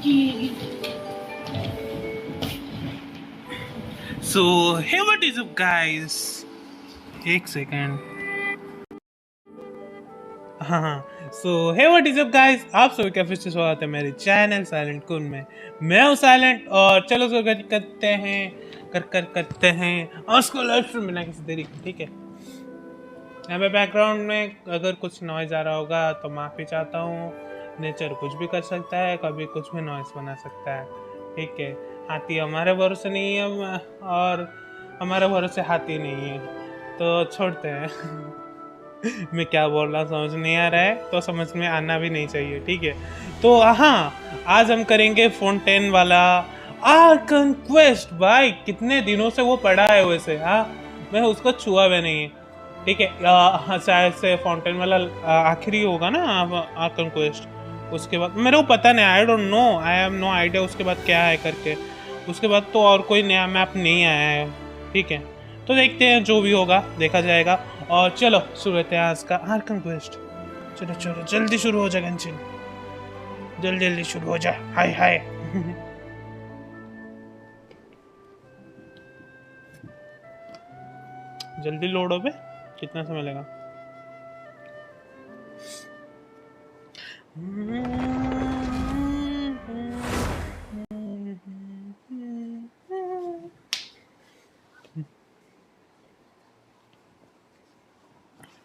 So, hey, what is up, guys? एक second. हाँ, so hey what is up guys, आप सभी का फिर से स्वागत है मेरे चैनल साइलेंट कुन में. मैं हूँ साइलेंट और चलो करते हैं और उसको लाइव स्ट्रीम बिना किसी देरी. ठीक है, यहाँ पे बैकग्राउंड में अगर कुछ नॉइज आ रहा होगा तो माफ़ी चाहता हूँ. नेचर कुछ भी कर सकता है, कभी कुछ भी नॉइज बना सकता है. ठीक है, हाथी हमारे भरोसे नहीं है और हमारे भरोसे हाथी नहीं है, तो छोड़ते हैं. मैं क्या बोल रहा समझ नहीं आ रहा है तो समझ में आना भी नहीं चाहिए. ठीक है, तो हाँ, आज हम करेंगे फोंटेन वाला आर्कन क्वेस्ट. भाई कितने दिनों से वो पड़ा है वैसे. हाँ, मैं उसको छुआ भी नहीं है. ठीक है, शायद से फाउंटेन वाला आखिरी होगा ना आर्कन क्वेस्ट. उसके बाद मेरे को पता नहीं, I don't know, I have no idea उसके बाद क्या है करके. उसके बाद तो और कोई नया मैप नहीं आया है. ठीक है, तो देखते हैं, जो भी होगा देखा जाएगा. और चलो शुरू करते हैं आज का आर्कन क्वेस्ट. चलो चलो जल्दी शुरू हो जाए गेंशिन, जल्दी जल्दी शुरू हो जाए. हाय हाय. जल्दी लोड हो बे, कितना समय लगा.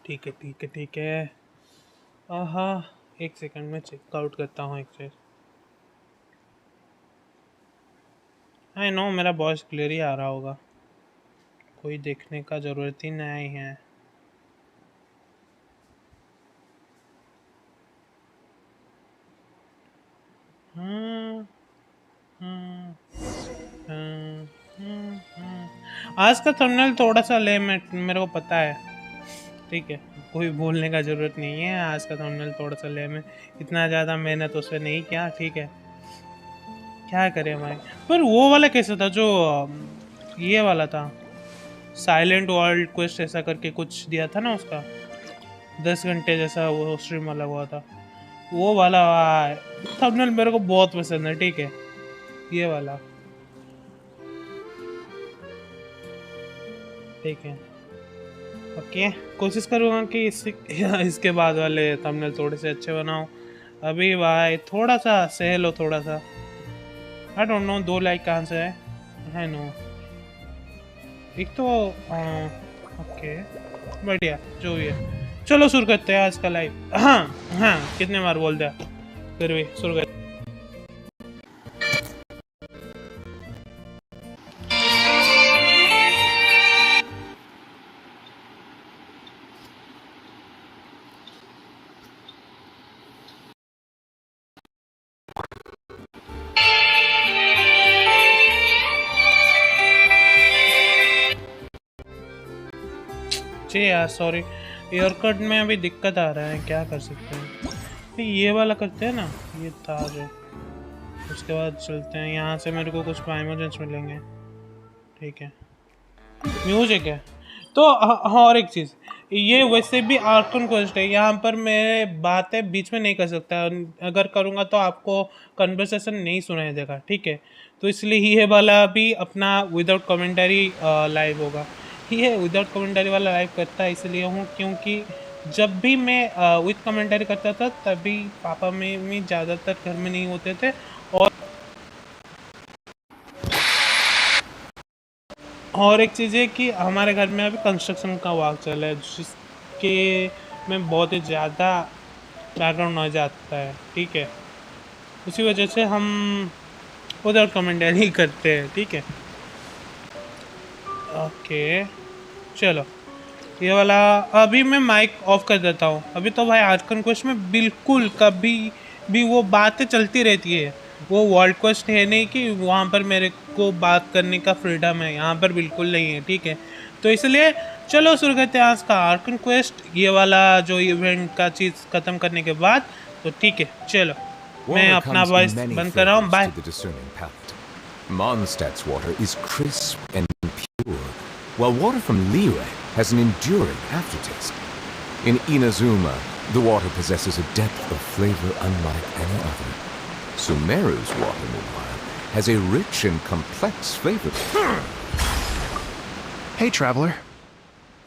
ठीक है ठीक है ठीक है. हाँ, एक सेकंड में चेकआउट करता हूँ एक चीज़. आई नो मेरा वॉइस क्लियर ही आ रहा होगा, कोई देखने का ज़रूरत ही नहीं है. आज का थंबनेल थोड़ा सा मेरे को पता है. ठीक है, कोई बोलने का ज़रूरत नहीं है. आज का थंबनेल थोड़ा सा लेम है, इतना ज़्यादा मेहनत उससे नहीं किया. ठीक है, क्या करें भाई. पर वो वाला कैसा था जो ये वाला था, साइलेंट वर्ल्ड क्वेस्ट ऐसा करके कुछ दिया था ना, उसका 10 घंटे जैसा वो स्ट्रीम वाला हुआ था. वो वाला थंबनेल मेरे को बहुत पसंद है. ठीक है, ये वाला. ठीक है, ओके, कोशिश करूँगा कि इसके बाद वाले थंबनेल थोड़े से अच्छे बनाऊँ. अभी भाई थोड़ा सा सह लो, थोड़ा सा. आई डोंट नो 2 लाइक कहाँ से है. आई नो एक तो ओके, बढ़िया, जो भी है. चलो शुरू करते हैं आज का लाइव. हाँ, कितने बार बोल दिया, फिर भी शुरू कर. जी यार, सॉरी, एयरकट में अभी दिक्कत आ रहा है, क्या कर सकते हैं. ये वाला करते हैं ना, ये ताज है. उसके बाद चलते हैं यहाँ से, मेरे को कुछ प्राइमोजेंस मिलेंगे. ठीक है, म्यूजिक है तो. और एक चीज़, ये वैसे भी आर्कन क्वेस्ट है, यहाँ पर मैं बातें बीच में नहीं कर सकता. अगर करूँगा तो आपको कन्वर्सेशन नहीं सुनाई देगा. ठीक है, तो इसलिए ये वाला भी अपना विदाउट कमेंटरी लाइव होगा. ये विदाउट कमेंटरी वाला लाइव करता है इसलिए हूँ क्योंकि जब भी मैं विद कमेंटरी करता था तभी पापा में ज़्यादातर घर में नहीं होते थे. और एक चीज़ है कि हमारे घर में अभी कंस्ट्रक्शन का वर्क चल रहा है, जिसके में बहुत ही ज़्यादा बैकग्राउंड नॉइज आता है. ठीक है, उसी वजह से हम विदाउट कमेंटरी करते हैं. ठीक है, ओके, चलो ये वाला अभी मैं माइक ऑफ कर देता हूँ. अभी तो भाई आर्कन क्वेस्ट में बिल्कुल कभी भी वो बातें चलती रहती है. वो वर्ल्ड क्वेस्ट है नहीं कि वहाँ पर मेरे को बात करने का फ्रीडम है, यहाँ पर बिल्कुल नहीं है. ठीक है, तो इसलिए चलो शुरू करते हैं आज का आर्कन क्वेस्ट, ये वाला जो इवेंट का चीज़ ख़त्म करने के बाद. तो ठीक है, चलो मैं अपना वॉइस बंद कर रहा हूँ. Bye. Mondstadt's water is crisp and pure, while water from Liyue has an enduring aftertaste. In Inazuma, the water possesses a depth of flavor unlike any other. Sumeru's water, meanwhile, has a rich and complex flavor. Hey, traveler.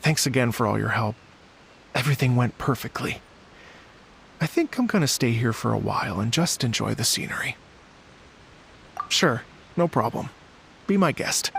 Thanks again for all your help. Everything went perfectly. I think I'm gonna stay here for a while and just enjoy the scenery. Sure, no problem. Be my guest.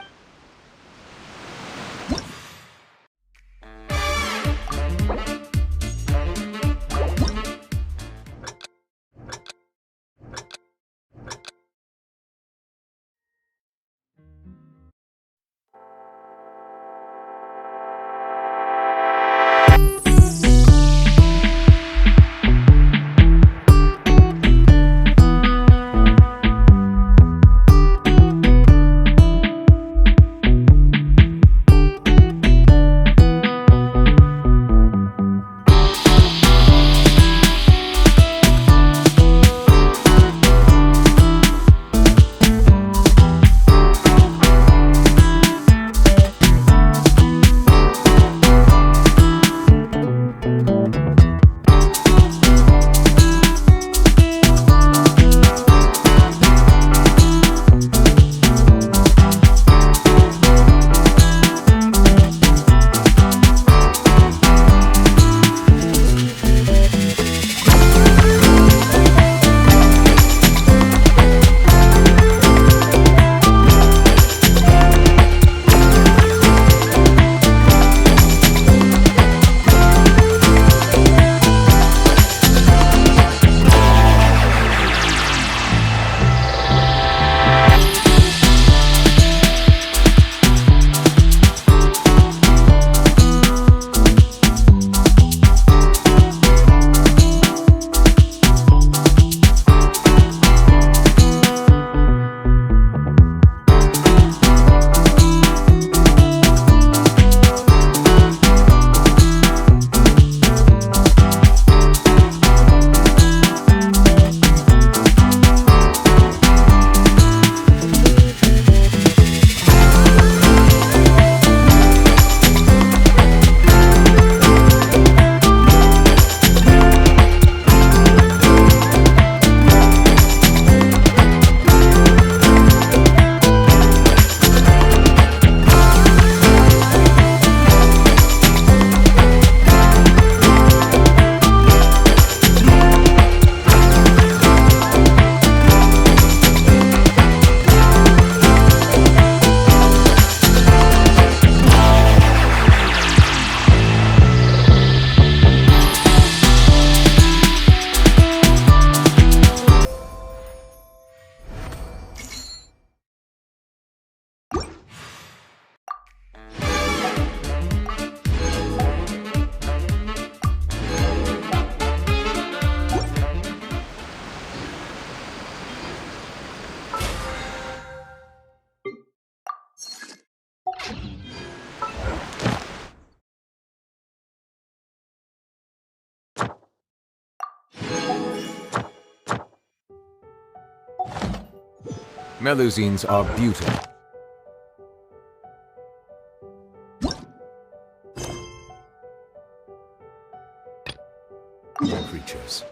Melusines are beautiful. Creatures.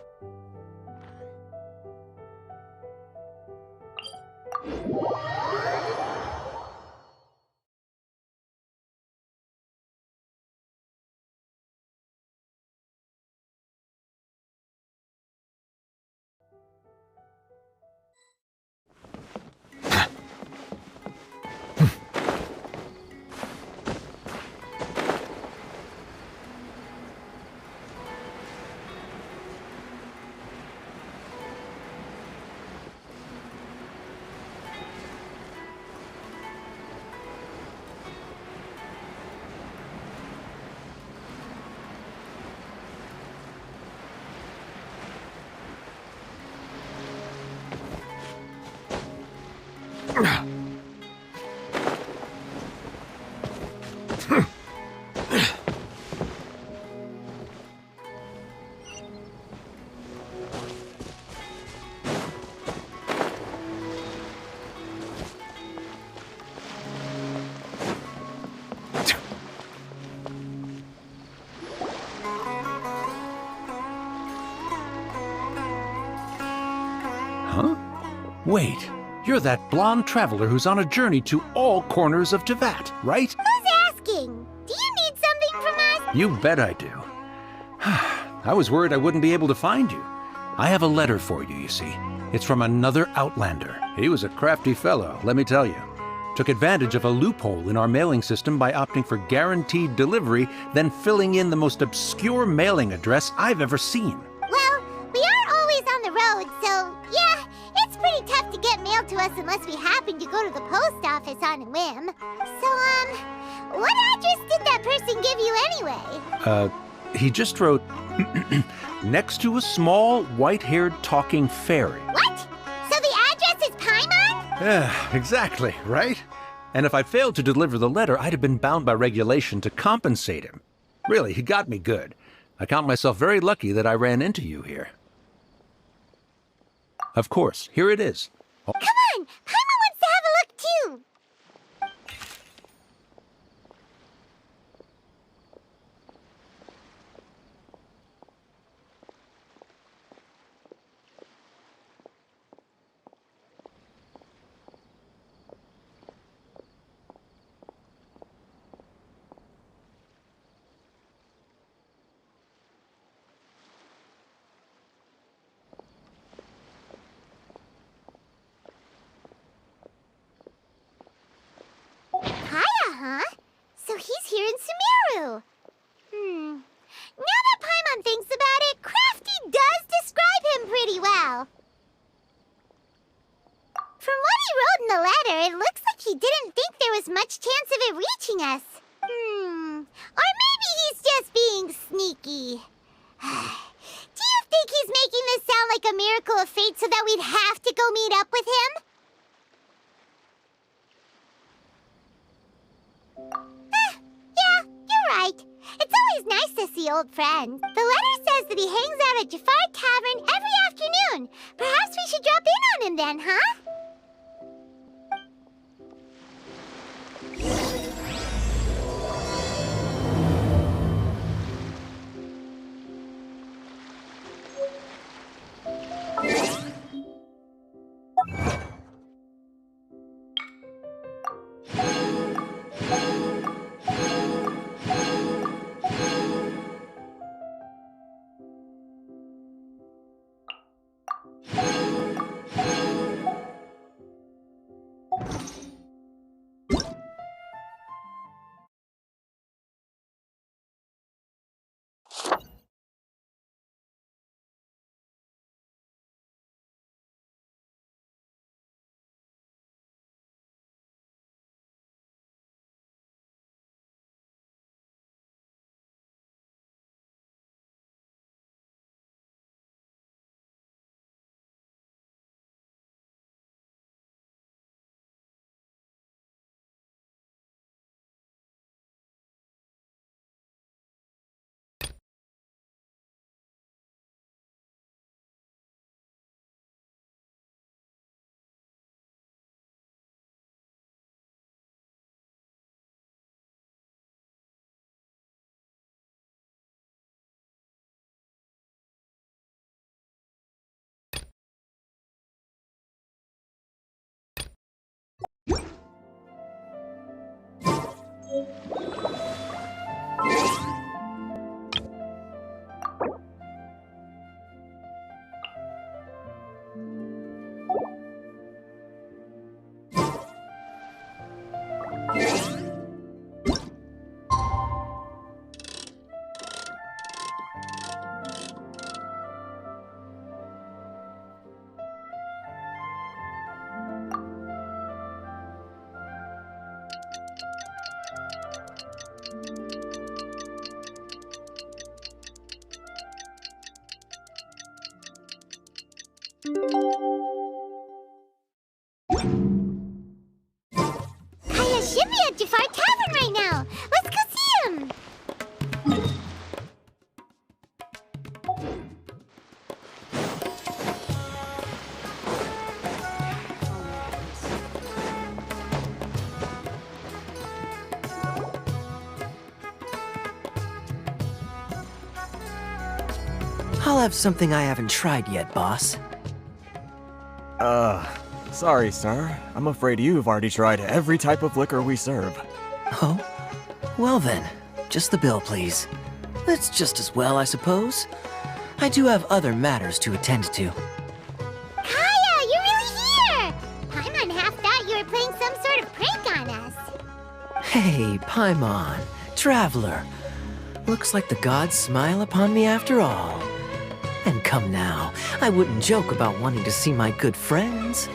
Wait, you're that blonde traveler who's on a journey to all corners of Teyvat, right? Who's asking? Do you need something from us? You bet I do. I was worried I wouldn't be able to find you. I have a letter for you, you see. It's from another Outlander. He was a crafty fellow, let me tell you. Took advantage of a loophole in our mailing system by opting for guaranteed delivery, then filling in the most obscure mailing address I've ever seen. Well, we are always on the road, so yeah, it's pretty tough to get mail to us unless we happen to go to the post office on a whim. So, what address did that person give you anyway? He just wrote, next to a small, white-haired talking fairy. What? So the address is Paimon? Yeah, exactly, right? And if I failed to deliver the letter, I'd have been bound by regulation to compensate him. Really, he got me good. I count myself very lucky that I ran into you here. Of course, here it is. Oh. Come on! Paimon wants to have a look too! Kaya, huh? So he's here in Sumeru. Now that Paimon thinks about it, Crafty does describe him pretty well. From what he wrote in the letter, it looks like he didn't think there was much chance of it reaching us. Or maybe he's just being sneaky. Do you think he's making this sound like a miracle of fate so that we'd have to go meet up with him? Yeah, you're right. It's always nice to see old friends. The letter says that he hangs out at Jafar Tavern every afternoon. Perhaps we should drop in on him then, huh? Kaya should be at Jafar Tavern right now. Let's go see him. I'll have something I haven't tried yet, boss. Sorry, sir. I'm afraid you've already tried every type of liquor we serve. Oh? Well then, just the bill, please. It's just as well, I suppose. I do have other matters to attend to. Kaya, you're really here! Paimon half thought you were playing some sort of prank on us. Hey, Paimon, traveler. Looks like the gods smile upon me after all. And come now, I wouldn't joke about wanting to see my good friends.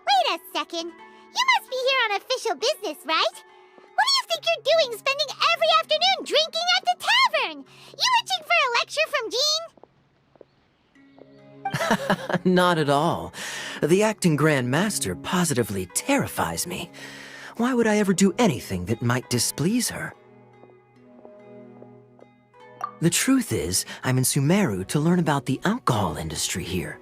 Wait a second. You must be here on official business, right? What do you think you're doing spending every afternoon drinking at the tavern? You itching for a lecture from Jean? Not at all. The acting Grand Master positively terrifies me. Why would I ever do anything that might displease her? The truth is, I'm in Sumeru to learn about the alcohol industry here.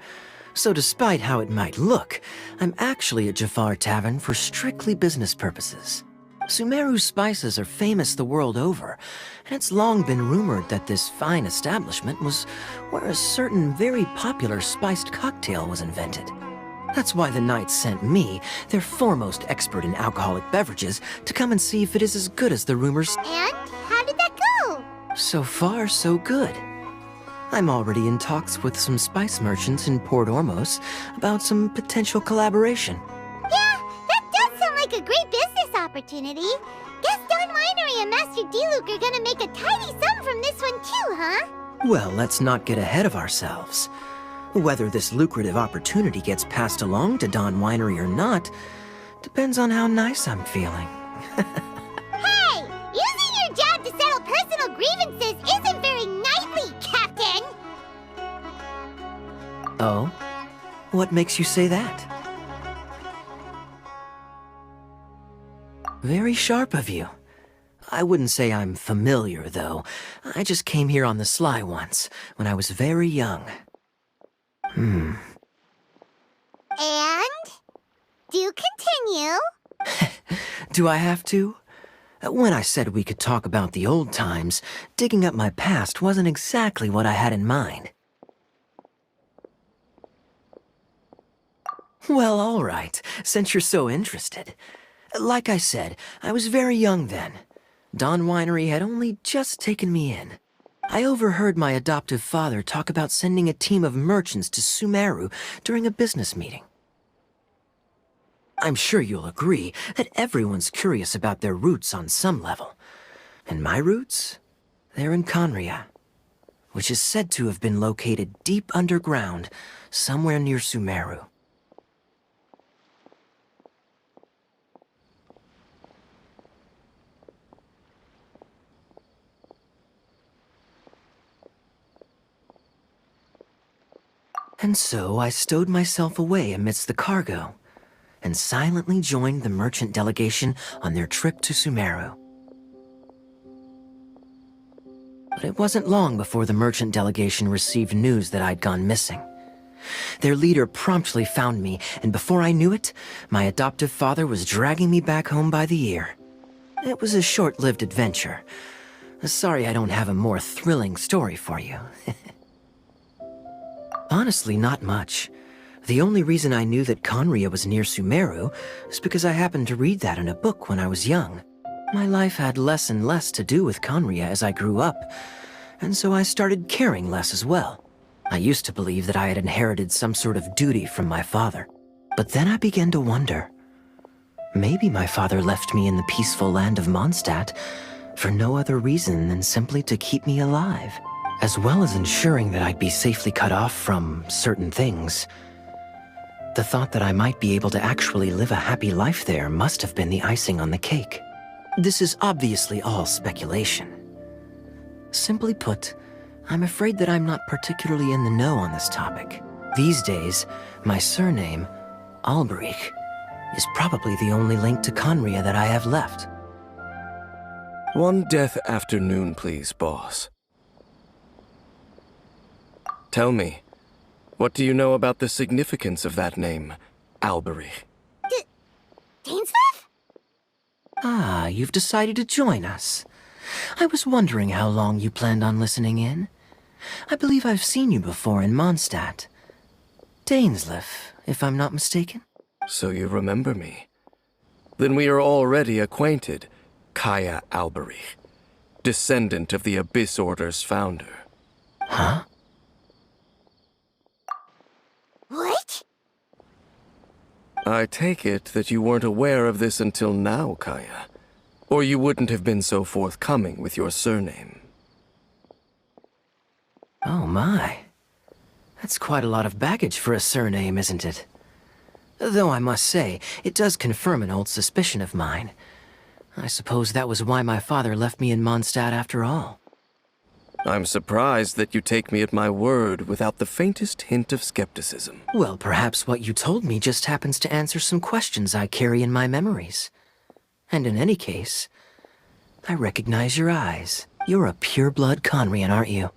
So despite how it might look, I'm actually at Jafar Tavern for strictly business purposes. Sumeru's spices are famous the world over, and it's long been rumored that this fine establishment was where a certain very popular spiced cocktail was invented. That's why the Knights sent me, their foremost expert in alcoholic beverages, to come and see if it is as good as the rumors. And how did that go? So far, so good. I'm already in talks with some spice merchants in Port Ormos about some potential collaboration. Yeah, that does sound like a great business opportunity. Guess Don Winery and Master D-Luke are gonna make a tidy sum from this one too, huh? Well, let's not get ahead of ourselves. Whether this lucrative opportunity gets passed along to Don Winery or not depends on how nice I'm feeling. Hey! Using your job to settle personal grievances isn't very knightly, Captain! Oh? What makes you say that? Very sharp of you. I wouldn't say I'm familiar, though. I just came here on the sly once, when I was very young. And? Do continue. Do I have to? When I said we could talk about the old times, digging up my past wasn't exactly what I had in mind. Well, all right, since you're so interested. Like I said, I was very young then. Don Winery had only just taken me in. I overheard my adoptive father talk about sending a team of merchants to Sumeru during a business meeting. I'm sure you'll agree that everyone's curious about their roots on some level. And my roots? They're in Conria, which is said to have been located deep underground, somewhere near Sumeru. And so I stowed myself away amidst the cargo, and silently joined the merchant delegation on their trip to Sumeru. But it wasn't long before the merchant delegation received news that I'd gone missing. Their leader promptly found me, and before I knew it, my adoptive father was dragging me back home by the ear. It was a short-lived adventure. Sorry I don't have a more thrilling story for you. Honestly, not much. The only reason I knew that Conria was near Sumeru is because I happened to read that in a book when I was young. My life had less and less to do with Conria as I grew up, and so I started caring less as well. I used to believe that I had inherited some sort of duty from my father. But then I began to wonder. Maybe my father left me in the peaceful land of Mondstadt for no other reason than simply to keep me alive, as well as ensuring that I'd be safely cut off from certain things. The thought that I might be able to actually live a happy life there must have been the icing on the cake. This is obviously all speculation. Simply put, I'm afraid that I'm not particularly in the know on this topic. These days, my surname, Alberich, is probably the only link to Conria that I have left. One death afternoon, please, boss. Tell me, what do you know about the significance of that name, Alberich? Dainsleif? Ah, you've decided to join us. I was wondering how long you planned on listening in. I believe I've seen you before in Mondstadt. Dainsleif, if I'm not mistaken. So you remember me. Then we are already acquainted, Kaya Alberich, descendant of the Abyss Order's founder. Huh? What? I take it that you weren't aware of this until now, Kaya. Or you wouldn't have been so forthcoming with your surname. Oh my. That's quite a lot of baggage for a surname, isn't it? Though I must say, it does confirm an old suspicion of mine. I suppose that was why my father left me in Mondstadt after all. I'm surprised that you take me at my word without the faintest hint of skepticism. Well, perhaps what you told me just happens to answer some questions I carry in my memories. And in any case, I recognize your eyes. You're a pure-blood Conrian, aren't you?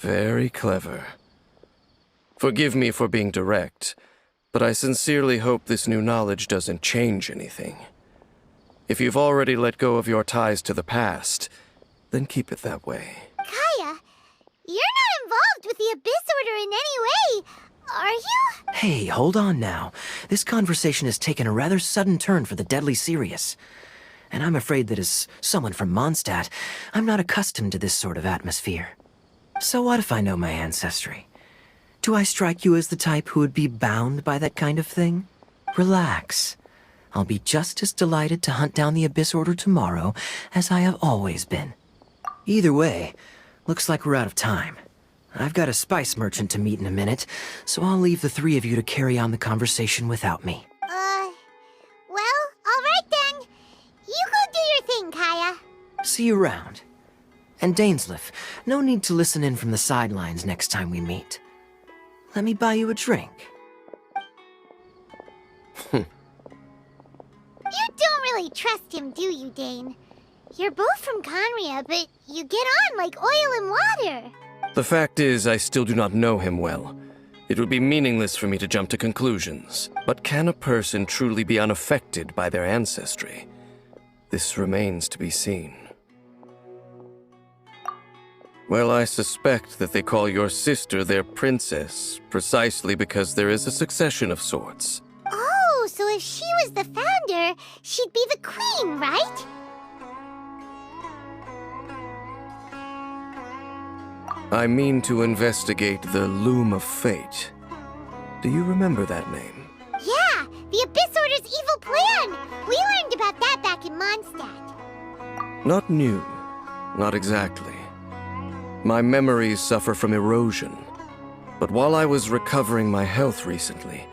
Very clever. Forgive me for being direct, but I sincerely hope this new knowledge doesn't change anything. If you've already let go of your ties to the past, then keep it that way. Kaya, you're not involved with the Abyss Order in any way, are you? Hey, hold on now. This conversation has taken a rather sudden turn for the deadly serious. And I'm afraid that as someone from Mondstadt, I'm not accustomed to this sort of atmosphere. So what if I know my ancestry? Do I strike you as the type who would be bound by that kind of thing? Relax. I'll be just as delighted to hunt down the Abyss Order tomorrow as I have always been. Either way, looks like we're out of time. I've got a spice merchant to meet in a minute, so I'll leave the three of you to carry on the conversation without me. Well, alright then. You go do your thing, Kaya. See you around. And Dainsleif, no need to listen in from the sidelines next time we meet. Let me buy you a drink. You don't really trust him, do you, Dane? You're both from Conria, but you get on like oil and water. The fact is, I still do not know him well. It would be meaningless for me to jump to conclusions. But can a person truly be unaffected by their ancestry? This remains to be seen. Well, I suspect that they call your sister their princess, precisely because there is a succession of sorts. Oh, so if she was the founder, she'd be the queen, right? I mean to investigate the Loom of Fate. Do you remember that name? Yeah, the Abyss Order's evil plan! We learned about that back in Mondstadt. Not new. Not exactly. My memories suffer from erosion. But while I was recovering my health recently,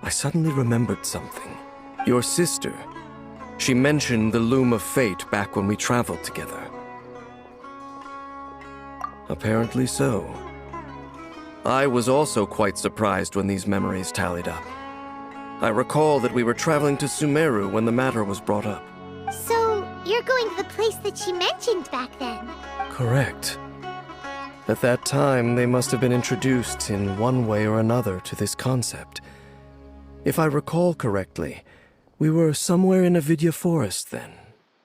I suddenly remembered something. Your sister. She mentioned the Loom of Fate back when we traveled together. Apparently so. I was also quite surprised when these memories tallied up. I recall that we were traveling to Sumeru when the matter was brought up. So, you're going to the place that she mentioned back then? Correct. At that time, they must have been introduced in one way or another to this concept. If I recall correctly, we were somewhere in Avidya Forest then.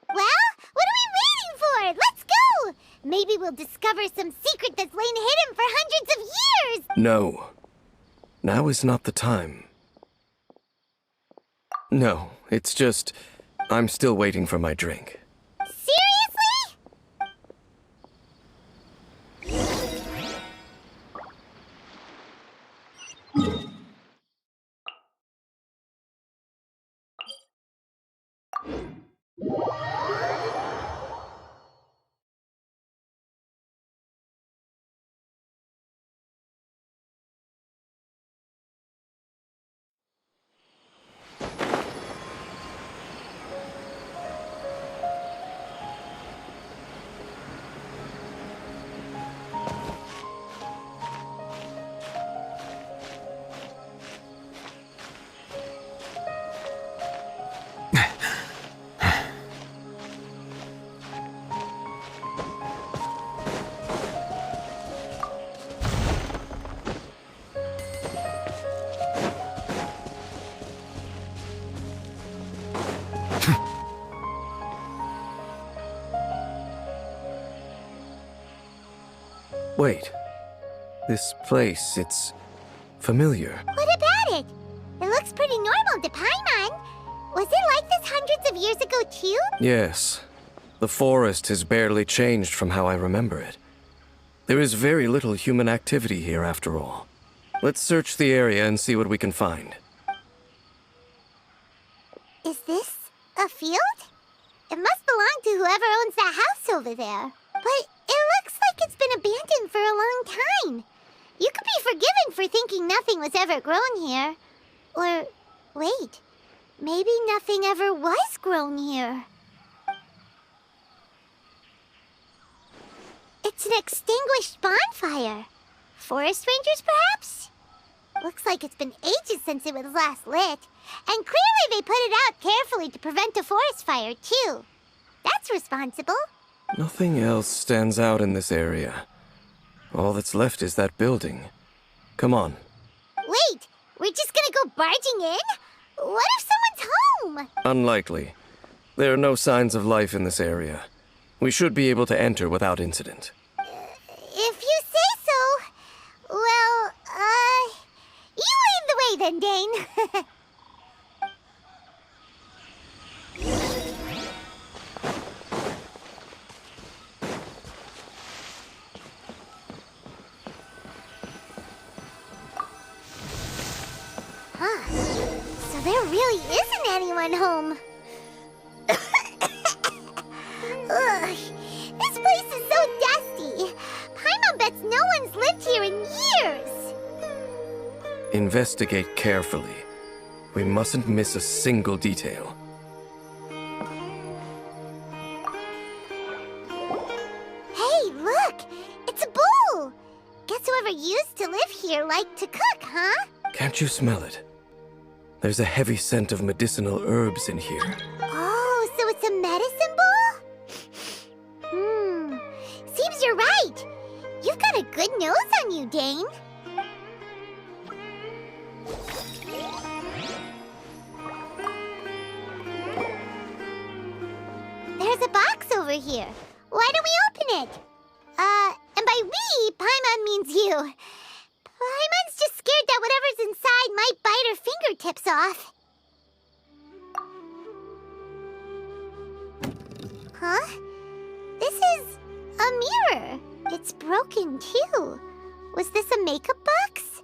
Well, what are we waiting for? Let's go! Maybe we'll discover some secret that's lain hidden for hundreds of years! No. Now is not the time. No, it's just, I'm still waiting for my drink. Seriously? Wait. This place, it's familiar. What about it? It looks pretty normal to Paimon. Was it like this hundreds of years ago too? Yes. The forest has barely changed from how I remember it. There is very little human activity here after all. Let's search the area and see what we can find. Is this a field? It must belong to whoever owns that house over there. But it looks like it's been abandoned for a long time. You could be forgiven for thinking nothing was ever grown here. Or, wait, maybe nothing ever was grown here. It's an extinguished bonfire. Forest rangers, perhaps? Looks like it's been ages since it was last lit. And clearly they put it out carefully to prevent a forest fire, too. That's responsible. Nothing else stands out in this area. All that's left is that building. Come on. Wait, we're just gonna go barging in? What if someone's home? Unlikely. There are no signs of life in this area. We should be able to enter without incident. If you say so. Well, you lead the way then, Dane. So there really isn't anyone home. Ugh, this place is so dusty. Paimon bets no one's lived here in years. Investigate carefully. We mustn't miss a single detail. Hey, look! It's a bull! Guess whoever used to live here liked to cook, huh? Can't you smell it? There's a heavy scent of medicinal herbs in here. Oh, so it's a medicine bowl? Seems you're right. You've got a good nose on you, Dane. There's a box over here. Why don't we open it? And by we, Paimon means you. Paimon's just scared that whatever's inside might bite her fingertips off. Huh? This is a mirror. It's broken, too. Was this a makeup box?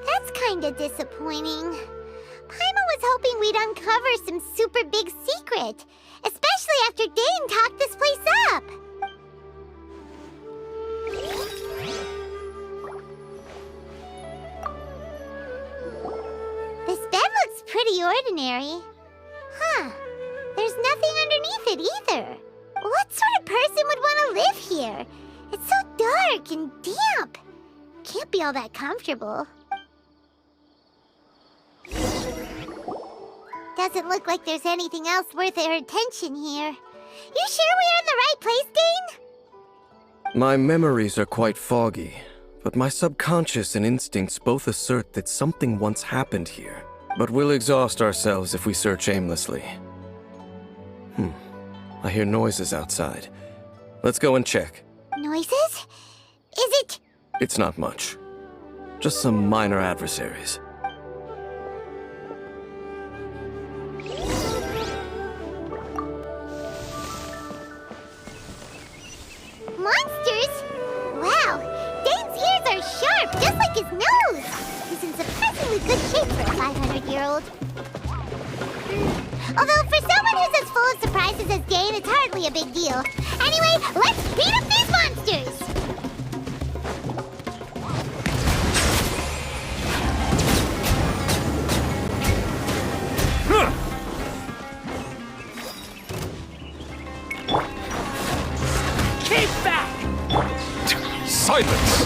That's kinda disappointing. Paimon was hoping we'd uncover some super big secret, especially after Dane talked this place up. This bed looks pretty ordinary. Huh. There's nothing underneath it either. What sort of person would want to live here? It's so dark and damp. Can't be all that comfortable. Doesn't look like there's anything else worth our attention here. You sure we're in the right place, Dane? My memories are quite foggy, but my subconscious and instincts both assert that something once happened here. But we'll exhaust ourselves if we search aimlessly. I hear noises outside. Let's go and check. Noises? Is it? It's not much. Just some minor adversaries. Monsters? Wow, Dane's ears are sharp, just like his nose. He's in surprisingly good shape for a 500-year-old. Although for someone who's as full of surprises as Dane, it's hardly a big deal. Anyway, let's beat up these monsters! Keep back! Silence!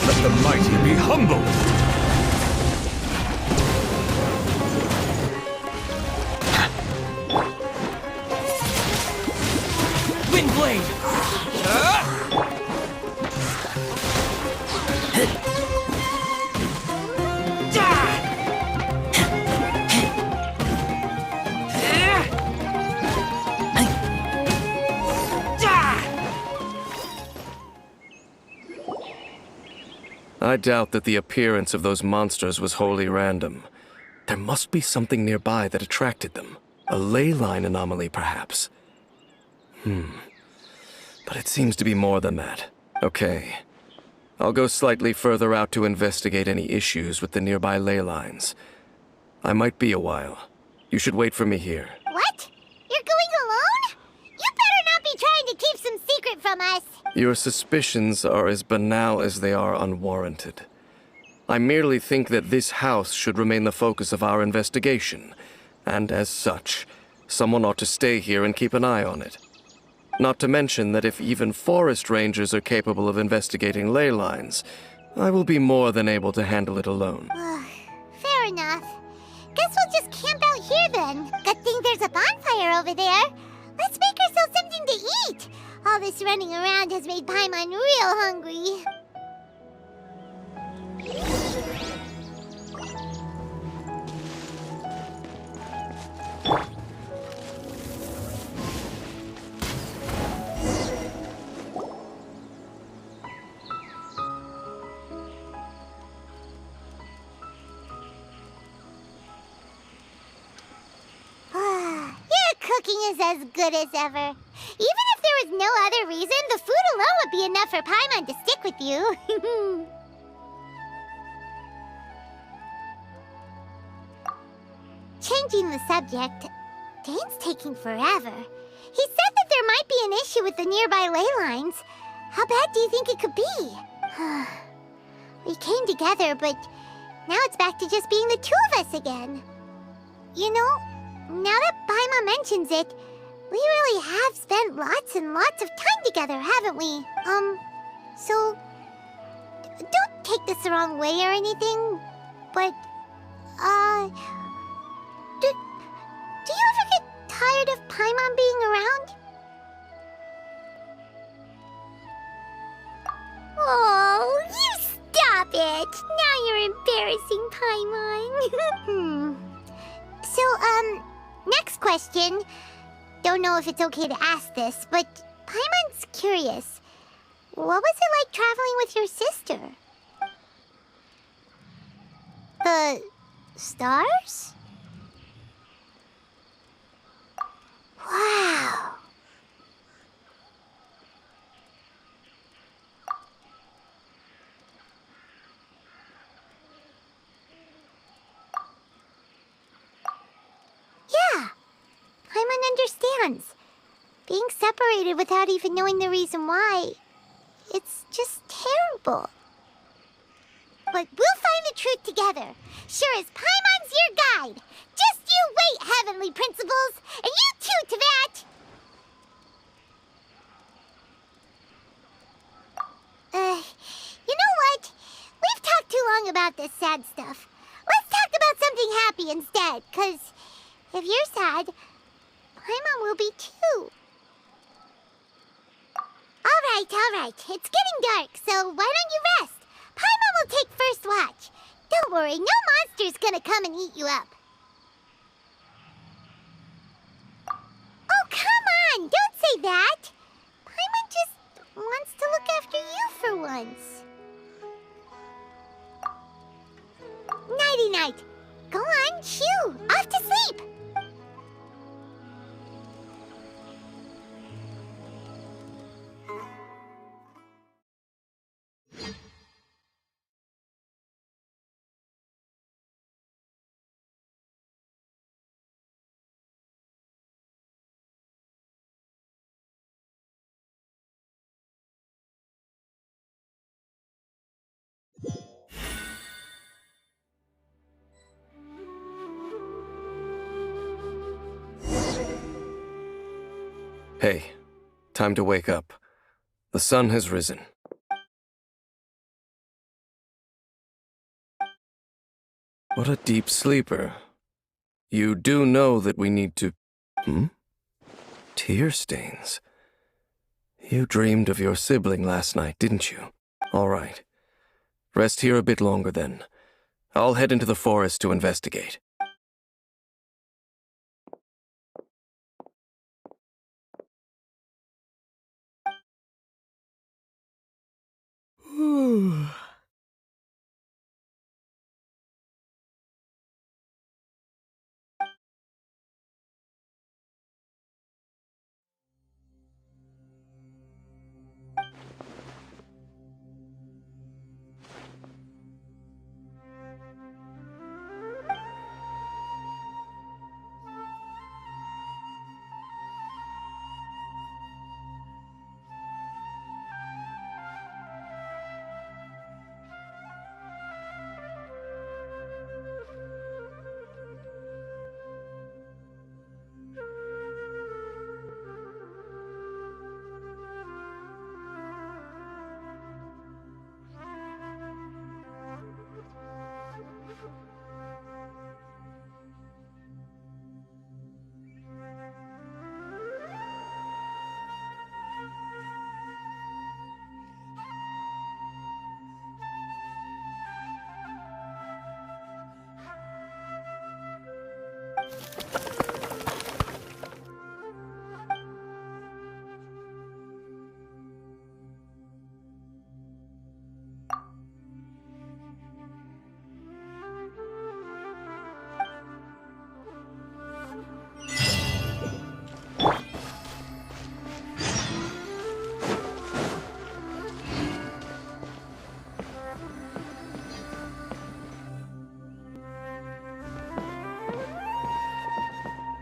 Let the mighty be humbled! Windblade! I doubt that the appearance of those monsters was wholly random. There must be something nearby that attracted them. A ley line anomaly, perhaps. But it seems to be more than that. Okay. I'll go slightly further out to investigate any issues with the nearby ley lines. I might be a while. You should wait for me here. What? You're going alone? You better not be trying to keep some secret from us. Your suspicions are as banal as they are unwarranted. I merely think that this house should remain the focus of our investigation, and as such, someone ought to stay here and keep an eye on it. Not to mention that if even forest rangers are capable of investigating ley lines, I will be more than able to handle it alone. Fair enough. Guess we'll just camp out here then. Good thing there's a bonfire over there. Let's make ourselves something to eat. All this running around has made Paimon real hungry. Your cooking is as good as ever. Even if there was no other reason, the food alone would be enough for Paimon to stick with you. Changing the subject, Dane's taking forever. He said that there might be an issue with the nearby ley lines. How bad do you think it could be? We came together, but now it's back to just being the two of us again. You know, now that Paimon mentions it, we really have spent lots and lots of time together, haven't we? So, don't take this the wrong way or anything, but, do you ever get tired of Paimon being around? Oh, you stop it! Now you're embarrassing Paimon. So, next question. Don't know if it's okay to ask this, but Paimon's curious. What was it like traveling with your sister? The stars? Wow. Yeah. Paimon understands. Being separated without even knowing the reason why, it's just terrible. But we'll find the truth together. Sure as Paimon's your guide. Just you wait, heavenly principles, and you too, Teyvat! You know what? We've talked too long about this sad stuff. Let's talk about something happy instead, 'cause if you're sad, Paimon will be too. All right. It's getting dark, so why don't you rest? Paimon will take first watch. Don't worry, no monster's gonna come and eat you up. Oh, come on! Don't say that! Paimon just wants to look after you for once. Nighty-night. Go on, shoo! Off to sleep! Hey, time to wake up. The sun has risen. What a deep sleeper. You do know that we need to... Tear stains. You dreamed of your sibling last night, didn't you? All right. Rest here a bit longer then. I'll head into the forest to investigate.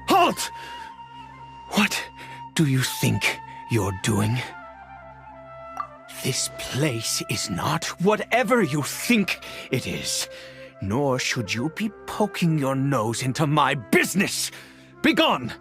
Halt! What do you think you're doing? This place is not whatever you think it is. Nor should you be poking your nose into my business. Begone!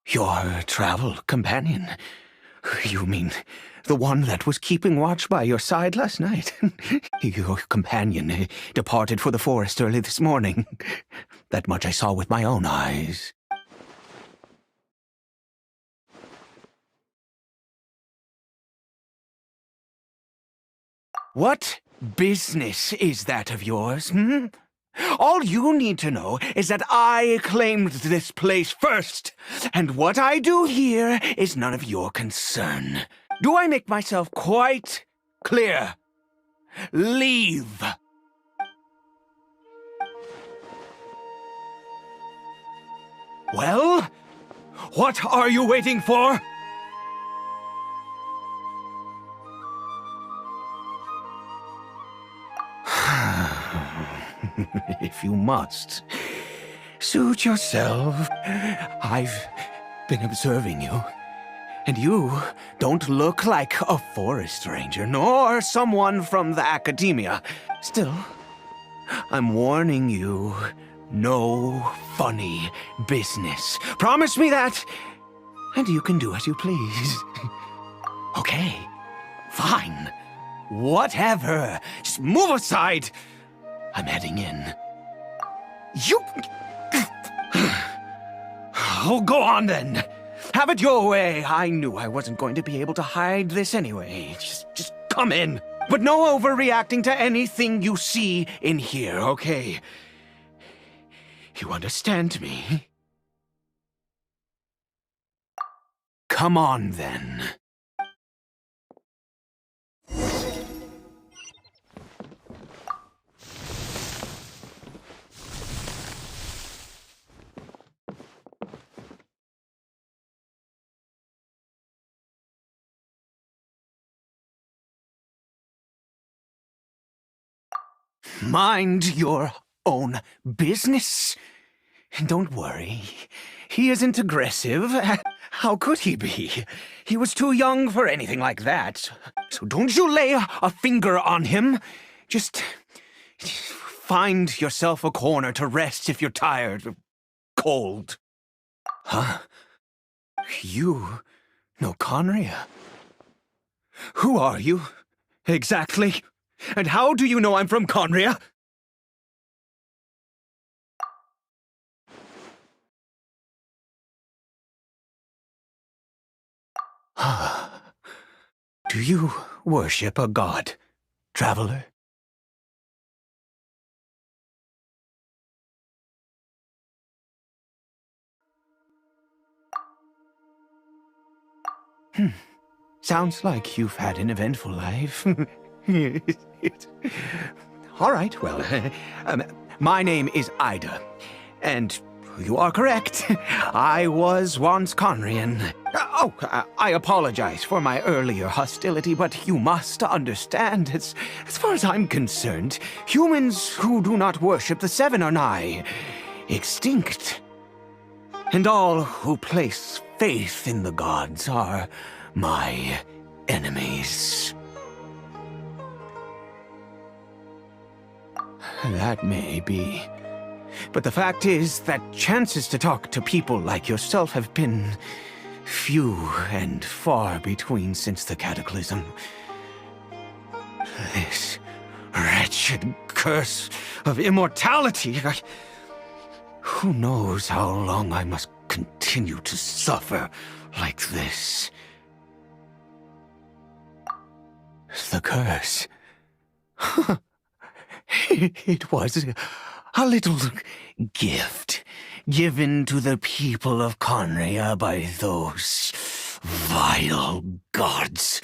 Your travel companion? You mean the one that was keeping watch by your side last night? Your companion departed for the forest early this morning. That much I saw with my own eyes. What business is that of yours, hmm? All you need to know is that I claimed this place first, and what I do here is none of your concern. Do I make myself quite clear? Leave! Well, what are you waiting for? If you must, suit yourself. I've been observing you, and you don't look like a forest ranger, nor someone from the academia. Still, I'm warning you, no funny business. Promise me that, and you can do as you please. Okay, fine. Whatever. Just move aside. I'm heading in. You... Oh, go on then. Have it your way. I knew I wasn't going to be able to hide this anyway. Just come in. But no overreacting to anything you see in here, okay? You understand me? Come on then. Mind your own business. Don't worry. He isn't aggressive. How could he be? He was too young for anything like that. So don't you lay a finger on him. Just find yourself a corner to rest if you're tired or cold. Huh? You know Conria? Who are you, exactly? And how do you know I'm from Conria? Do you worship a god, traveler? Sounds like you've had an eventful life. All right, well, my name is Ida, and you are correct. I was once Conrian. I apologize for my earlier hostility, but you must understand, as far as I'm concerned, humans who do not worship the Seven are nigh extinct. And all who place faith in the gods are my enemies. That may be. But the fact is that chances to talk to people like yourself have been few and far between since the cataclysm. This wretched curse of immortality. Who knows how long I must continue to suffer like this? The curse. It was a little gift given to the people of Conria by those vile gods.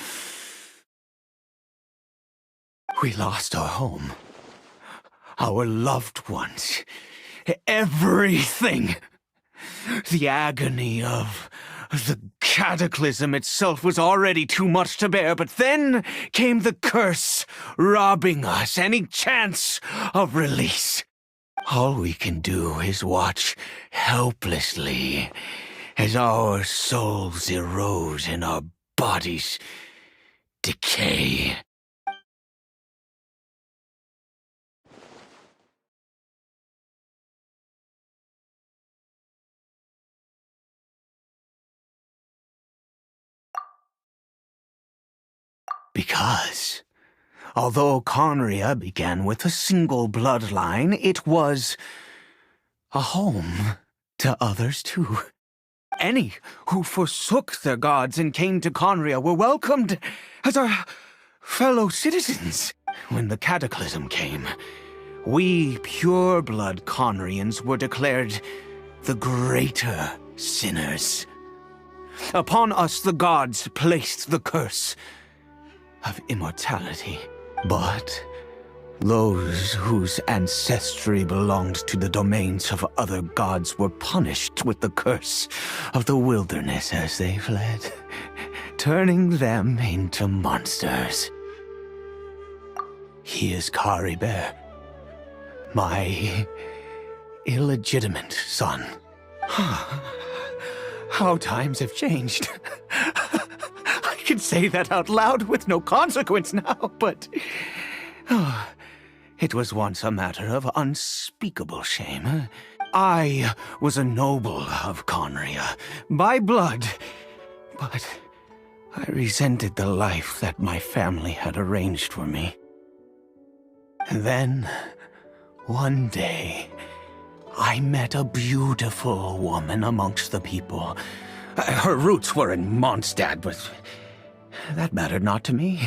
We lost our home, our loved ones, everything. The agony of the cataclysm itself was already too much to bear, but then came the curse, robbing us any chance of release. All we can do is watch helplessly as our souls erode and our bodies decay. Because although Conria began with a single bloodline, it was a home to others too. Any who forsook their gods and came to Conria were welcomed as our fellow citizens. When the cataclysm came, we pure-blood Conrians were declared the greater sinners. Upon us the gods placed the curse of immortality. But those whose ancestry belonged to the domains of other gods were punished with the curse of the wilderness as they fled, turning them into monsters. He is Kari Bear, my illegitimate son. How times have changed. I can say that out loud with no consequence now, but it was once a matter of unspeakable shame. I was a noble of Conria, by blood, but I resented the life that my family had arranged for me. And then, one day, I met a beautiful woman amongst the people. Her roots were in Mondstadt, but that mattered not to me.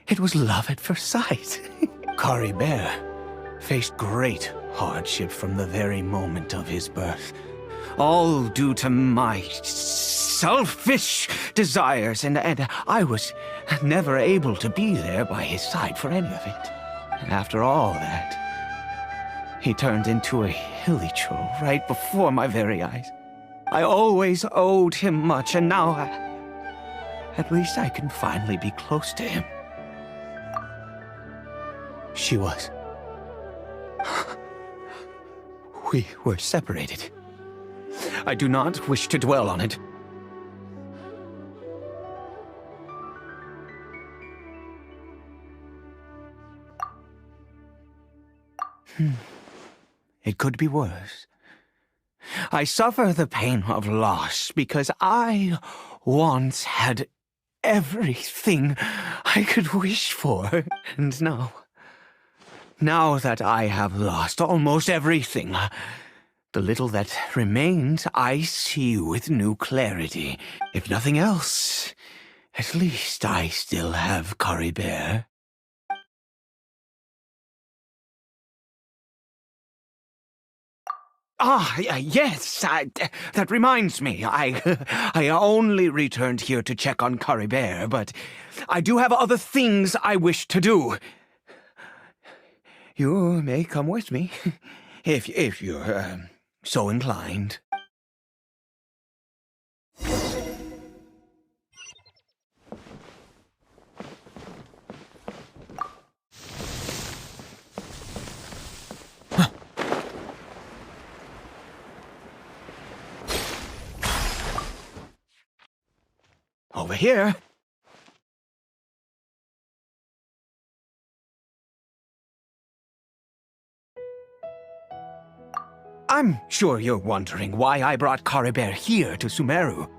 It was love at first sight. Kari Bear faced great hardship from the very moment of his birth. All due to my selfish desires, and I was never able to be there by his side for any of it. After all that, he turned into a hilly troll right before my very eyes. I always owed him much, and now at least I can finally be close to him. She was. We were separated. I do not wish to dwell on it. It could be worse. I suffer the pain of loss because I once had everything I could wish for. And now that I have lost almost everything, the little that remains I see with new clarity. If nothing else, at least I still have Kari Bear. Yes, that reminds me. I only returned here to check on Kari Bear, but I do have other things I wish to do. You may come with me, if you're so inclined. Over here. I'm sure you're wondering why I brought Kari Bear here to Sumeru.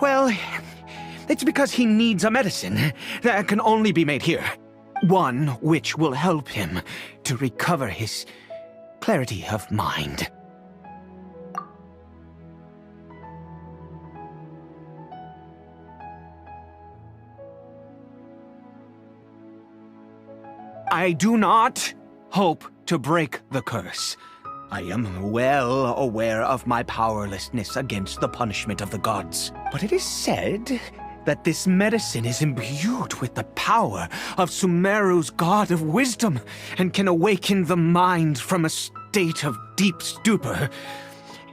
Well, it's because he needs a medicine that can only be made here. One which will help him to recover his clarity of mind. I do not hope to break the curse. I am well aware of my powerlessness against the punishment of the gods. But it is said that this medicine is imbued with the power of Sumeru's god of wisdom and can awaken the mind from a state of deep stupor.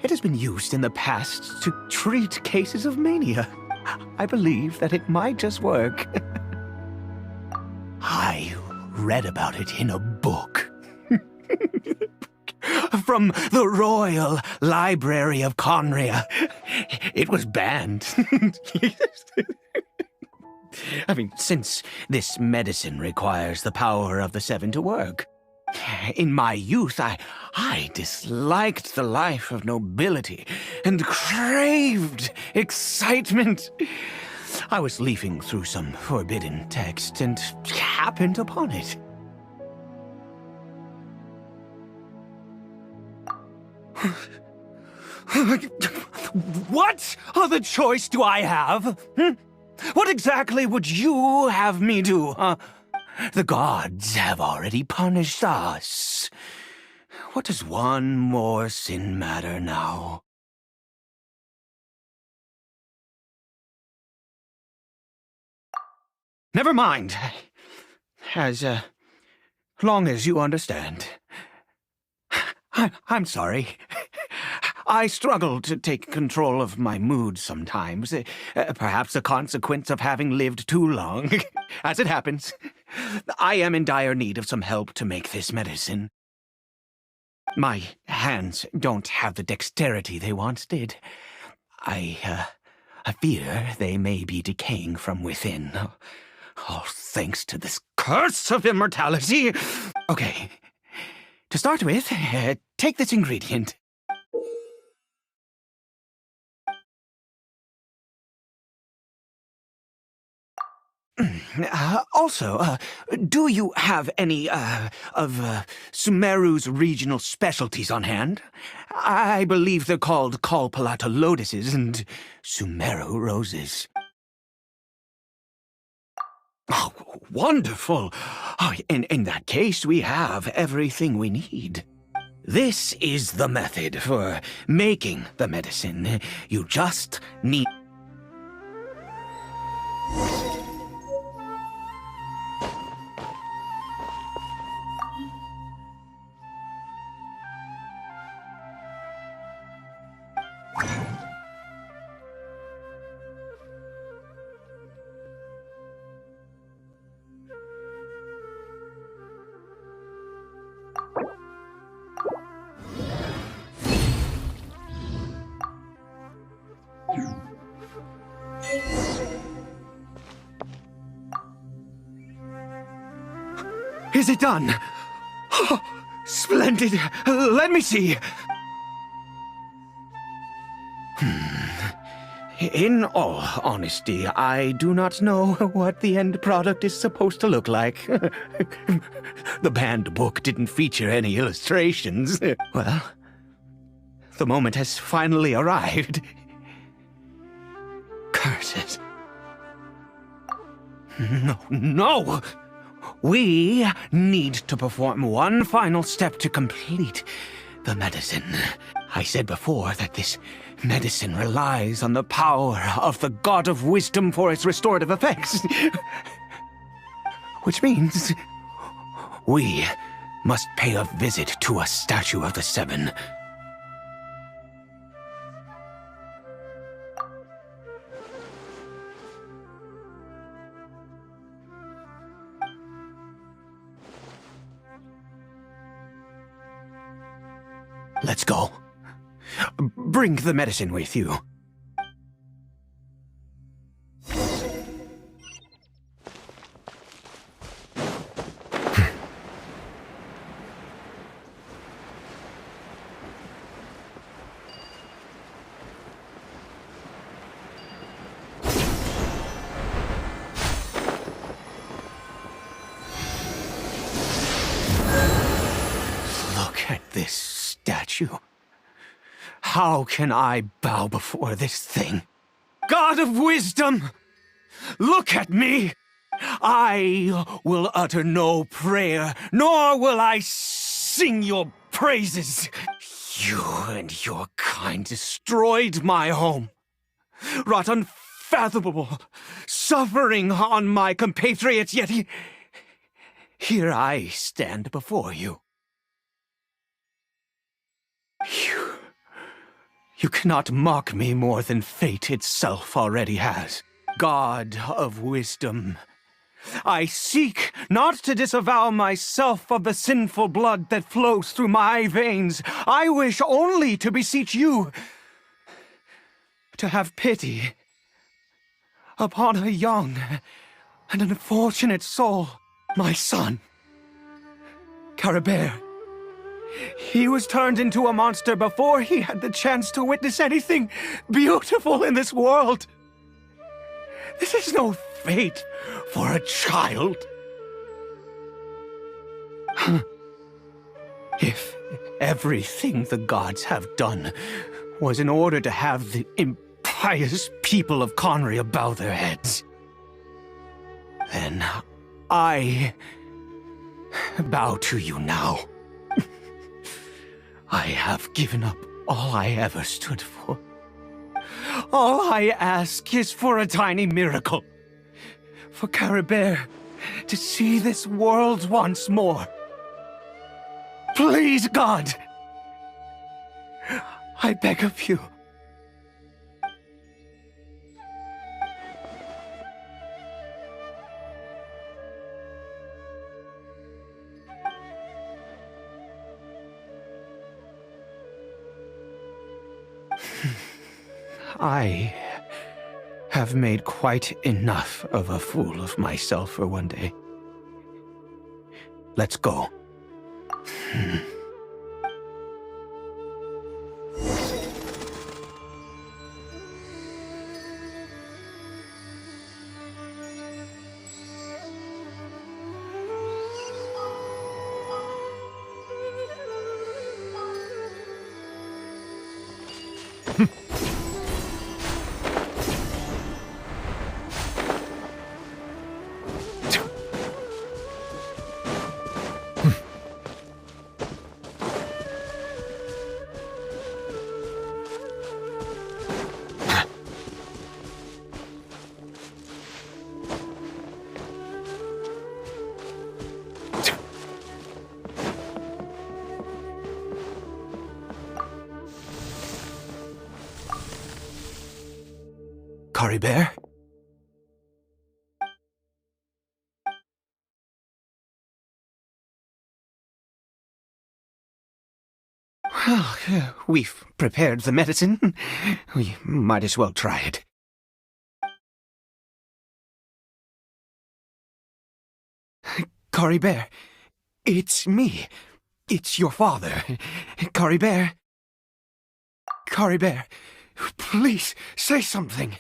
It has been used in the past to treat cases of mania. I believe that it might just work. I read about it in a book. From the Royal Library of Conria. It was banned. I mean, since this medicine requires the power of the Seven to work. In my youth, I disliked the life of nobility and craved excitement. I was leafing through some forbidden text and happened upon it. What other choice do I have? What exactly would you have me do? The gods have already punished us. What does one more sin matter now? Never mind. As long as you understand. I'm sorry. I struggle to take control of my mood sometimes. Perhaps a consequence of having lived too long. As it happens, I am in dire need of some help to make this medicine. My hands don't have the dexterity they once did. I fear they may be decaying from within. All thanks to this curse of immortality. Okay. To start with, take this ingredient. Also, do you have any, of Sumeru's regional specialties on hand? I believe they're called Kalpalata lotuses and Sumeru roses. Oh, wonderful! Oh, in that case, we have everything we need. This is the method for making the medicine. You just need... Is it done? Oh, splendid. Let me see. In all honesty, I do not know what the end product is supposed to look like. The banned book didn't feature any illustrations. Well, the moment has finally arrived. Curses. No! We need to perform one final step to complete the medicine. I said before that this medicine relies on the power of the God of Wisdom for its restorative effects. Which means we must pay a visit to a statue of the Seven. Let's go. Bring the medicine with you. Look at this statue. How can I bow before this thing? God of Wisdom, look at me! I will utter no prayer, nor will I sing your praises. You and your kind destroyed my home, wrought unfathomable suffering on my compatriots, yet here I stand before you. You cannot mock me more than fate itself already has. God of Wisdom, I seek not to disavow myself of the sinful blood that flows through my veins. I wish only to beseech you to have pity upon a young and unfortunate soul, my son, Caribert. He was turned into a monster before he had the chance to witness anything beautiful in this world. This is no fate for a child. If everything the gods have done was in order to have the impious people of Conria bow their heads, then I bow to you now. I have given up all I ever stood for. All I ask is for a tiny miracle. For Caribert to see this world once more. Please, God! I beg of you. I have made quite enough of a fool of myself for one day. Let's go. Caribert? Well, we've prepared the medicine. We might as well try it. Caribert, it's me. It's your father. Caribert. Caribert, please say something.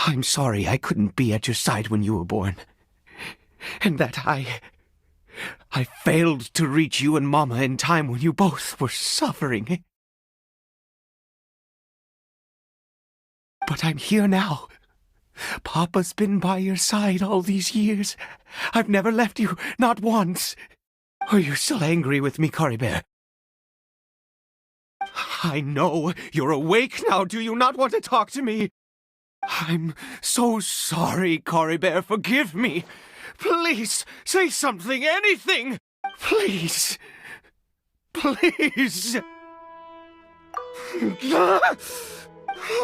I'm sorry I couldn't be at your side when you were born. And that I failed to reach you and Mama in time when you both were suffering. But I'm here now. Papa's been by your side all these years. I've never left you, not once. Are you still angry with me, Caribert? I know you're awake now. Do you not want to talk to me? I'm so sorry, Caribert. Forgive me. Please, say something, anything. Please. Please.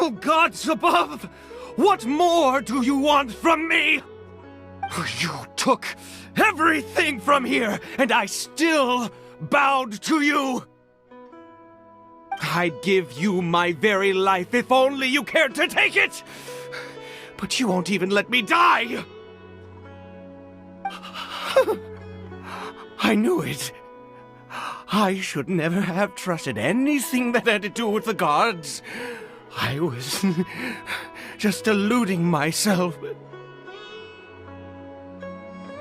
Oh, gods above! What more do you want from me? You took everything from here, and I still bowed to you. I'd give you my very life if only you cared to take it! But you won't even let me die! I knew it. I should never have trusted anything that had to do with the gods. I was just deluding myself.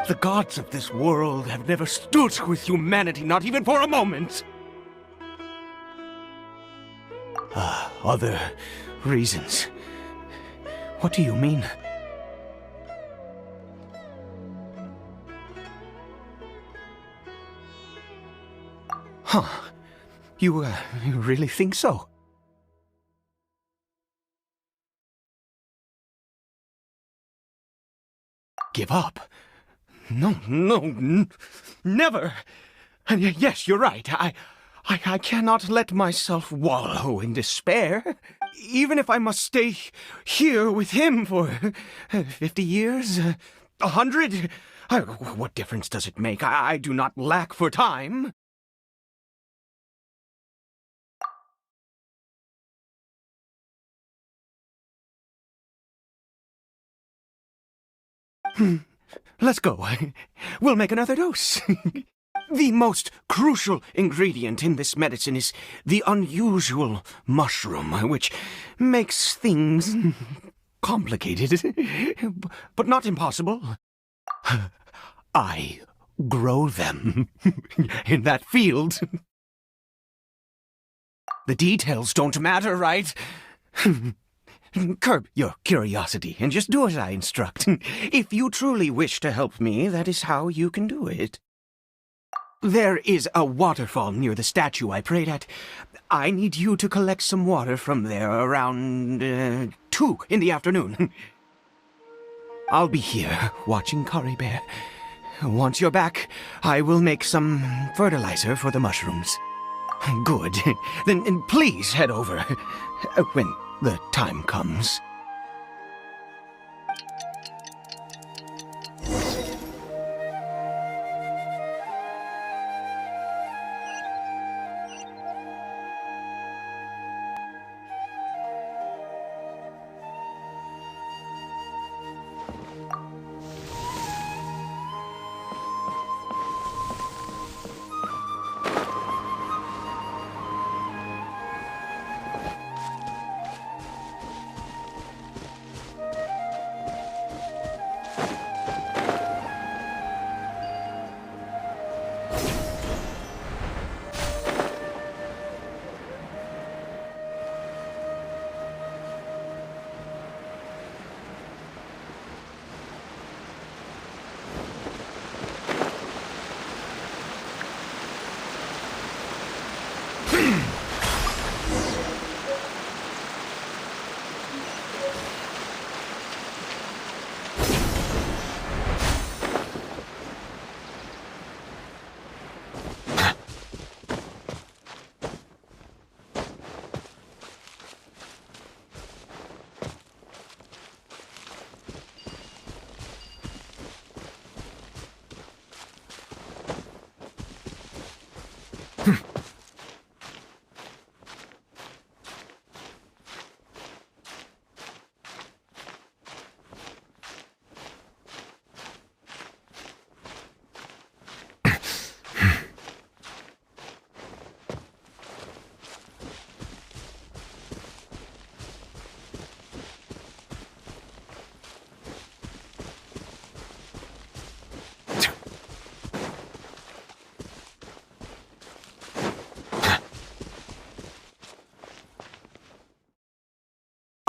The gods of this world have never stood with humanity, not even for a moment. Other reasons. What do you mean? Huh. You really think so? Give up? No, never! And yes, you're right. I cannot let myself wallow in despair. Even if I must stay here with him for 50 years, 100, what difference does it make? I do not lack for time. Let's go. We'll make another dose. The most crucial ingredient in this medicine is the unusual mushroom, which makes things complicated, but not impossible. I grow them in that field. The details don't matter, right? Curb your curiosity and just do as I instruct. If you truly wish to help me, that is how you can do it. There is a waterfall near the statue I prayed at. I need you to collect some water from there around 2 in the afternoon. I'll be here watching Curry Bear. Once you're back, I will make some fertilizer for the mushrooms. Good. Then please head over when the time comes.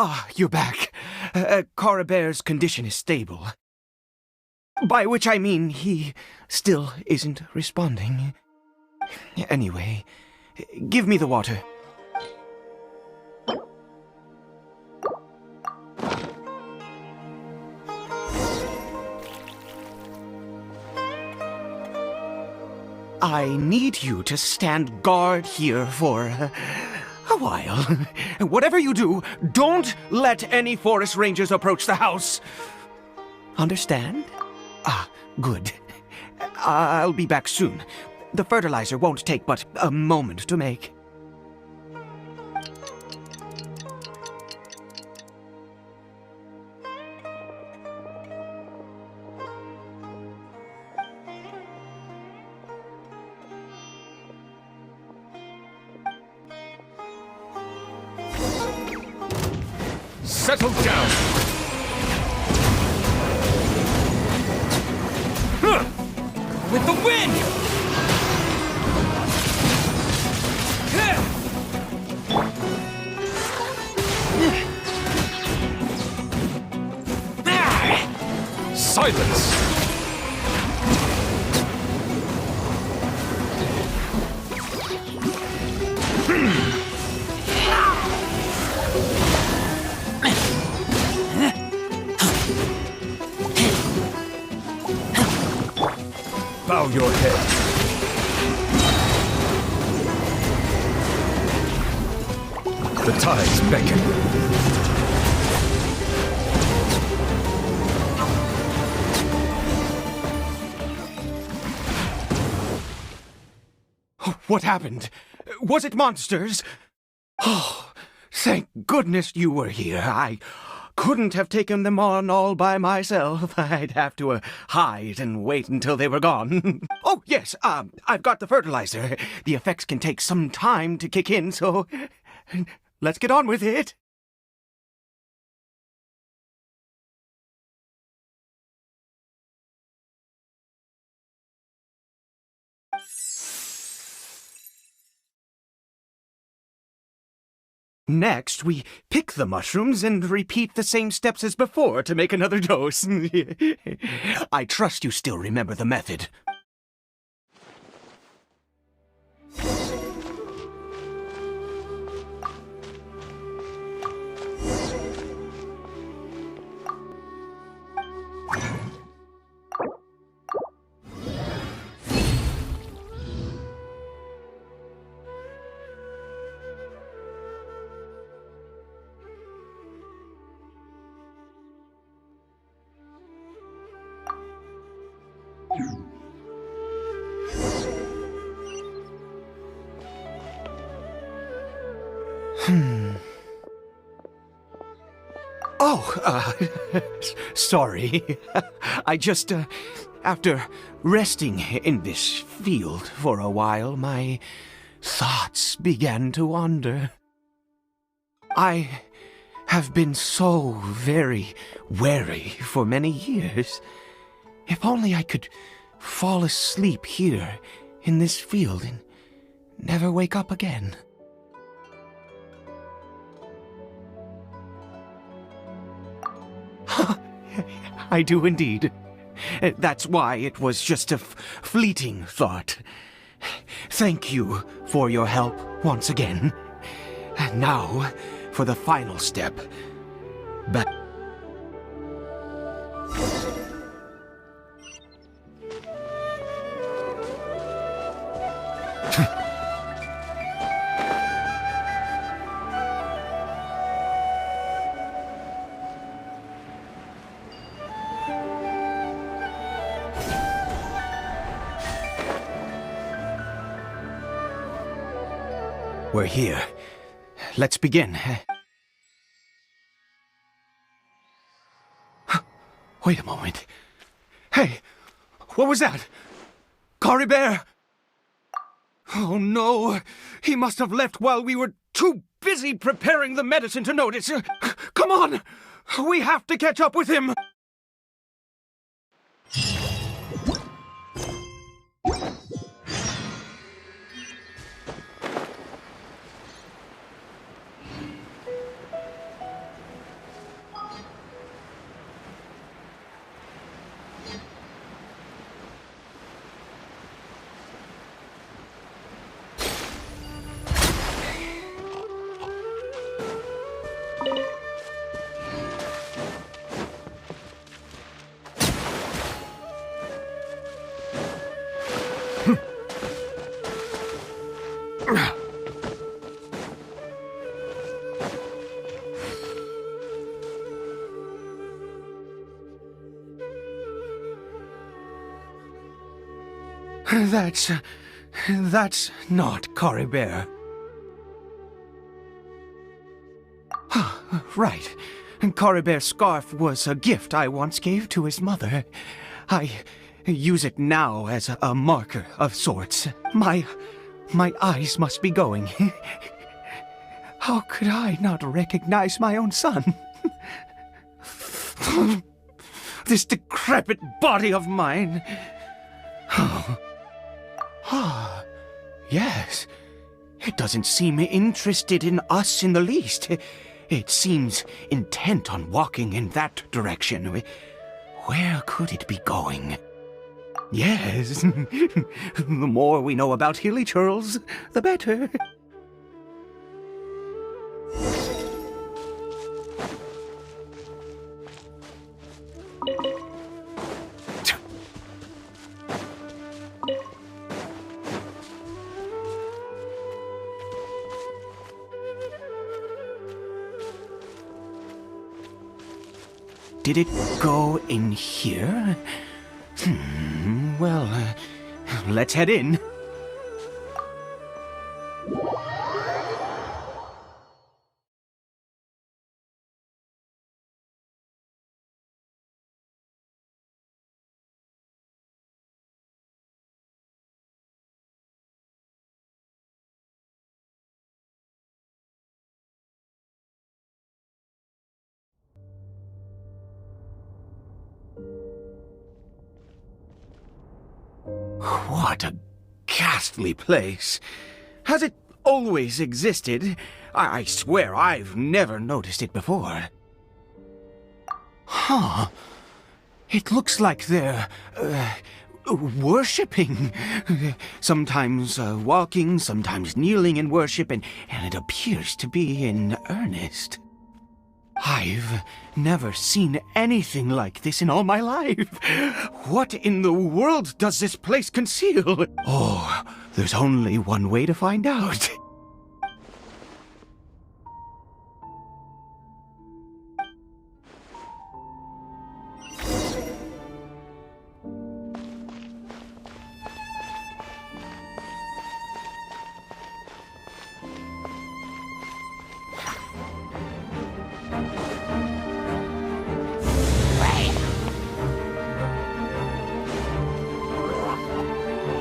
Ah, you're back. Coribear's condition is stable. By which I mean he still isn't responding. Anyway, give me the water. I need you to stand guard here for a while. Whatever you do, don't let any forest rangers approach the house. Understand? Ah, good. I'll be back soon. The fertilizer won't take but a moment to make. Settle down! With the wind! Silence! Bow your head. The tides beckon. What happened? Was it monsters? Oh, thank goodness you were here. I couldn't have taken them on all by myself. I'd have to hide and wait until they were gone. Oh, yes, I've got the fertilizer. The effects can take some time to kick in, so let's get on with it. Next, we pick the mushrooms and repeat the same steps as before to make another dose. I trust you still remember the method. Oh, sorry. I just, after resting in this field for a while, my thoughts began to wander. I have been so very wary for many years. If only I could fall asleep here in this field and never wake up again. I do indeed. That's why it was just a fleeting thought. Thank you for your help once again. And now, for the final step. Back. We're here. Let's begin. Wait a moment. Hey, what was that? Cory Bear! Oh no, he must have left while we were too busy preparing the medicine to notice. Come on, we have to catch up with him. That's not Cory Bear. Right. Cory Bear's scarf was a gift I once gave to his mother. I use it now as a marker of sorts. My eyes must be going. How could I not recognize my own son? This decrepit body of mine. Yes. It doesn't seem interested in us in the least. It seems intent on walking in that direction. Where could it be going? Yes. The more we know about hilly churls, the better. Did it go in here? Well, let's head in. What a ghastly place. Has it always existed? I swear I've never noticed it before. Huh. It looks like they're, worshipping. Sometimes walking, sometimes kneeling in worship, and it appears to be in earnest. I've never seen anything like this in all my life. What in the world does this place conceal? Oh, there's only one way to find out.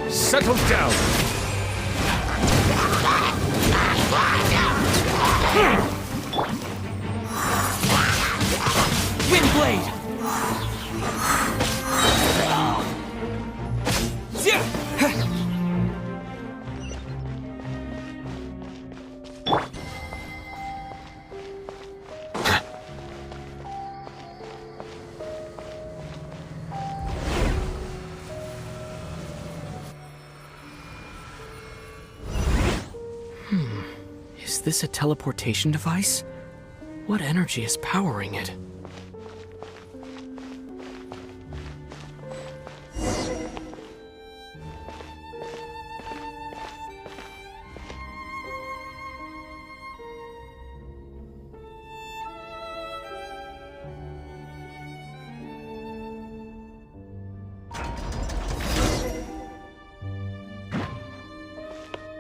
Settle down! Windblade! Is this a teleportation device? What energy is powering it?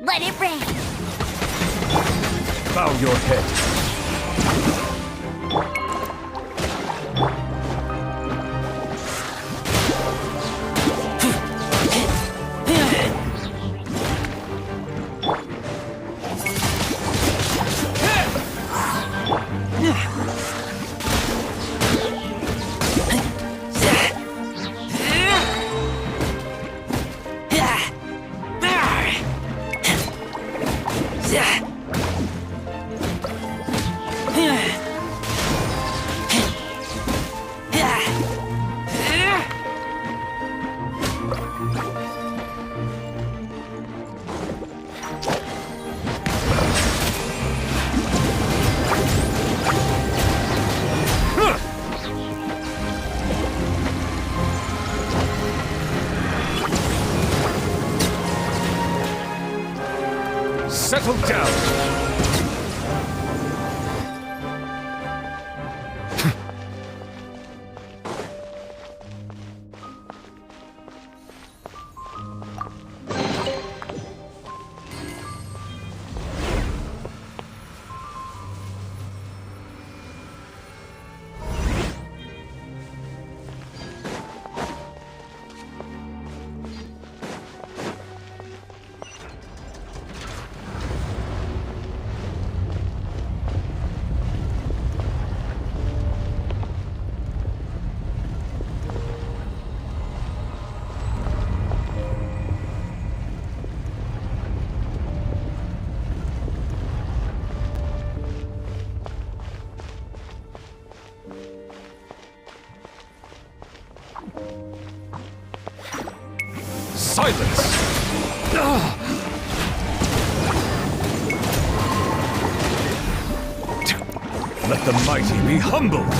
Let it rain. Bow your head. Settle down! Silence! Let the mighty be humbled!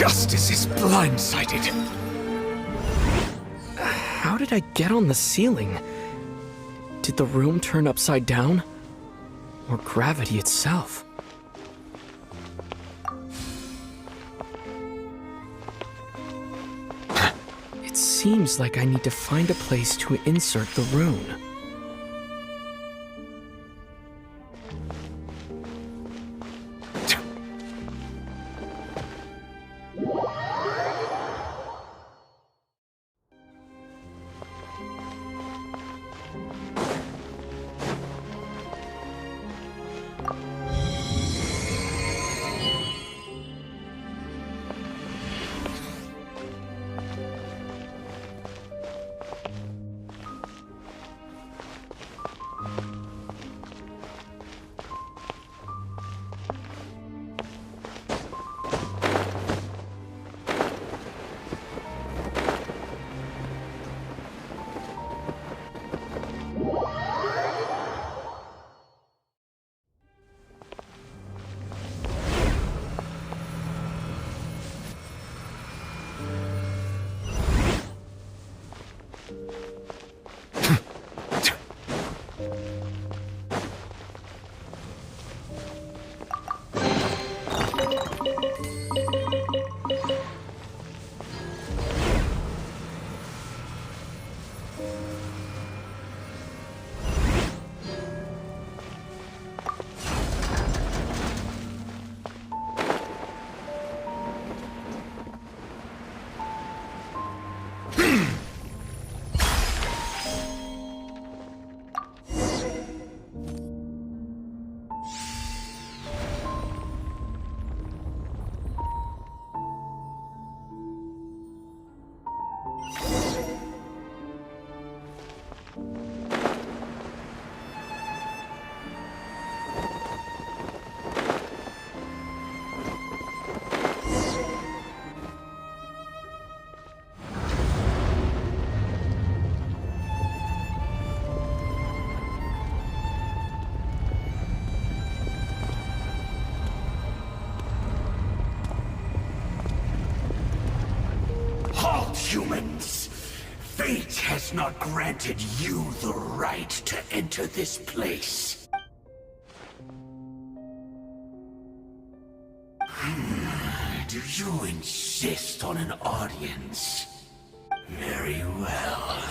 Justice is blindsided. How did I get on the ceiling? Did the room turn upside down? Or gravity itself? It seems like I need to find a place to insert the rune. Humans, fate has not granted you the right to enter this place. Do you insist on an audience? Very well.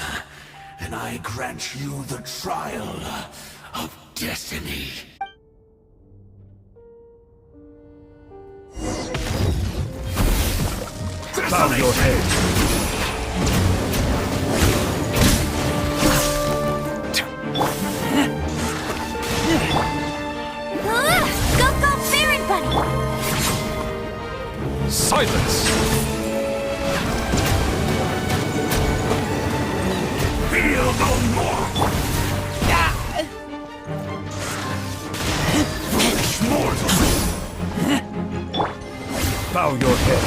Then I grant you the trial of destiny. Bow your head. Silence! Feel no more! Foolish mortals! Bow your head.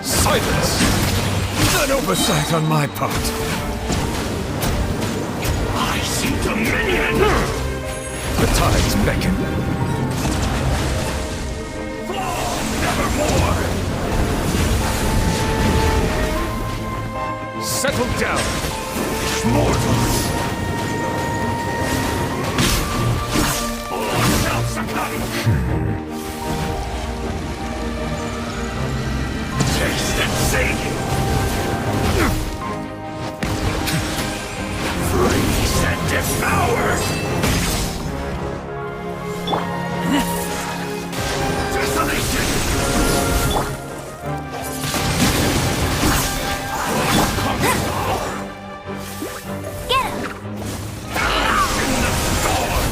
Silence! An oversight on my part. I see dominion! The tides beckon. Fall nevermore! Settle down, mortals! All shall succumb! Taste and see! Freeze and devour! Desolation! Get him! In the storm!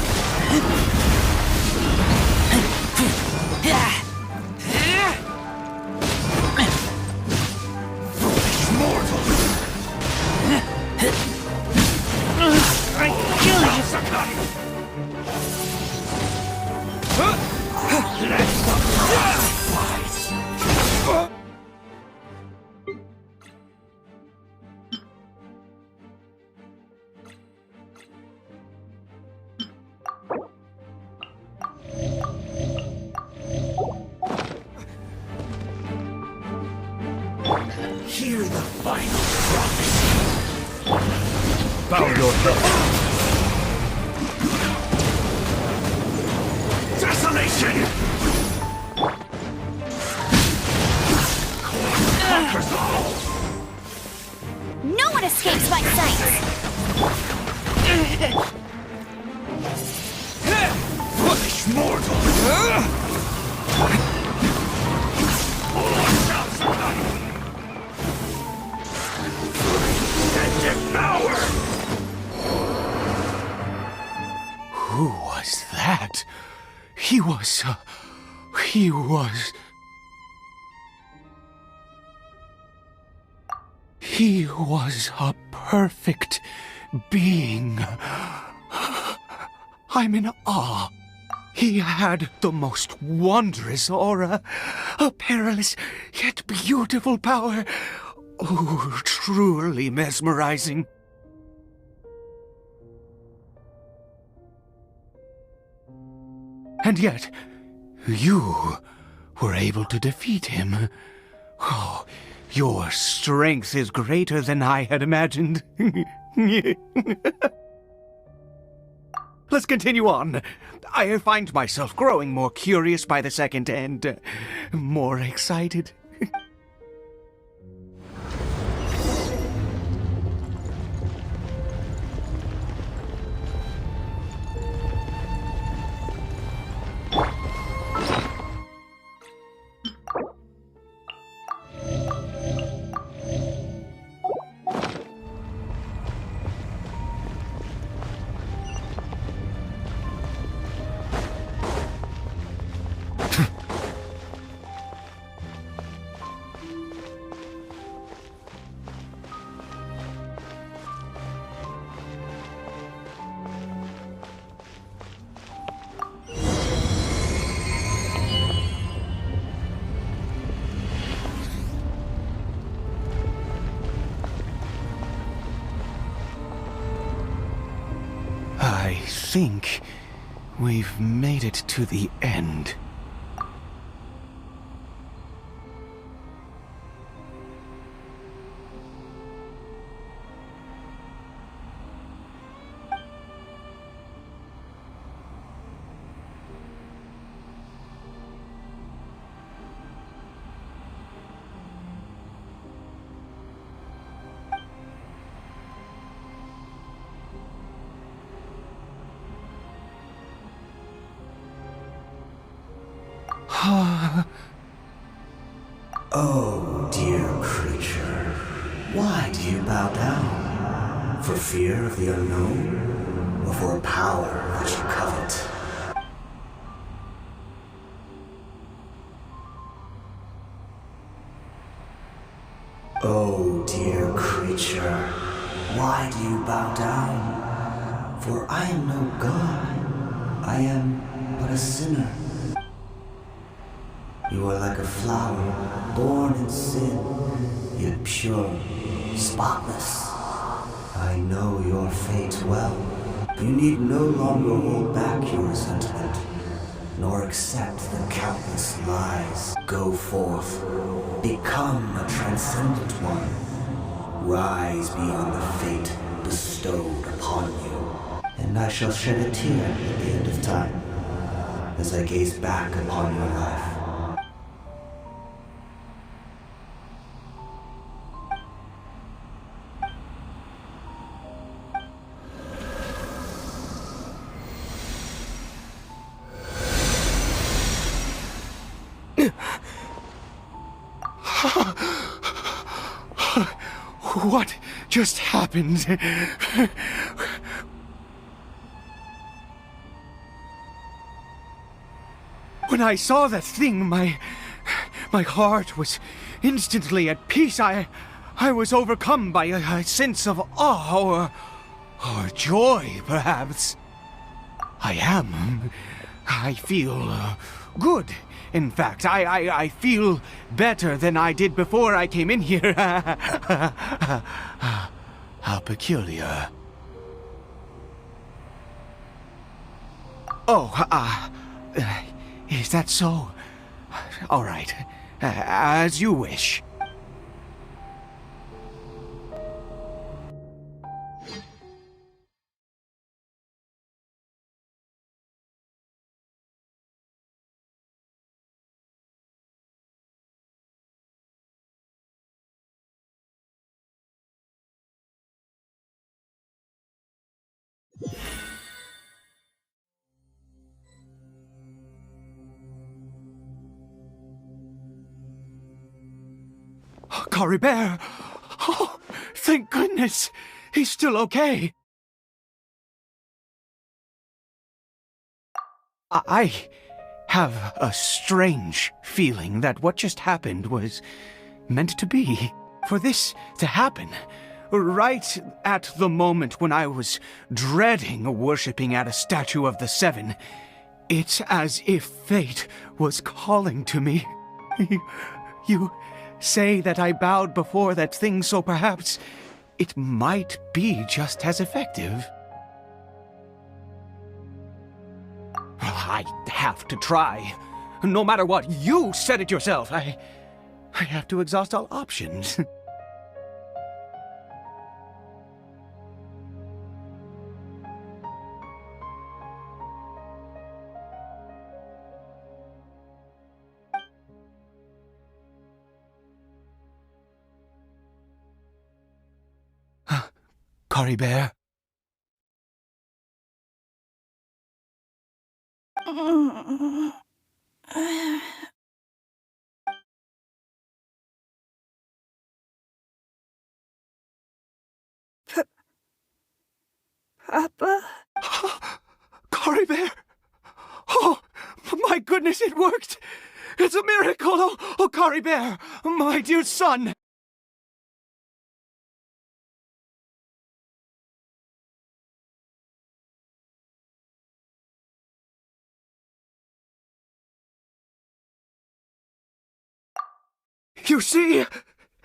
Hear the final prophecy. Bow your head. Desolation! Conquers all! No one escapes my sight! Foolish mortal! All shall survive! And devour! Who was that? He was... He was a perfect being. I'm in awe. He had the most wondrous aura, a perilous yet beautiful power. Oh, truly mesmerizing. And yet, you were able to defeat him. Oh, your strength is greater than I had imagined. Let's continue on. I find myself growing more curious by the second and more excited. I think we've made it to the end. Oh, dear creature, why do you bow down? For fear of the unknown? Or for a power that you covet? Oh, dear creature, why do you bow down? For I am no god, I am but a sinner. You are like a flower, born in sin, yet pure, spotless. I know your fate well. You need no longer hold back your resentment, nor accept the countless lies. Go forth, become a transcendent one. Rise beyond the fate bestowed upon you. And I shall shed a tear at the end of time, as I gaze back upon your life. What just happened? When I saw that thing, my heart was instantly at peace. I was overcome by a sense of awe or joy, perhaps. I feel good. In fact, I feel better than I did before I came in here. How peculiar. Oh, is that so? All right, as you wish. Cory Bear! Oh, thank goodness! He's still okay! I have a strange feeling that what just happened was meant to be. For this to happen, right at the moment when I was dreading worshipping at a statue of the Seven, it's as if fate was calling to me. You say that I bowed before that thing, so perhaps it might be just as effective. I have to try. No matter what, you said it yourself. I have to exhaust all options. Cory Bear? Papa? Cory Bear! Oh, my goodness, it worked! It's a miracle! Oh, Cory Bear, my dear son! You see?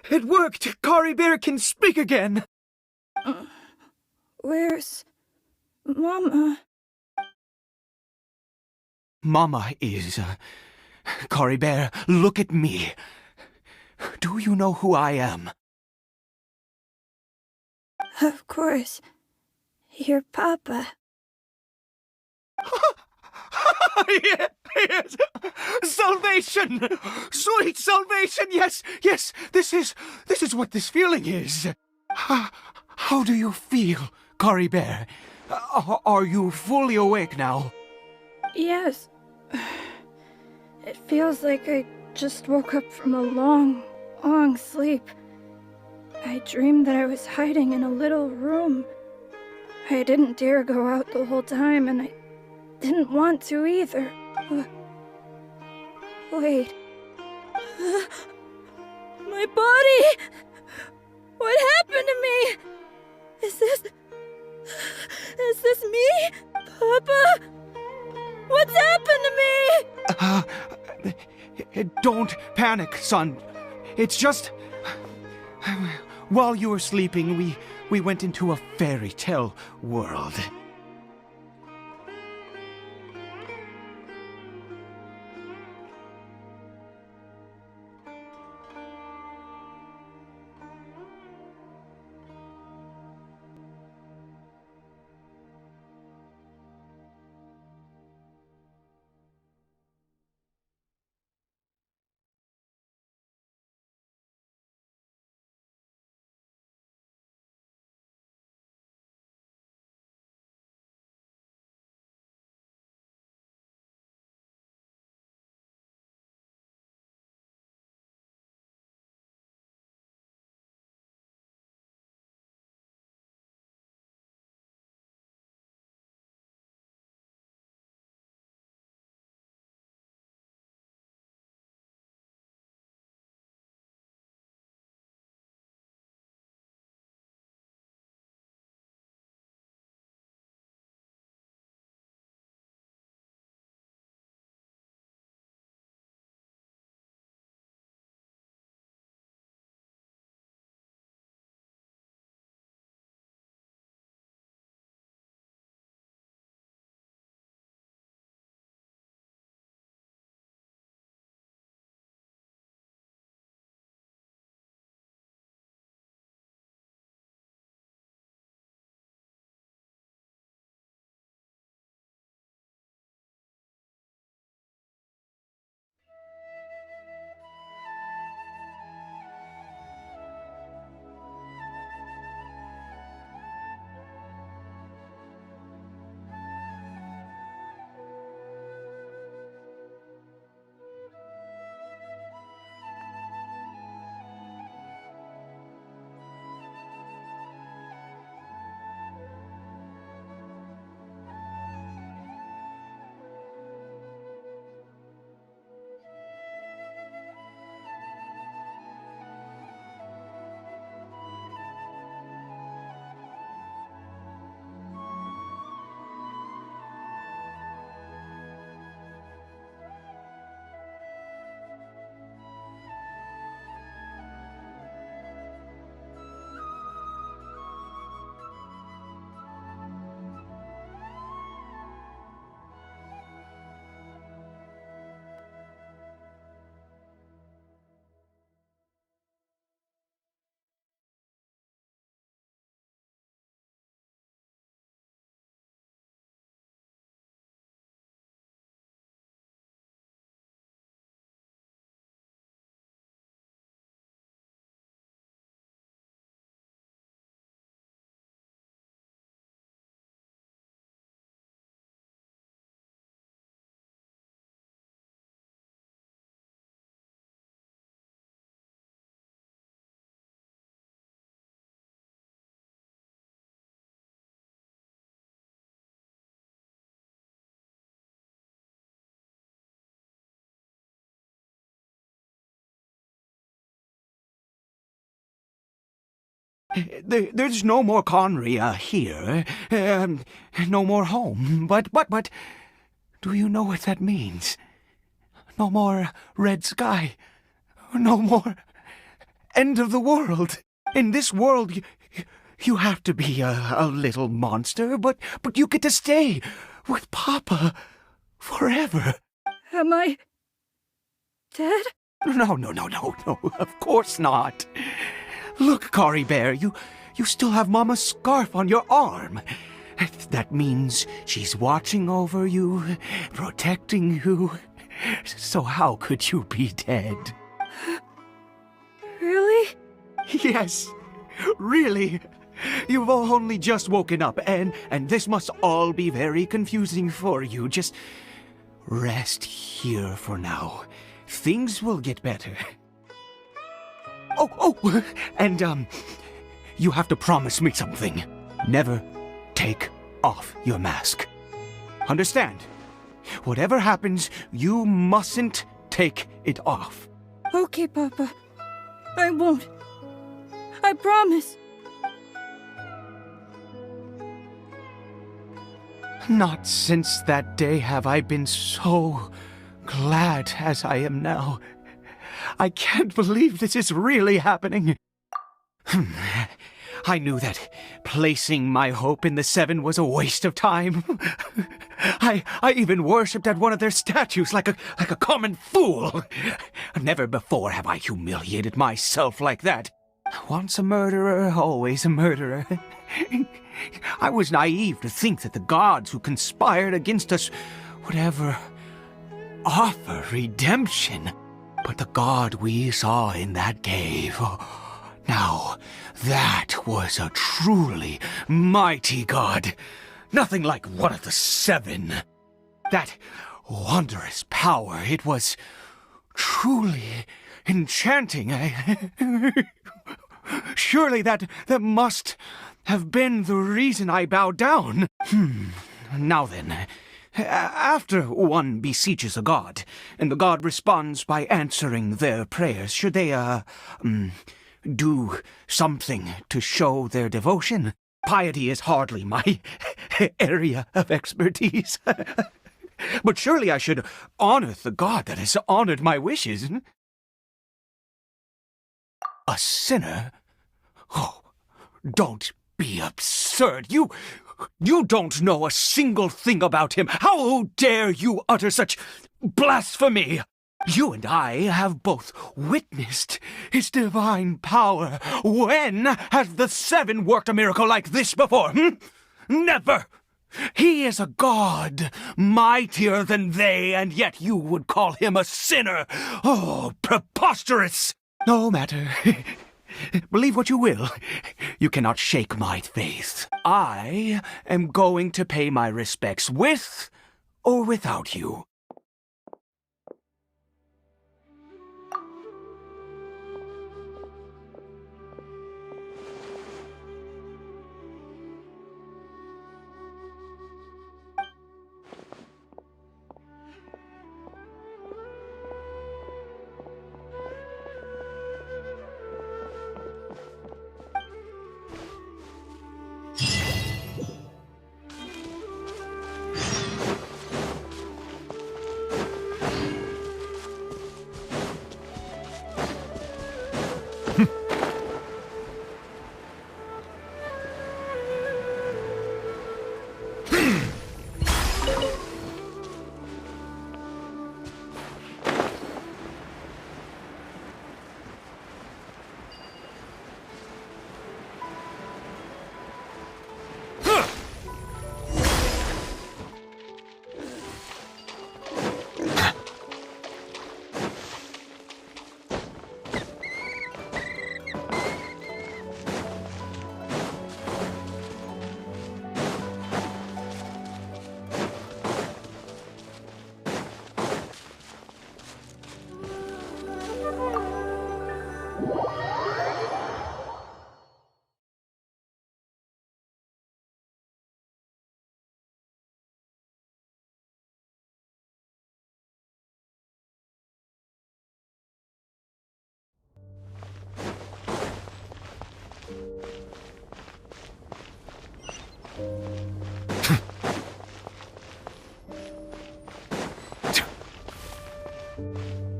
It worked! Cory Bear can speak again! Where's Mama? Mama is... Cory Bear, look at me. Do you know who I am? Of course. Your Papa. Yes! Salvation! Sweet salvation! Yes, yes! This is what this feeling is. How do you feel, Cory Bear? Are you fully awake now? Yes. It feels like I just woke up from a long, long sleep. I dreamed that I was hiding in a little room. I didn't dare go out the whole time, and I didn't want to either. Wait. My body! What happened to me? Is this me? Papa? What's happened to me? Don't panic, son. It's just... While you were sleeping, we went into a fairy tale world. There's no more Conria here. No more home. But, do you know what that means? No more red sky. No more end of the world. In this world, you have to be a little monster, but you get to stay with Papa forever. Am I dead? No, of course not. Look, Cory Bear, you still have Mama's scarf on your arm. That means she's watching over you, protecting you. So how could you be dead? Really? Yes, really. You've only just woken up, and this must all be very confusing for you. Just rest here for now. Things will get better. Oh, and you have to promise me something. Never take off your mask. Understand? Whatever happens, you mustn't take it off. Okay, Papa. I won't. I promise. Not since that day have I been so glad as I am now. I can't believe this is really happening. I knew that placing my hope in the Seven was a waste of time. I even worshipped at one of their statues like a common fool. Never before have I humiliated myself like that. Once a murderer, always a murderer. I was naive to think that the gods who conspired against us would ever offer redemption. But the god we saw in that cave, now that was a truly mighty god. Nothing like one of the Seven. That wondrous power, it was truly enchanting. Surely that must have been the reason I bowed down. Now then, after one beseeches a god, and the god responds by answering their prayers, should they, do something to show their devotion? Piety is hardly my area of expertise. But surely I should honor the god that has honored my wishes. A sinner? Oh, don't be absurd. You don't know a single thing about him. How dare you utter such blasphemy? You and I have both witnessed his divine power. When has the Seven worked a miracle like this before? Never! He is a god, mightier than they, and yet you would call him a sinner. Oh, preposterous! No matter. Believe what you will. You cannot shake my faith. I am going to pay my respects with or without you.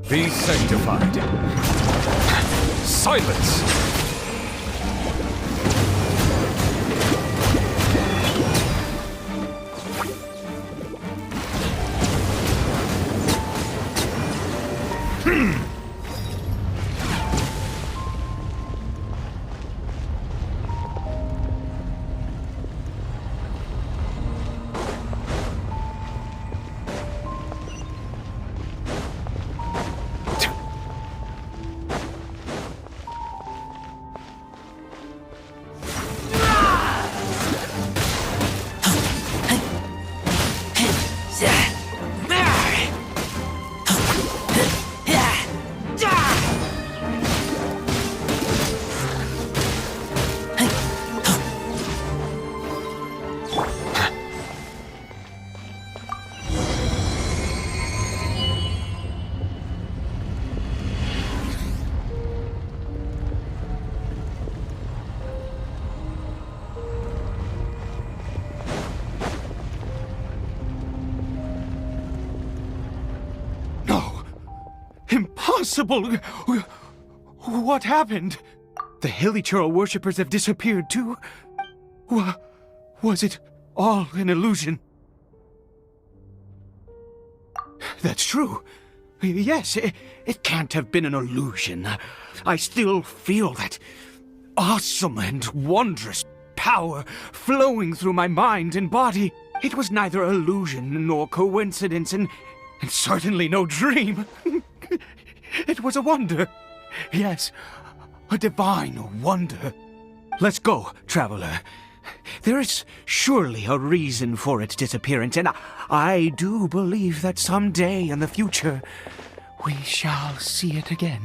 Be sanctified. Silence! Impossible! What happened? The Hilichurl worshippers have disappeared too? Was it all an illusion? That's true. Yes, it can't have been an illusion. I still feel that awesome and wondrous power flowing through my mind and body. It was neither illusion nor coincidence, and certainly no dream. It was a wonder. Yes, a divine wonder. Let's go, traveler. There is surely a reason for its disappearance, and I do believe that someday in the future we shall see it again.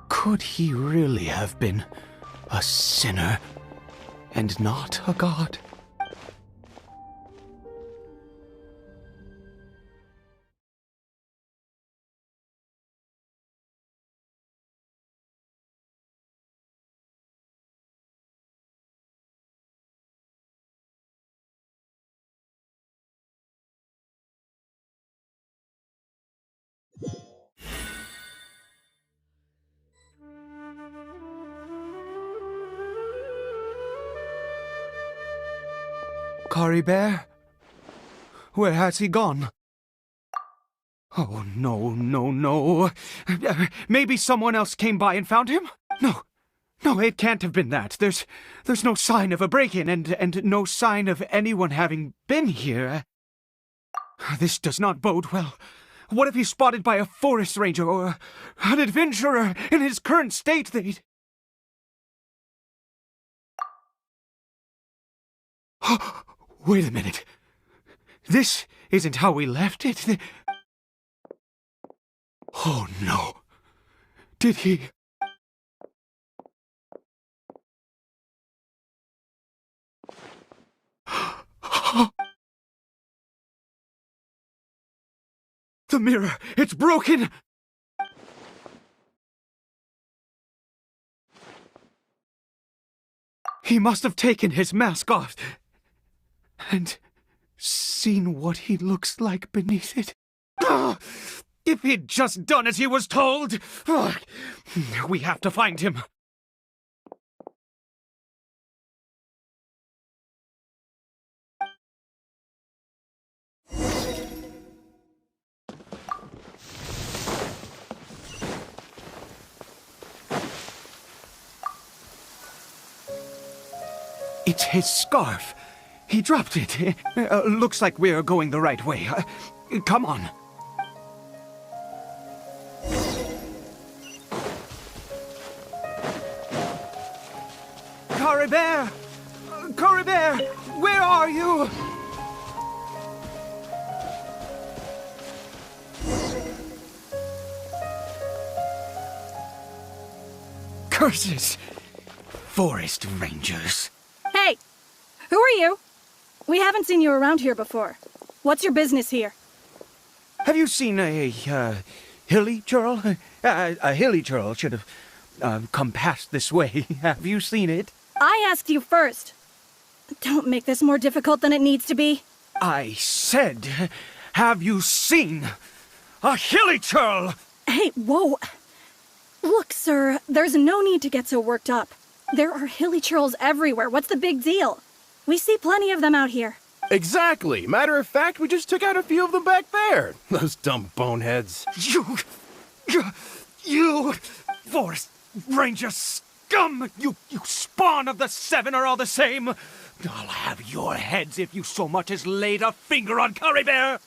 Could he really have been a sinner and not a god? Kari Bear? Where has he gone? Oh, no. Maybe someone else came by and found him? No, it can't have been that. There's no sign of a break-in and no sign of anyone having been here. This does not bode well. What if he's spotted by a forest ranger or an adventurer in his current state? Wait a minute. This isn't how we left it. Oh no. Did he... The mirror! It's broken! He must have taken his mask off and seen what he looks like beneath it. If he'd just done as he was told! We have to find him. It's his scarf. He dropped it. Looks like we're going the right way. Come on. Kari Bear! Kari Bear! Where are you? Curses! Forest rangers. Hey! Who are you? We haven't seen you around here before. What's your business here? Have you seen a Hilichurl? A Hilichurl should have come past this way. Have you seen it? I asked you first. Don't make this more difficult than it needs to be. I said, have you seen A hilly churl! Hey, whoa. Look, sir, there's no need to get so worked up. There are hilly churls everywhere. What's the big deal? We see plenty of them out here. Exactly. Matter of fact, we just took out a few of them back there. Those dumb boneheads. You forest ranger scum! You spawn of the seven are all the same. I'll have your heads if you so much as laid a finger on Curry Bear.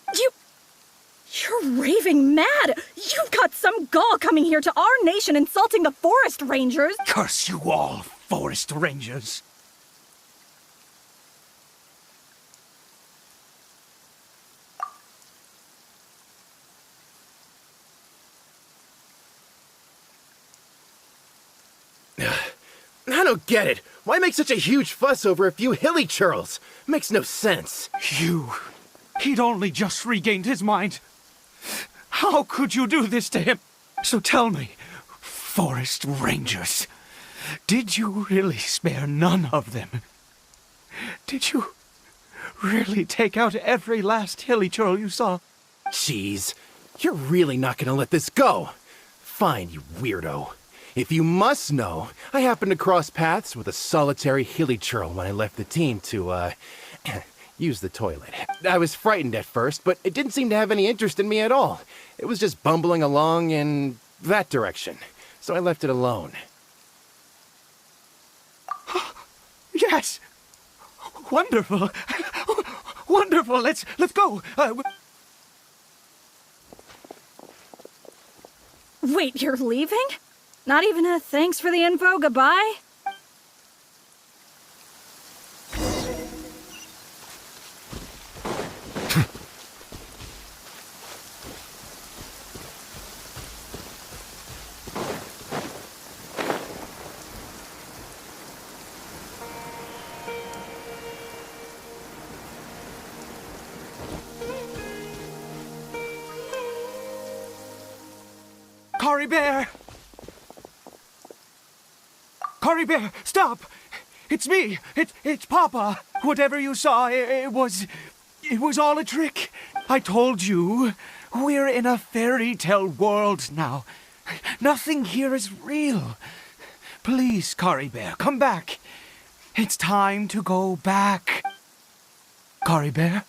You're raving mad! You've got some gall coming here to our nation insulting the forest rangers! Curse you all, forest rangers. I don't get it. Why make such a huge fuss over a few hilly churls? Makes no sense. He'd only just regained his mind. How could you do this to him? So tell me, forest rangers, did you really spare none of them? Did you really take out every last hilly churl you saw? Jeez, you're really not gonna let this go. Fine, you weirdo. If you must know, I happened to cross paths with a solitary hilly churl when I left the team to, use the toilet. I was frightened at first, but it didn't seem to have any interest in me at all. It was just bumbling along in that direction, so I left it alone. Yes! Wonderful! Wonderful! Let's go! Wait, you're leaving? Not even a thanks for the info, goodbye? Curry Bear! Curry Bear, stop! It's me! It's Papa! Whatever you saw, it was all a trick. I told you, we're in a fairy tale world now. Nothing here is real. Please, Curry Bear, come back. It's time to go back. Curry Bear?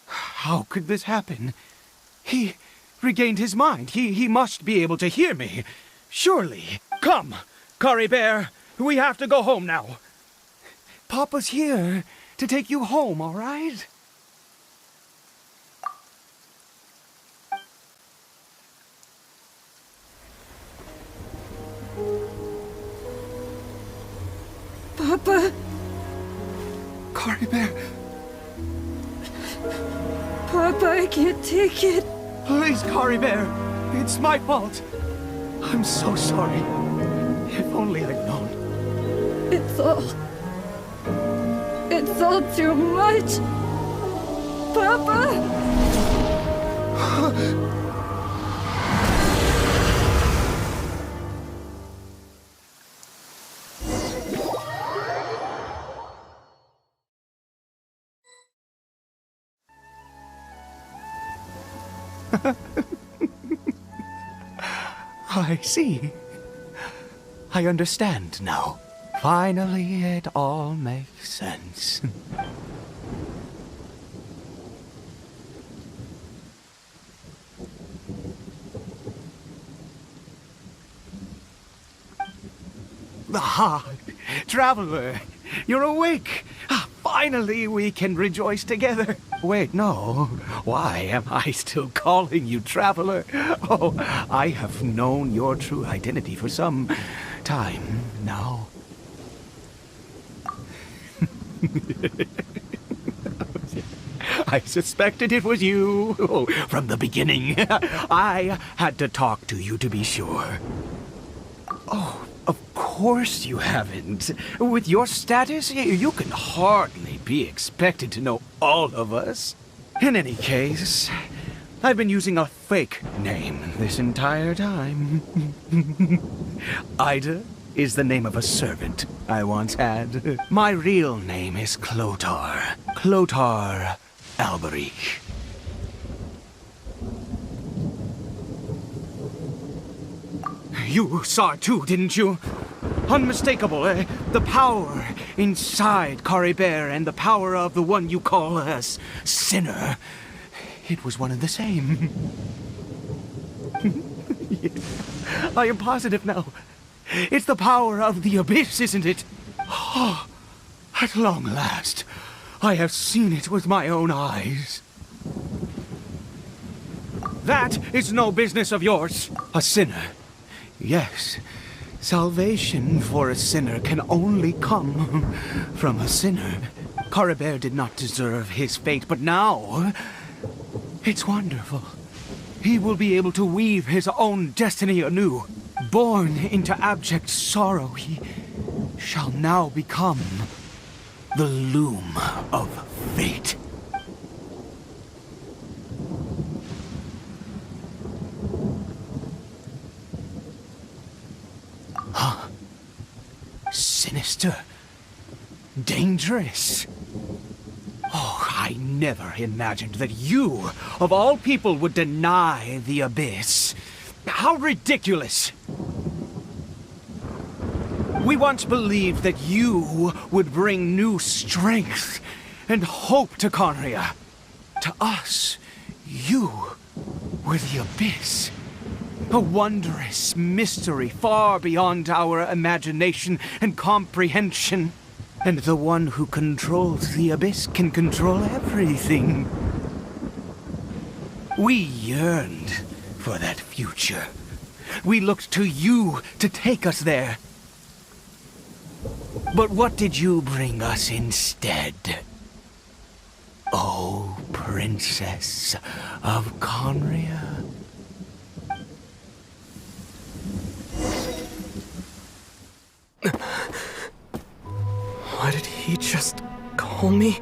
How could this happen? He regained his mind. He must be able to hear me. Surely. Come, Curry Bear. We have to go home now. Papa's here to take you home, all right? Papa? Curry Bear, Papa, I can't take it. please, Curry Bear. It's my fault. I'm so sorry. If only I'd known. It's all too much. Papa? I see. I understand now. Finally, it all makes sense. Ah, Traveler, you're awake. Finally, we can rejoice together. Wait, no. Why am I still calling you Traveler? Oh, I have known your true identity for some time now. I suspected it was you from the beginning. I had to talk to you to be sure. Oh, of course you haven't. With your status, you can hardly be expected to know all of us. In any case, I've been using a fake name this entire time. Ida is the name of a servant I once had. My real name is Clotar. Clotar Alberich. You saw it too, didn't you? Unmistakable, eh? The power inside Caribert and the power of the one you call a sinner. It was one and the same. Yeah. I am positive now. It's the power of the abyss, isn't it? Oh, at long last, I have seen it with my own eyes. That is no business of yours. A sinner. Yes, salvation for a sinner can only come from a sinner. Caribert did not deserve his fate, but now it's wonderful. He will be able to weave his own destiny anew. Born into abject sorrow, he shall now become the loom of fate. Huh? Sinister. Dangerous. Oh, I never imagined that you, of all people, would deny the abyss. How ridiculous! We once believed that you would bring new strength and hope to Conria. To us, you were the abyss. A wondrous mystery far beyond our imagination and comprehension. And the one who controls the abyss can control everything. We yearned for that future. We looked to you to take us there. But what did you bring us instead? Oh, Princess of Conria. Why did he just call me?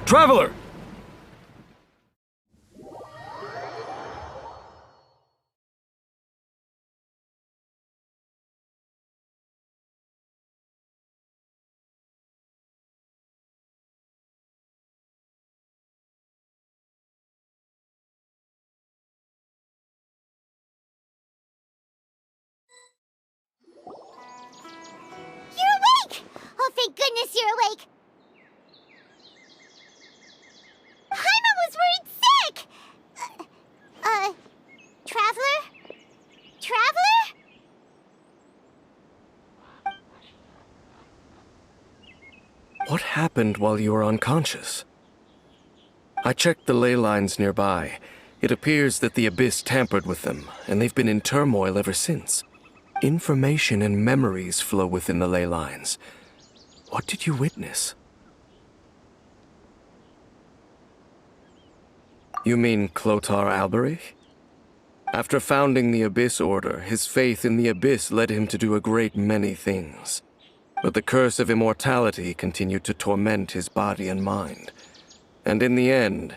Traveler! You're awake! Oh, thank goodness you're awake! Paimon was worried sick! Traveler? Traveler? What happened while you were unconscious? I checked the ley lines nearby. It appears that the Abyss tampered with them, and they've been in turmoil ever since. Information and memories flow within the ley lines. What did you witness? You mean Clotar Alberich? After founding the Abyss Order, his faith in the Abyss led him to do a great many things. But the curse of immortality continued to torment his body and mind. And in the end,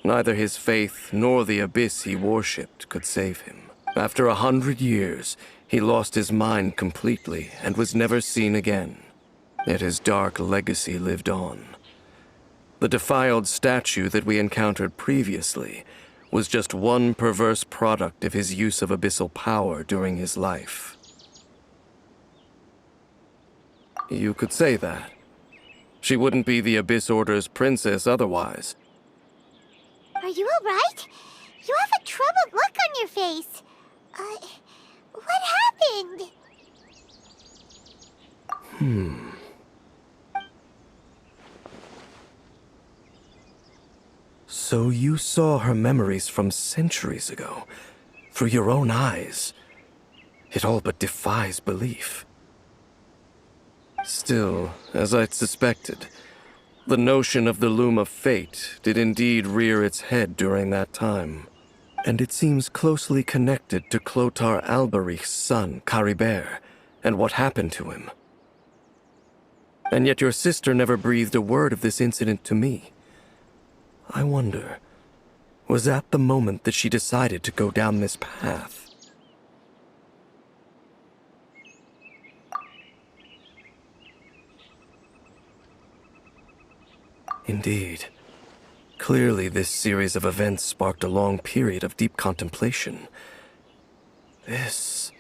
neither his faith nor the Abyss he worshipped could save him. After 100 years, he lost his mind completely and was never seen again. Yet his dark legacy lived on. The defiled statue that we encountered previously was just one perverse product of his use of abyssal power during his life. You could say that. She wouldn't be the Abyss Order's princess otherwise. Are you alright? You have a troubled look on your face. What happened? So you saw her memories from centuries ago, through your own eyes. It all but defies belief. Still, as I'd suspected, The notion of the loom of fate did indeed rear its head during that time, and it seems closely connected to Clothar Alberich's son, Caribert, and what happened to him. And yet your sister never breathed a word of this incident to me. I wonder, was that the moment that she decided to go down this path? Indeed. Clearly, this series of events sparked a long period of deep contemplation. This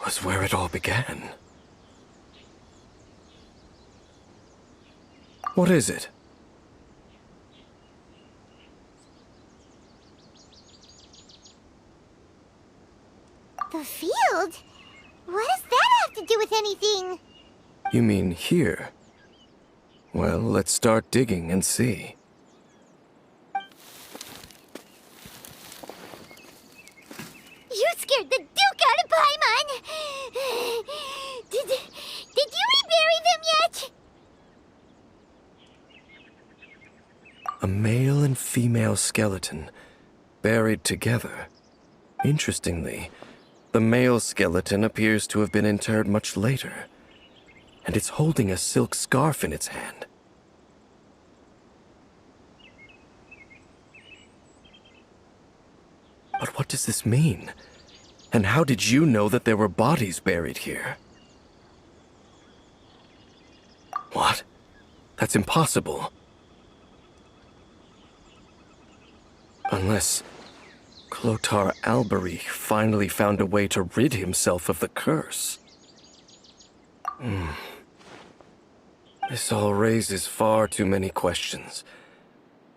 was where it all began. What is it? The field? What does that have to do with anything? You mean here? Well, let's start digging and see. You scared the Duke out of Paimon! Did you rebury them yet? A male and female skeleton, buried together. Interestingly, the male skeleton appears to have been interred much later, and it's holding a silk scarf in its hand. But what does this mean? And how did you know that there were bodies buried here? What? That's impossible. Unless Clothar Alberich finally found a way to rid himself of the curse. This all raises far too many questions.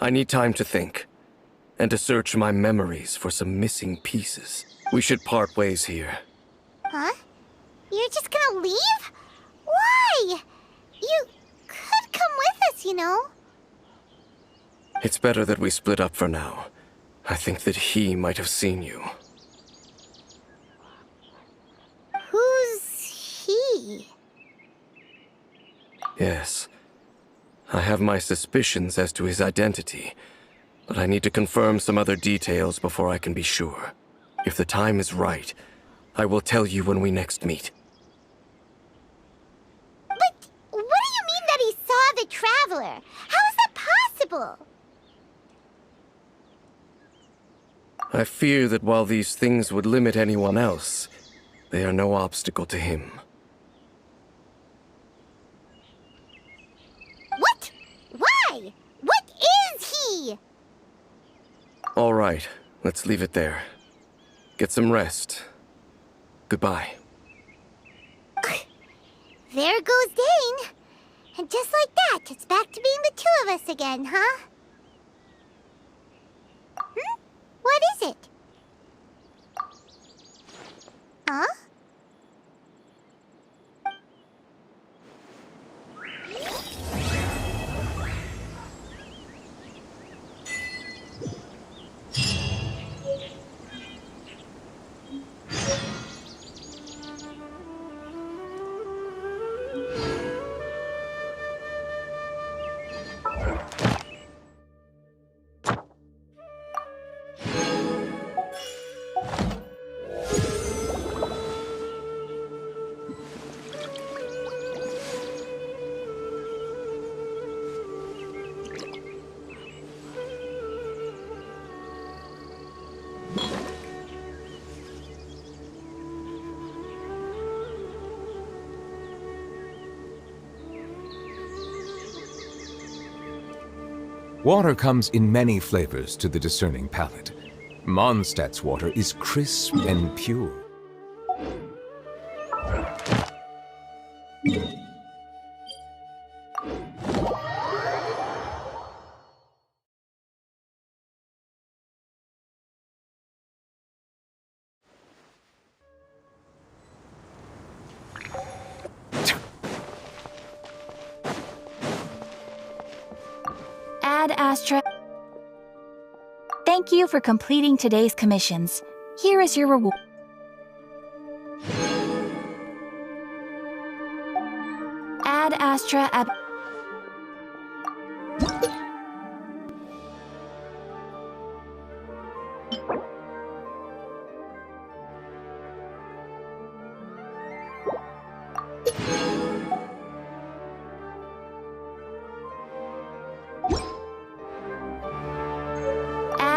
I need time to think, and to search my memories for some missing pieces. We should part ways here. Huh? You're just gonna leave? Why? You could come with us, you know. It's better that we split up for now. I think that he might have seen you. Who's he? Yes. I have my suspicions as to his identity, but I need to confirm some other details before I can be sure. If the time is right, I will tell you when we next meet. But what do you mean that he saw the Traveler? How is that possible? I fear that while these things would limit anyone else, they are no obstacle to him. What? Why? What is he? All right, let's leave it there. Get some rest. Goodbye. There goes Dane. And just like that, it's back to being the two of us again, huh? What is it? Huh? Water comes in many flavors to the discerning palate. Mondstadt's water is crisp and pure. Ad Astra. Thank you for completing today's commissions. Here is your reward. Ad Astra.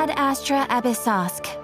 Ad Astra Abyssosk.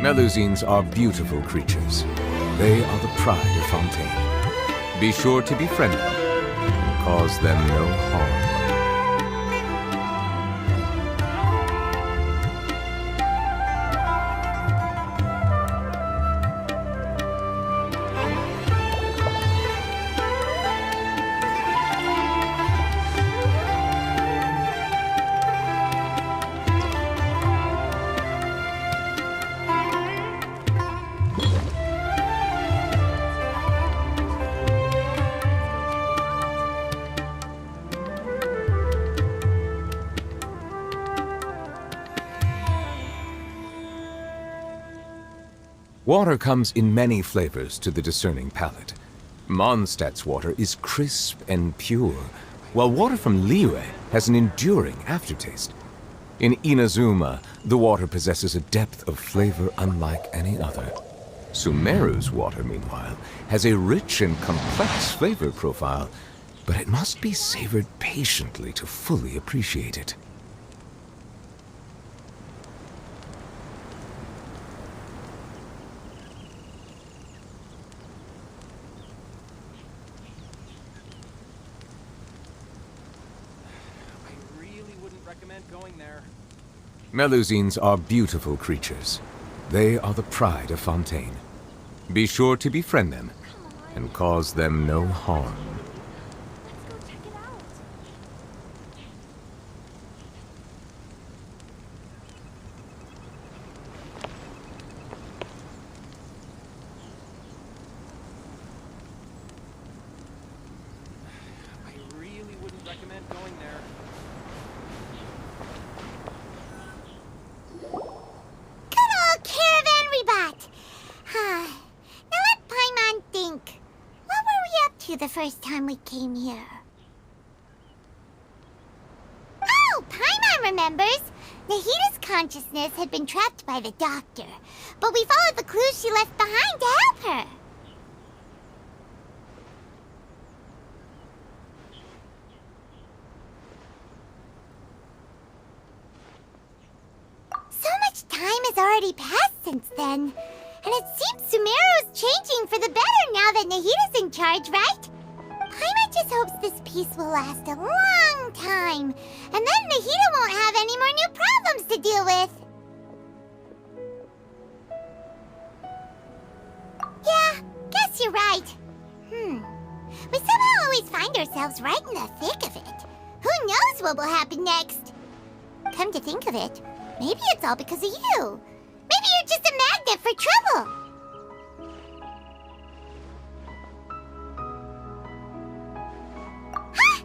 Melusines are beautiful creatures. They are the pride of Fontaine. Be sure to befriend them and cause them no harm. Water comes in many flavors to the discerning palate. Mondstadt's water is crisp and pure, while water from Liyue has an enduring aftertaste. In Inazuma, the water possesses a depth of flavor unlike any other. Sumeru's water, meanwhile, has a rich and complex flavor profile, but it must be savored patiently to fully appreciate it. Melusines are beautiful creatures. They are the pride of Fontaine. Be sure to befriend them and cause them no harm. The first time we came here. Oh, Paimon remembers! Nahita's consciousness had been trapped by the doctor, but we followed the clues she left behind to help her. So much time has already passed since then. And it seems Sumeru's changing for the better now that Nahita's in charge, right? Paimon just hopes this peace will last a long time, and then Nahita won't have any more new problems to deal with. Yeah, guess you're right. We somehow always find ourselves right in the thick of it. Who knows what will happen next? Come to think of it, maybe it's all because of you. Maybe you're just a magnet for trouble. Huh?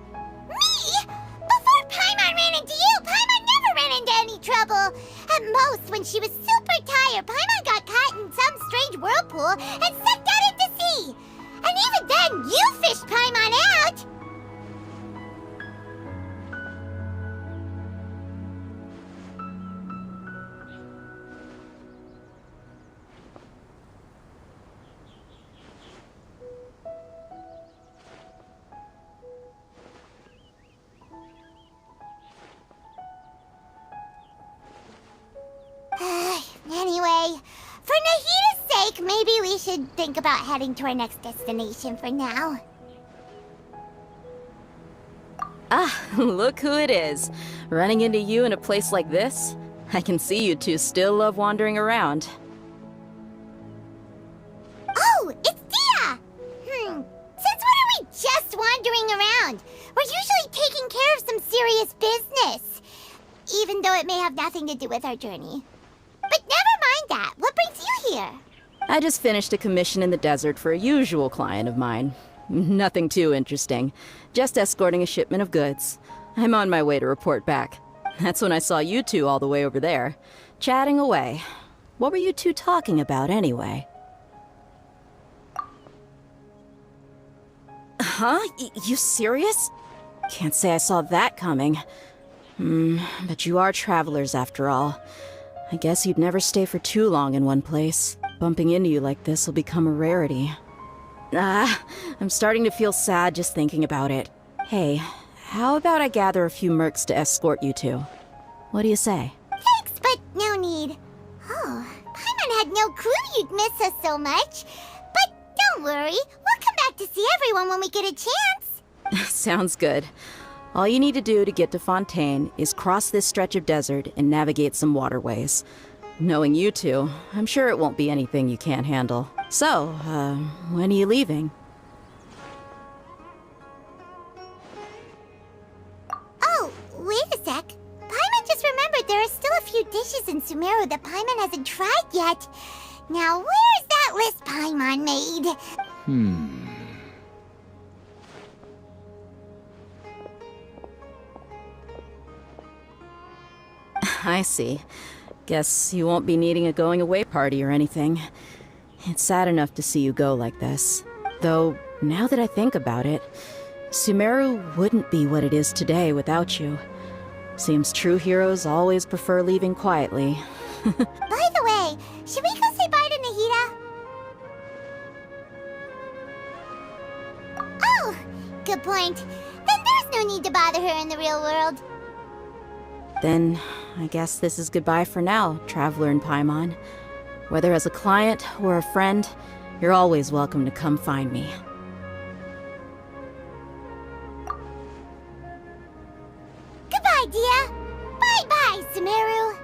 Me? Before Paimon ran into you, Paimon never ran into any trouble. At most, when she was super tired, Paimon got caught in some strange whirlpool and sucked out into sea. And even then, you fished Paimon out! Anyway, for Nahida's sake, maybe we should think about heading to our next destination for now. Ah, look who it is. Running into you in a place like this? I can see you two still love wandering around. Oh, it's Dia! Since when are we just wandering around? We're usually taking care of some serious business. Even though it may have nothing to do with our journey. But never mind that. What brings you here? I just finished a commission in the desert for a usual client of mine. Nothing too interesting. Just escorting a shipment of goods. I'm on my way to report back. That's when I saw you two all the way over there, chatting away. What were you two talking about anyway? Huh? You serious? Can't say I saw that coming. But you are travelers after all. I guess you'd never stay for too long in one place. Bumping into you like this will become a rarity. I'm starting to feel sad just thinking about it. Hey, how about I gather a few mercs to escort you two? What do you say? Thanks, but no need. Oh, Paimon had no clue you'd miss us so much. But don't worry, we'll come back to see everyone when we get a chance. Sounds good. All you need to do to get to Fontaine is cross this stretch of desert and navigate some waterways. Knowing you two, I'm sure it won't be anything you can't handle. So, when are you leaving? Oh, wait a sec. Paimon just remembered there are still a few dishes in Sumeru that Paimon hasn't tried yet. Now, where's that list Paimon made? I see. Guess you won't be needing a going-away party or anything. It's sad enough to see you go like this. Though, now that I think about it, Sumeru wouldn't be what it is today without you. Seems true heroes always prefer leaving quietly. By the way, should we go say bye to Nahida? Oh, good point. Then there's no need to bother her in the real world. Then, I guess this is goodbye for now, Traveler in Paimon. Whether as a client or a friend, you're always welcome to come find me. Goodbye, Dia. Bye-bye, Sumeru.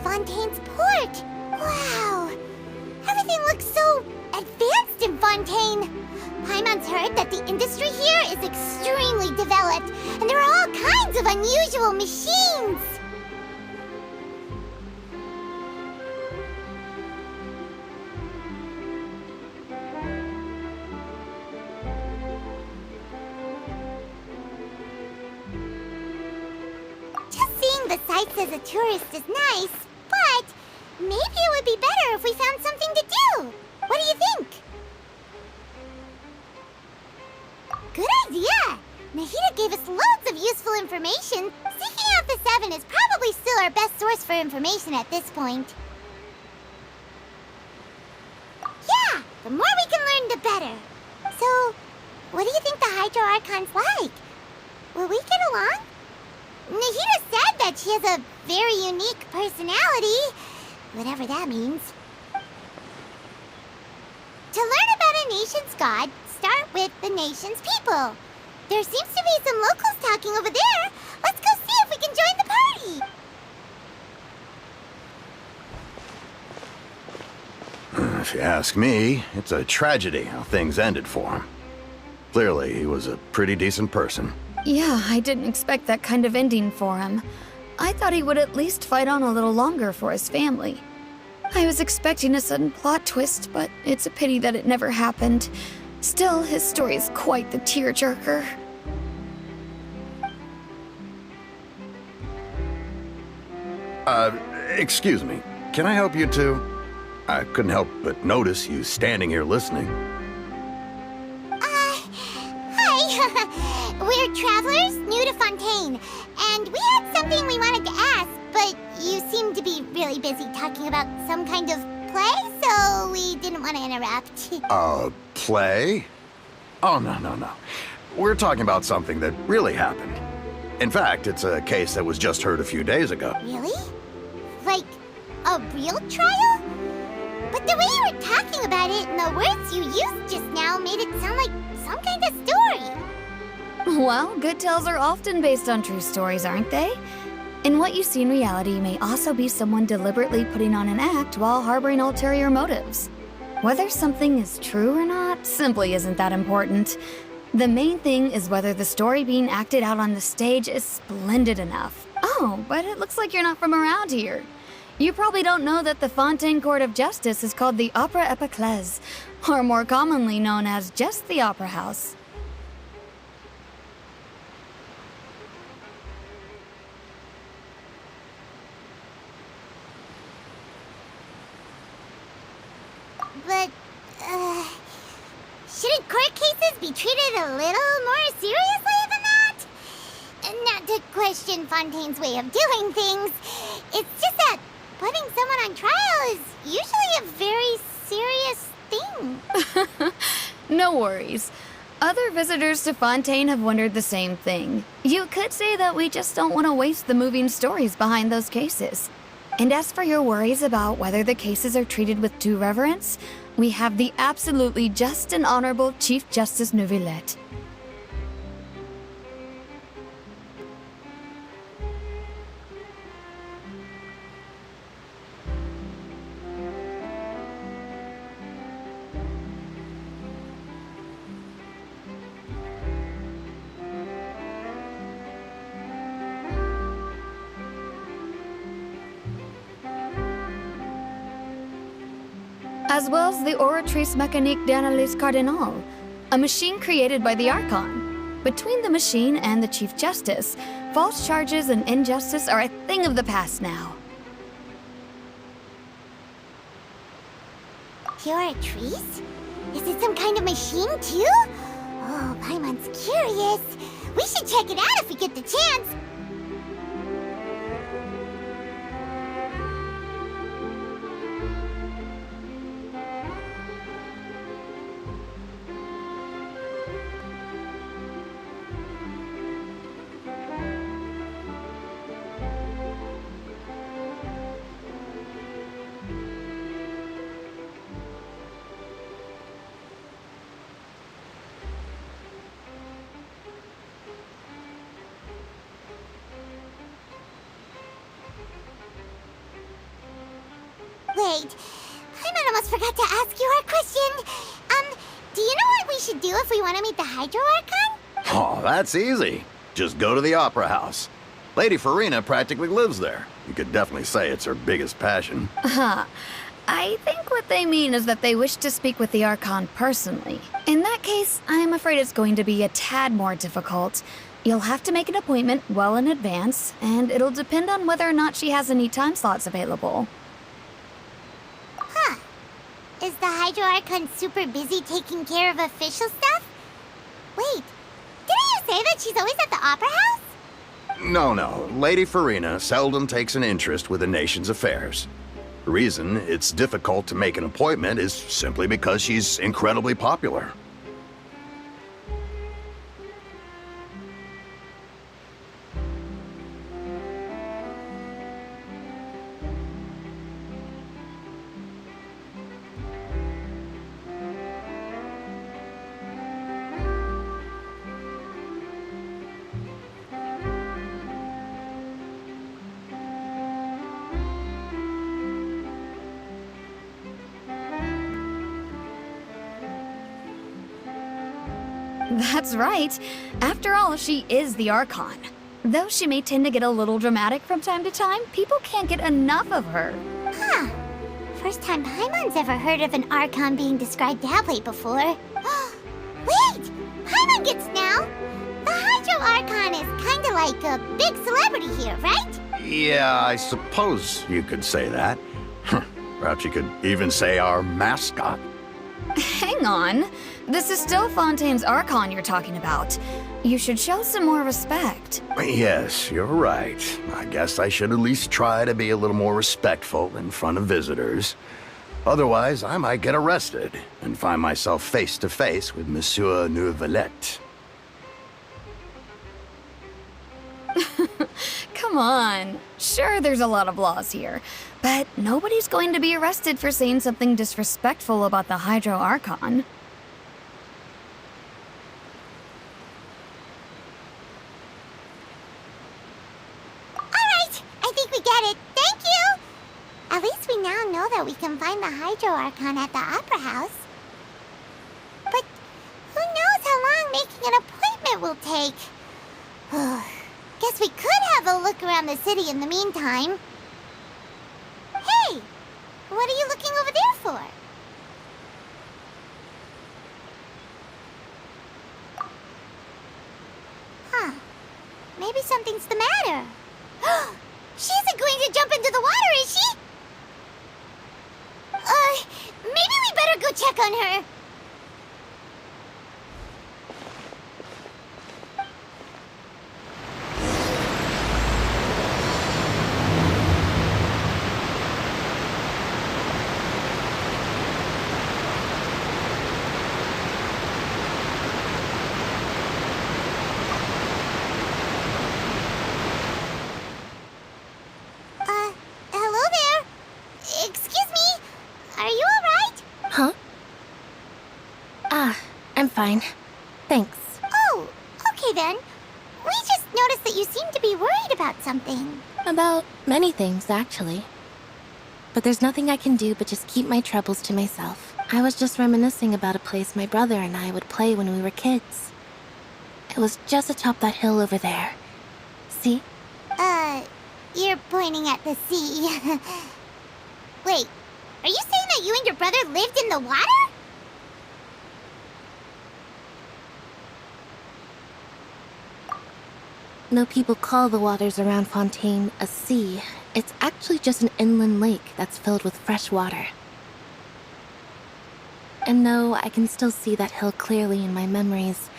Fontaine's port. Wow. Everything looks so advanced in Fontaine. Paimon's heard that the industry here is extremely developed, and there are all kinds of unusual machines. Just seeing the sights as a tourist is nice, but maybe it would be better if we found something to do. What do you think? Good idea! Nahida gave us loads of useful information. Seeking out the Seven is probably still our best source for information at this point. Yeah! The more we can learn, the better. So, what do you think the Hydro Archon's like? Will we get along? Nahida said that she has a very unique personality, whatever that means. To learn about a nation's god, start with the nation's people. There seems to be some locals talking over there. Let's go see if we can join the party. If you ask me, it's a tragedy how things ended for him. Clearly, he was a pretty decent person. Yeah, I didn't expect that kind of ending for him. I thought he would at least fight on a little longer for his family. I was expecting a sudden plot twist, but it's a pity that it never happened. Still, his story is quite the tearjerker. Excuse me. Can I help you too? I couldn't help but notice you standing here listening. Hi. We're travelers new to Fontaine, and we had something we wanted to ask, but you seemed to be really busy talking about some kind of play, so we didn't want to interrupt. Play? Oh, no. We're talking about something that really happened. In fact, it's a case that was just heard a few days ago. Really? Like, a real trial? But the way you were talking about it and the words you used just now made it sound like some kind of story. Well, good tales are often based on true stories, aren't they? And what you see in reality may also be someone deliberately putting on an act while harboring ulterior motives. Whether something is true or not simply isn't that important. The main thing is whether the story being acted out on the stage is splendid enough. Oh, but it looks like you're not from around here. You probably don't know that the Fontaine Court of Justice is called the Opera Epiclese, or more commonly known as just the Opera House. But, shouldn't court cases be treated a little more seriously than that? Not to question Fontaine's way of doing things, it's just that putting someone on trial is usually a very serious thing. No worries. Other visitors to Fontaine have wondered the same thing. You could say that we just don't want to waste the moving stories behind those cases. And as for your worries about whether the cases are treated with due reverence, we have the absolutely just and honorable Chief Justice Neuvillette. As well as the Oratrice Mécanique d'Analyse Cardinal, a machine created by the Archon. Between the machine and the Chief Justice, false charges and injustice are a thing of the past now. Oratrice? Is it some kind of machine too? Oh, Paimon's curious. We should check it out if we get the chance. Wait, I almost forgot to ask you our question. Do you know what we should do if we want to meet the Hydro Archon? Oh, that's easy. Just go to the Opera House. Lady Farina practically lives there. You could definitely say it's her biggest passion. I think what they mean is that they wish to speak with the Archon personally. In that case, I'm afraid it's going to be a tad more difficult. You'll have to make an appointment well in advance, and it'll depend on whether or not she has any time slots available. Huh. Is the Hydro Archon super busy taking care of official stuff? Wait, didn't you say that she's always at the Opera House? No. Lady Farina seldom takes an interest with the nation's affairs. The reason it's difficult to make an appointment is simply because she's incredibly popular. That's right. After all, she is the Archon. Though she may tend to get a little dramatic from time to time, people can't get enough of her. Huh. First time Paimon's ever heard of an Archon being described that way before. Wait! Paimon gets now! The Hydro Archon is kinda like a big celebrity here, right? Yeah, I suppose you could say that. Perhaps you could even say our mascot. Hang on. This is still Fontaine's Archon you're talking about. You should show some more respect. Yes, you're right. I guess I should at least try to be a little more respectful in front of visitors. Otherwise, I might get arrested and find myself face to face with Monsieur Neuvillette. Come on. Sure, there's a lot of laws here, but nobody's going to be arrested for saying something disrespectful about the Hydro Archon. Alright, I think we get it. Thank you! At least we now know that we can find the Hydro Archon at the Opera House. But who knows how long making an appointment will take? Guess we could have a look around the city in the meantime. Hey! What are you looking over there for? Huh. Maybe something's the matter. She isn't going to jump into the water, is she? Maybe we better go check on her. Fine. Thanks. Oh, okay then. We just noticed that you seem to be worried about something. About many things, actually. But there's nothing I can do but just keep my troubles to myself. I was just reminiscing about a place my brother and I would play when we were kids. It was just atop that hill over there. See? You're pointing at the sea. Wait, are you saying that you and your brother lived in the water? No people call the waters around Fontaine a sea. It's actually just an inland lake that's filled with fresh water. And no, I can still see that hill clearly in my memories.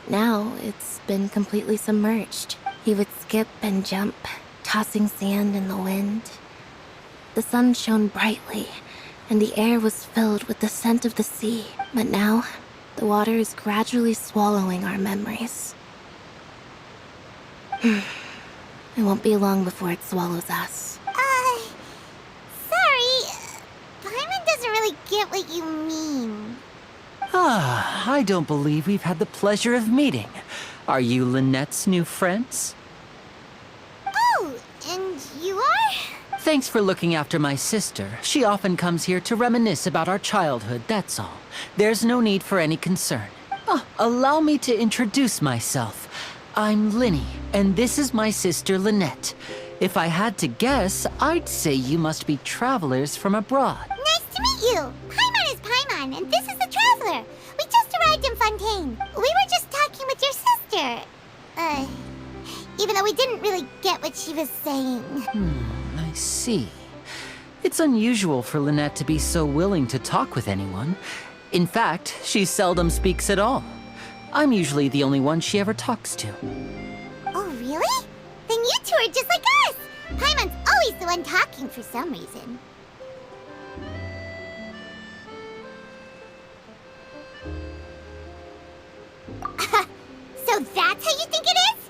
Now, it's been completely submerged. He would skip and jump, tossing sand in the wind. The sun shone brightly, and the air was filled with the scent of the sea. But now, the water is gradually swallowing our memories. It won't be long before it swallows us. Sorry. Paimon doesn't really get what you mean. I don't believe we've had the pleasure of meeting. Are you Lynette's new friends? Oh, and you are? Thanks for looking after my sister. She often comes here to reminisce about our childhood, that's all. There's no need for any concern. Allow me to introduce myself. I'm Linny, and this is my sister Lynette. If I had to guess, I'd say you must be travelers from abroad. Nice to meet you. Paimon is Paimon, and this is the Traveler. We just arrived in Fontaine. We were just talking with your sister. Even though we didn't really get what she was saying. I see. It's unusual for Lynette to be so willing to talk with anyone. In fact, she seldom speaks at all. I'm usually the only one she ever talks to. Oh, really? Then you two are just like us! Paimon's always the one talking for some reason. So that's how you think it is?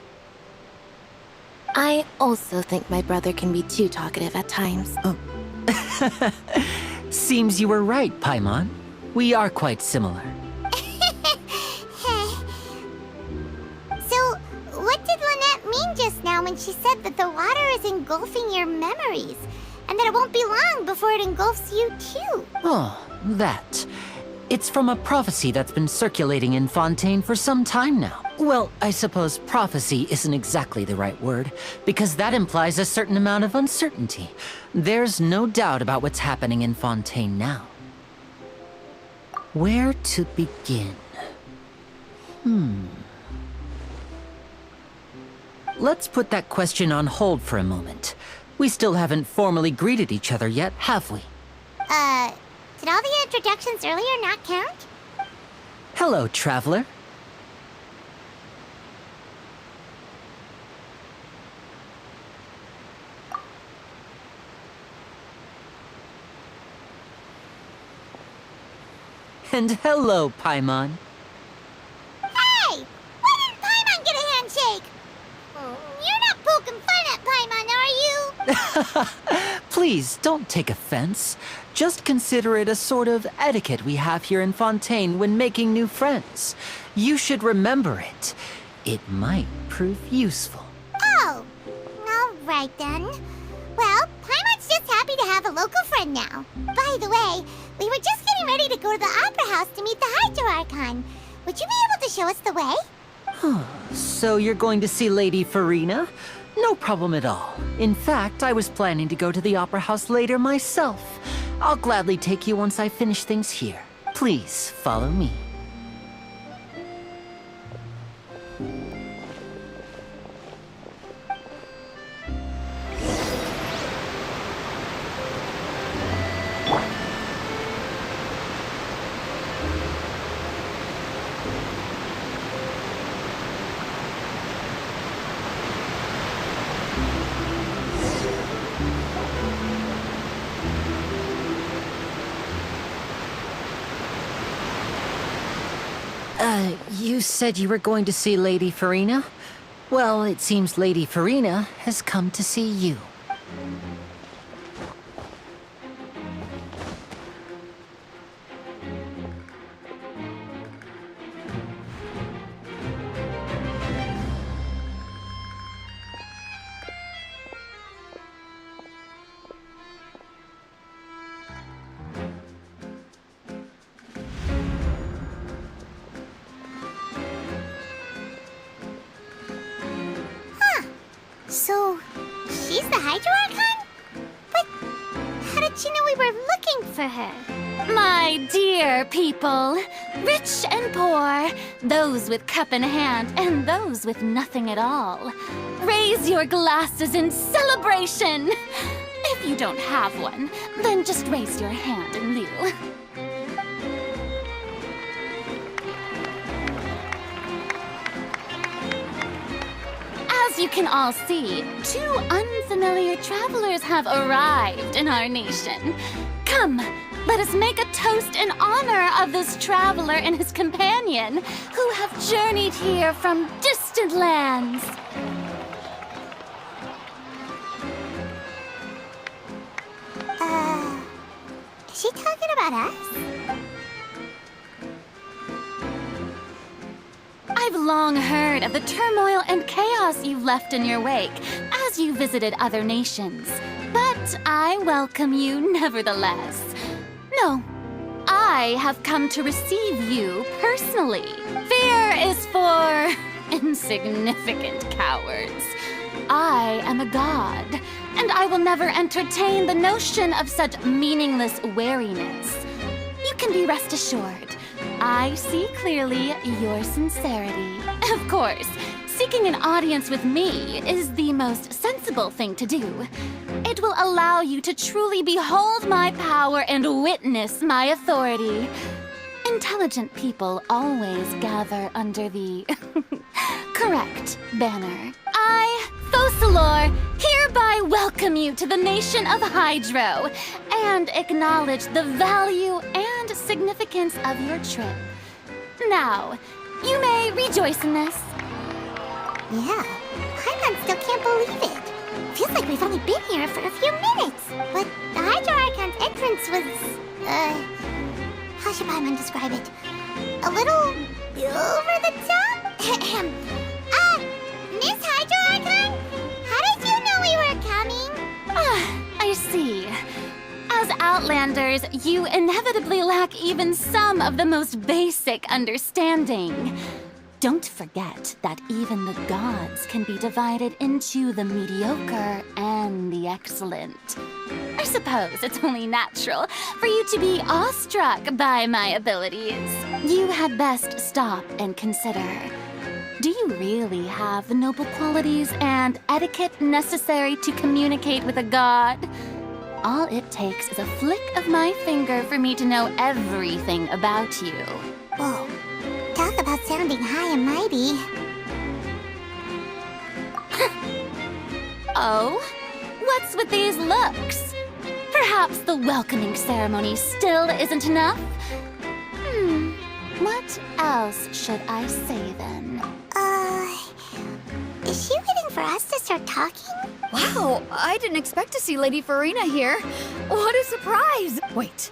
I also think my brother can be too talkative at times. Seems you were right, Paimon. We are quite similar. So, what did Lynette mean just now when she said that the water is engulfing your memories? And that it won't be long before it engulfs you too? Oh, that. It's from a prophecy that's been circulating in Fontaine for some time now. Well, I suppose prophecy isn't exactly the right word, because that implies a certain amount of uncertainty. There's no doubt about what's happening in Fontaine now. Where to begin? Let's put that question on hold for a moment. We still haven't formally greeted each other yet, have we? Did all the introductions earlier not count? Hello, Traveler. And hello, Paimon. Hey! Why didn't Paimon get a handshake? You're not poking fun at Paimon, are you? Please, don't take offense. Just consider it a sort of etiquette we have here in Fontaine when making new friends. You should remember it. It might prove useful. Oh, all right then. Well, Paimon's just happy to have a local friend now. By the way, we were just getting ready to go to the Opera House to meet the Hydro Archon. Would you be able to show us the way? So you're going to see Lady Farina? No problem at all. In fact, I was planning to go to the Opera House later myself. I'll gladly take you once I finish things here. Please, follow me. You said you were going to see Lady Farina? Well, it seems Lady Farina has come to see you. So, she's the Hydro Archon? But how did she know we were looking for her? My dear people, rich and poor, those with cup in hand and those with nothing at all, raise your glasses in celebration! If you don't have one, then just raise your hand in lieu. As you can all see, two unfamiliar travelers have arrived in our nation. Come, let us make a toast in honor of this traveler and his companion who have journeyed here from distant lands. Is she talking about us? I've long heard of the turmoil and chaos you've left in your wake as you visited other nations. But But I welcome you nevertheless. No, I have come to receive you personally. Fear is for insignificant cowards. I am a god, and I will never entertain the notion of such meaningless wariness. You can be rest assured, I see clearly your sincerity. Of course, seeking an audience with me is the most sensible thing to do. It will allow you to truly behold my power and witness my authority. Intelligent people always gather under the correct banner. I, Focalor, hereby welcome you to the nation of Hydro and acknowledge the value and significance of your trip. Now, you may rejoice in this. Yeah, Paimon still can't believe it. Feels like we've only been here for a few minutes. But the Hydro Archon's entrance was, how should Paimon describe it? A little over the top? Miss Hydro Archon? How did you know we were coming? I see. As Outlanders, you inevitably lack even some of the most basic understanding. Don't forget that even the gods can be divided into the mediocre and the excellent. I suppose it's only natural for you to be awestruck by my abilities. You had best stop and consider. Do you really have the noble qualities and etiquette necessary to communicate with a god? All it takes is a flick of my finger for me to know everything about you. Whoa. Talk about sounding high and mighty. Oh? What's with these looks? Perhaps the welcoming ceremony still isn't enough? What else should I say then? Is she waiting for us to start talking? Wow, I didn't expect to see Lady Farina here. What a surprise! Wait,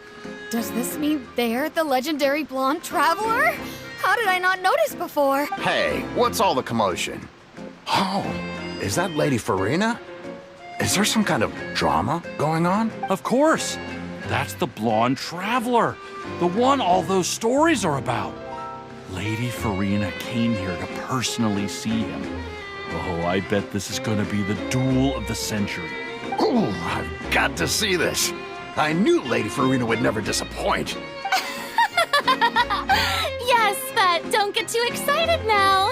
does this mean they're the legendary blonde traveler? How did I not notice before? Hey, what's all the commotion? Oh, is that Lady Farina? Is there some kind of drama going on? Of course. That's the blonde traveler. The one all those stories are about. Lady Farina came here to personally see him. Oh, I bet this is gonna be the duel of the century. Ooh, I've got to see this. I knew Lady Farina would never disappoint. Yes, but don't get too excited now.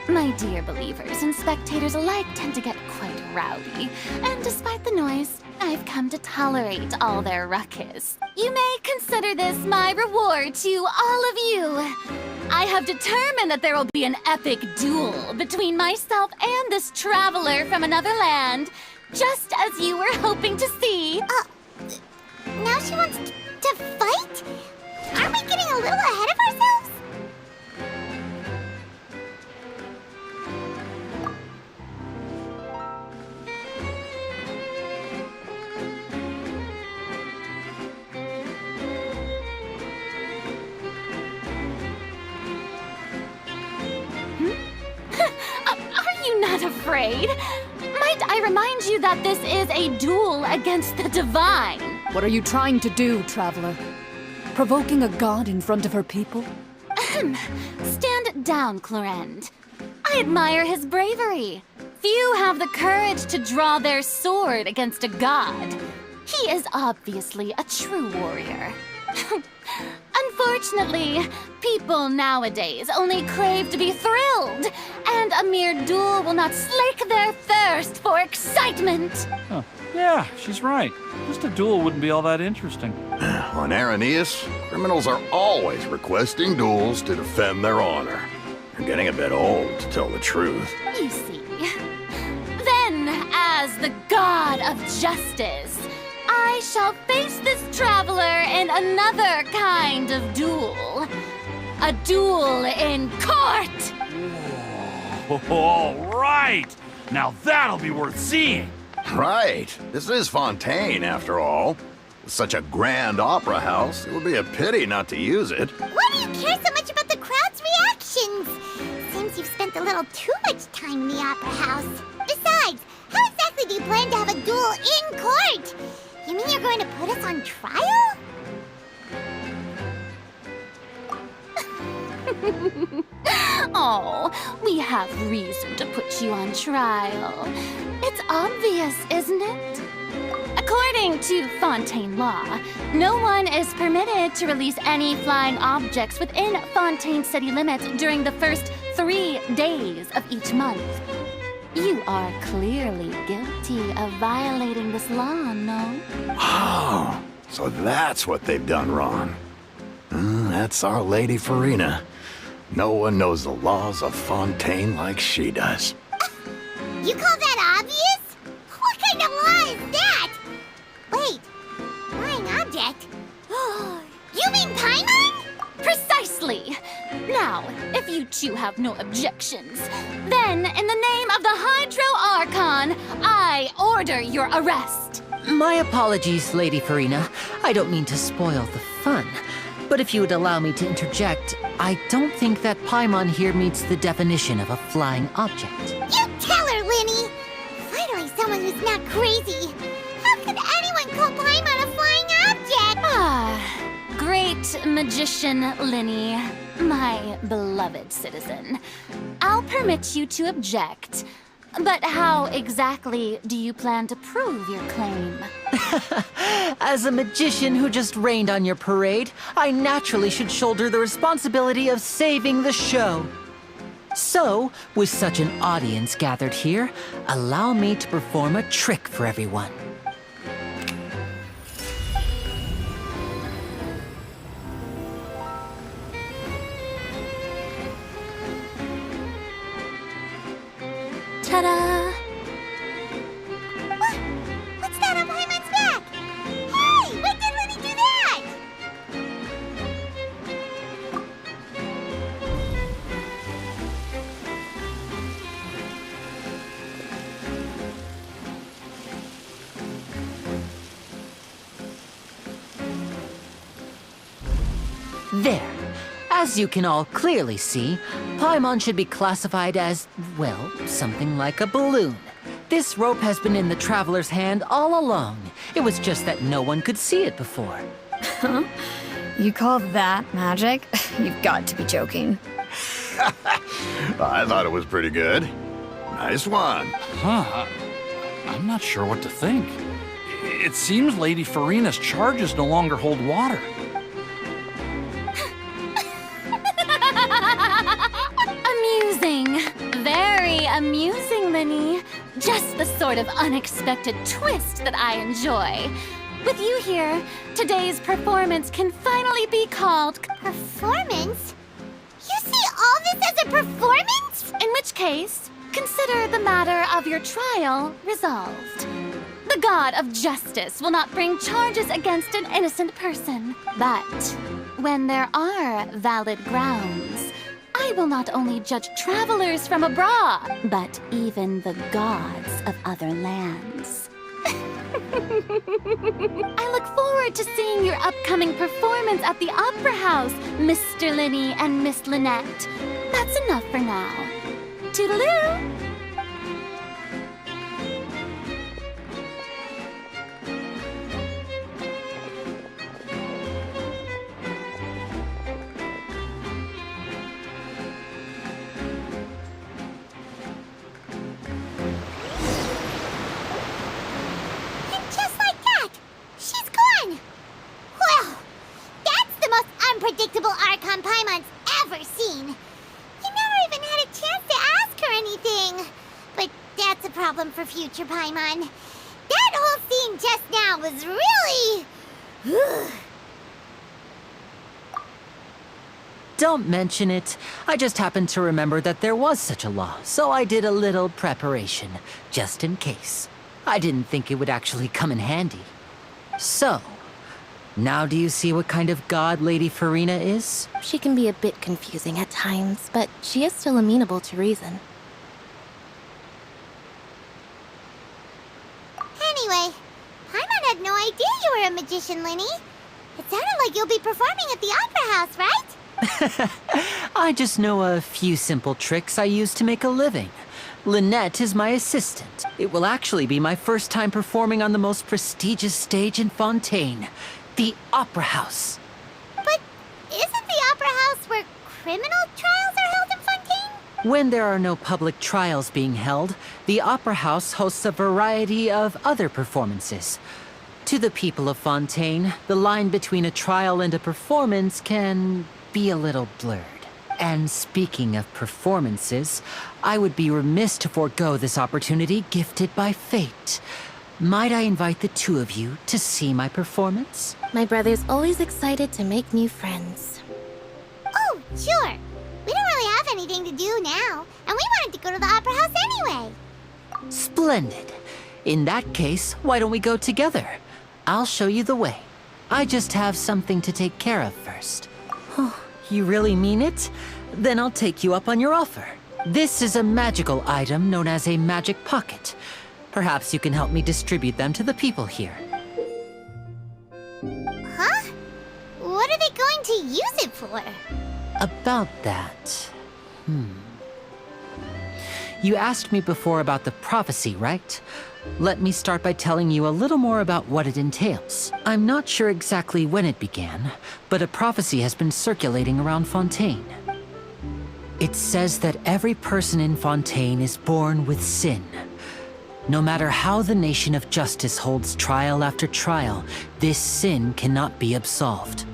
My dear believers and spectators alike tend to get quite rowdy, and despite the noise, I've come to tolerate all their ruckus. You may consider this my reward to all of you. I have determined that there will be an epic duel between myself and this traveler from another land, just as you were hoping to see. Now she wants to fight? Aren't we getting a little ahead of ourselves? Are you not afraid? Might I remind you that this is a duel against the divine? What are you trying to do, traveler? Provoking a god in front of her people? Stand down, Clorend. I admire his bravery. Few have the courage to draw their sword against a god. He is obviously a true warrior. Unfortunately, people nowadays only crave to be thrilled, and a mere duel will not slake their thirst for excitement. Huh. Yeah, she's right. Just a duel wouldn't be all that interesting. On Aranias, criminals are always requesting duels to defend their honor. You're getting a bit old, to tell the truth. You see. Then, as the god of justice, I shall face this traveler in another kind of duel. A duel in court! All right! Now that'll be worth seeing! Right. This is Fontaine, after all. With such a grand opera house, it would be a pity not to use it. Why do you care so much about the crowd's reactions? Seems you've spent a little too much time in the opera house. Besides, how exactly do you plan to have a duel in court? You mean you're going to put us on trial? Oh, we have reason to put you on trial. It's obvious, isn't it? According to Fontaine law, no one is permitted to release any flying objects within Fontaine city limits during the first 3 days of each month. You are clearly guilty of violating this law, no? Oh, so that's what they've done wrong. That's our Lady Farina. No one knows the laws of Fontaine like she does. You call that obvious? What kind of law is that? Wait, flying object? You mean Paimon? Precisely! Now, if you two have no objections, then in the name of the Hydro Archon, I order your arrest. My apologies, Lady Farina. I don't mean to spoil the fun. But if you would allow me to interject, I don't think that Paimon here meets the definition of a flying object. You tell her, Linny! Finally someone who's not crazy. How could anyone call Paimon a flying object? Great magician Linny, my beloved citizen. I'll permit you to object. But how exactly do you plan to prove your claim? As a magician who just rained on your parade, I naturally should shoulder the responsibility of saving the show. So, with such an audience gathered here, allow me to perform a trick for everyone. Ta-da! What's that on Paimon's back? Hey, when did Linny do that? There. As you can all clearly see, Paimon should be classified as, well, something like a balloon. This rope has been in the Traveler's hand all along. It was just that no one could see it before. Huh? You call that magic? You've got to be joking. I thought it was pretty good. Nice one. Huh. I'm not sure what to think. It seems Lady Farina's charges no longer hold water. Amusing. Very amusing, Linny. Just the sort of unexpected twist that I enjoy. With you here, today's performance can finally be called... Performance? You see all this as a performance? In which case, consider the matter of your trial resolved. The god of justice will not bring charges against an innocent person. But when there are valid grounds, I will not only judge travelers from abroad, but even the gods of other lands. I look forward to seeing your upcoming performance at the Opera House, Mr. Linny and Miss Lynette. That's enough for now. Toodaloo! Unpredictable Archon Paimon's ever seen. You never even had a chance to ask her anything. But that's a problem for future Paimon. That whole scene just now was really... Don't mention it. I just happened to remember that there was such a law, so I did a little preparation, just in case. I didn't think it would actually come in handy. So, now do you see what kind of god Lady Farina is? She can be a bit confusing at times, but she is still amenable to reason. Anyway, Paimon had no idea you were a magician, Linny. It sounded like you'll be performing at the Opera House, right? I just know a few simple tricks I use to make a living. Lynette is my assistant. It will actually be my first time performing on the most prestigious stage in Fontaine, the Opera House. But isn't the Opera House where criminal trials are held in Fontaine? When there are no public trials being held, the Opera House hosts a variety of other performances. To the people of Fontaine, the line between a trial and a performance can be a little blurred. And speaking of performances, I would be remiss to forego this opportunity gifted by fate. Might I invite the two of you to see my performance? My brother's always excited to make new friends. Oh, sure. We don't really have anything to do now, and we wanted to go to the Opera House anyway. Splendid. In that case, why don't we go together? I'll show you the way. I just have something to take care of first. Oh, you really mean it? Then I'll take you up on your offer. This is a magical item known as a magic pocket. Perhaps you can help me distribute them to the people here. Huh? What are they going to use it for? About that... You asked me before about the prophecy, right? Let me start by telling you a little more about what it entails. I'm not sure exactly when it began, but a prophecy has been circulating around Fontaine. It says that every person in Fontaine is born with sin. No matter how the nation of justice holds trial after trial, this sin cannot be absolved.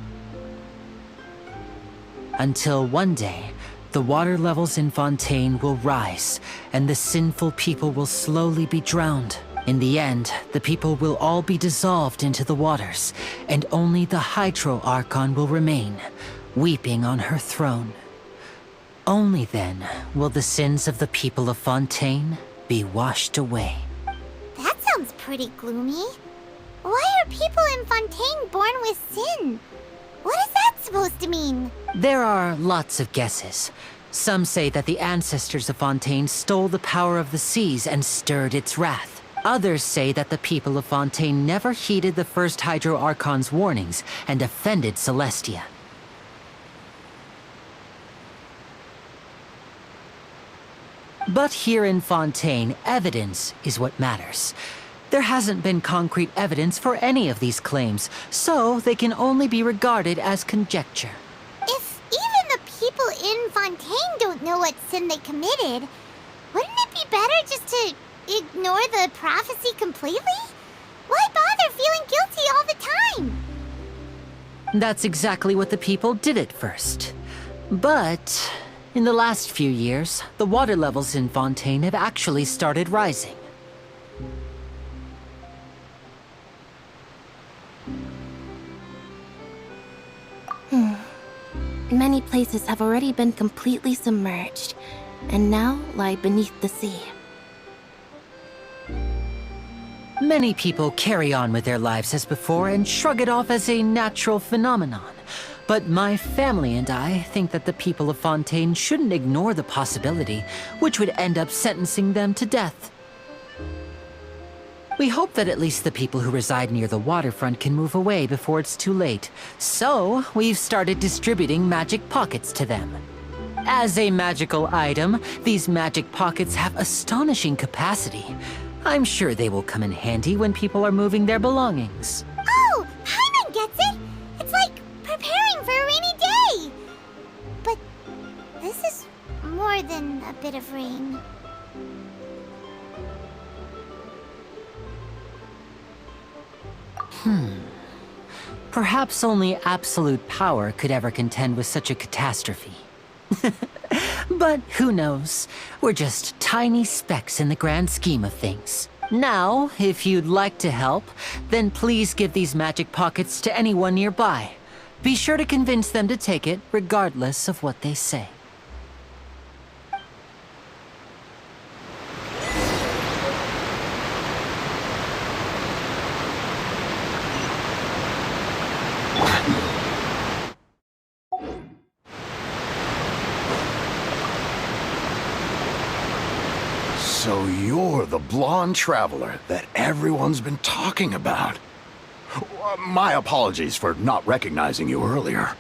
Until one day, the water levels in Fontaine will rise, and the sinful people will slowly be drowned. In the end, the people will all be dissolved into the waters, and only the Hydro Archon will remain, weeping on her throne. Only then will the sins of the people of Fontaine be washed away. That sounds pretty gloomy. Why are people in Fontaine born with sin? What is that supposed to mean? There are lots of guesses. Some say that the ancestors of Fontaine stole the power of the seas and stirred its wrath. Others say that the people of Fontaine never heeded the first Hydro Archon's warnings and offended Celestia. But here in Fontaine, evidence is what matters. There hasn't been concrete evidence for any of these claims, so they can only be regarded as conjecture. If even the people in Fontaine don't know what sin they committed, wouldn't it be better just to ignore the prophecy completely? Why bother feeling guilty all the time? That's exactly what the people did at first. But in the last few years, the water levels in Fontaine have actually started rising. Many places have already been completely submerged, and now lie beneath the sea. Many people carry on with their lives as before and shrug it off as a natural phenomenon. But my family and I think that the people of Fontaine shouldn't ignore the possibility, which would end up sentencing them to death. We hope that at least the people who reside near the waterfront can move away before it's too late. So, we've started distributing magic pockets to them. As a magical item, these magic pockets have astonishing capacity. I'm sure they will come in handy when people are moving their belongings. Oh, Paimon gets it! It's like preparing for a rainy day! But this is more than a bit of rain. Perhaps only absolute power could ever contend with such a catastrophe. But who knows? We're just tiny specks in the grand scheme of things. Now, if you'd like to help, then please give these magic pockets to anyone nearby. Be sure to convince them to take it, regardless of what they say. So you're the blonde traveler that everyone's been talking about. My apologies for not recognizing you earlier.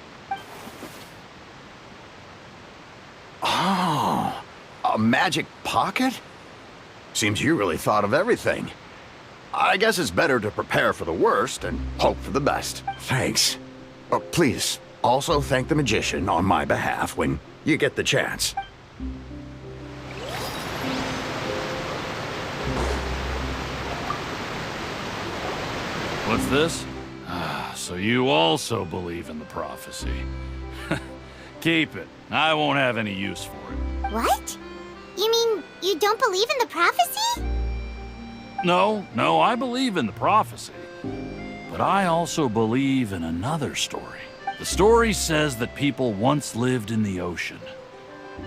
Oh, a magic pocket? Seems you really thought of everything. I guess it's better to prepare for the worst and hope for the best. Thanks. Please, also thank the magician on my behalf when you get the chance. What's this? So you also believe in the prophecy. Keep it. I won't have any use for it. What? You mean you don't believe in the prophecy? No, I believe in the prophecy. But I also believe in another story. The story says that people once lived in the ocean.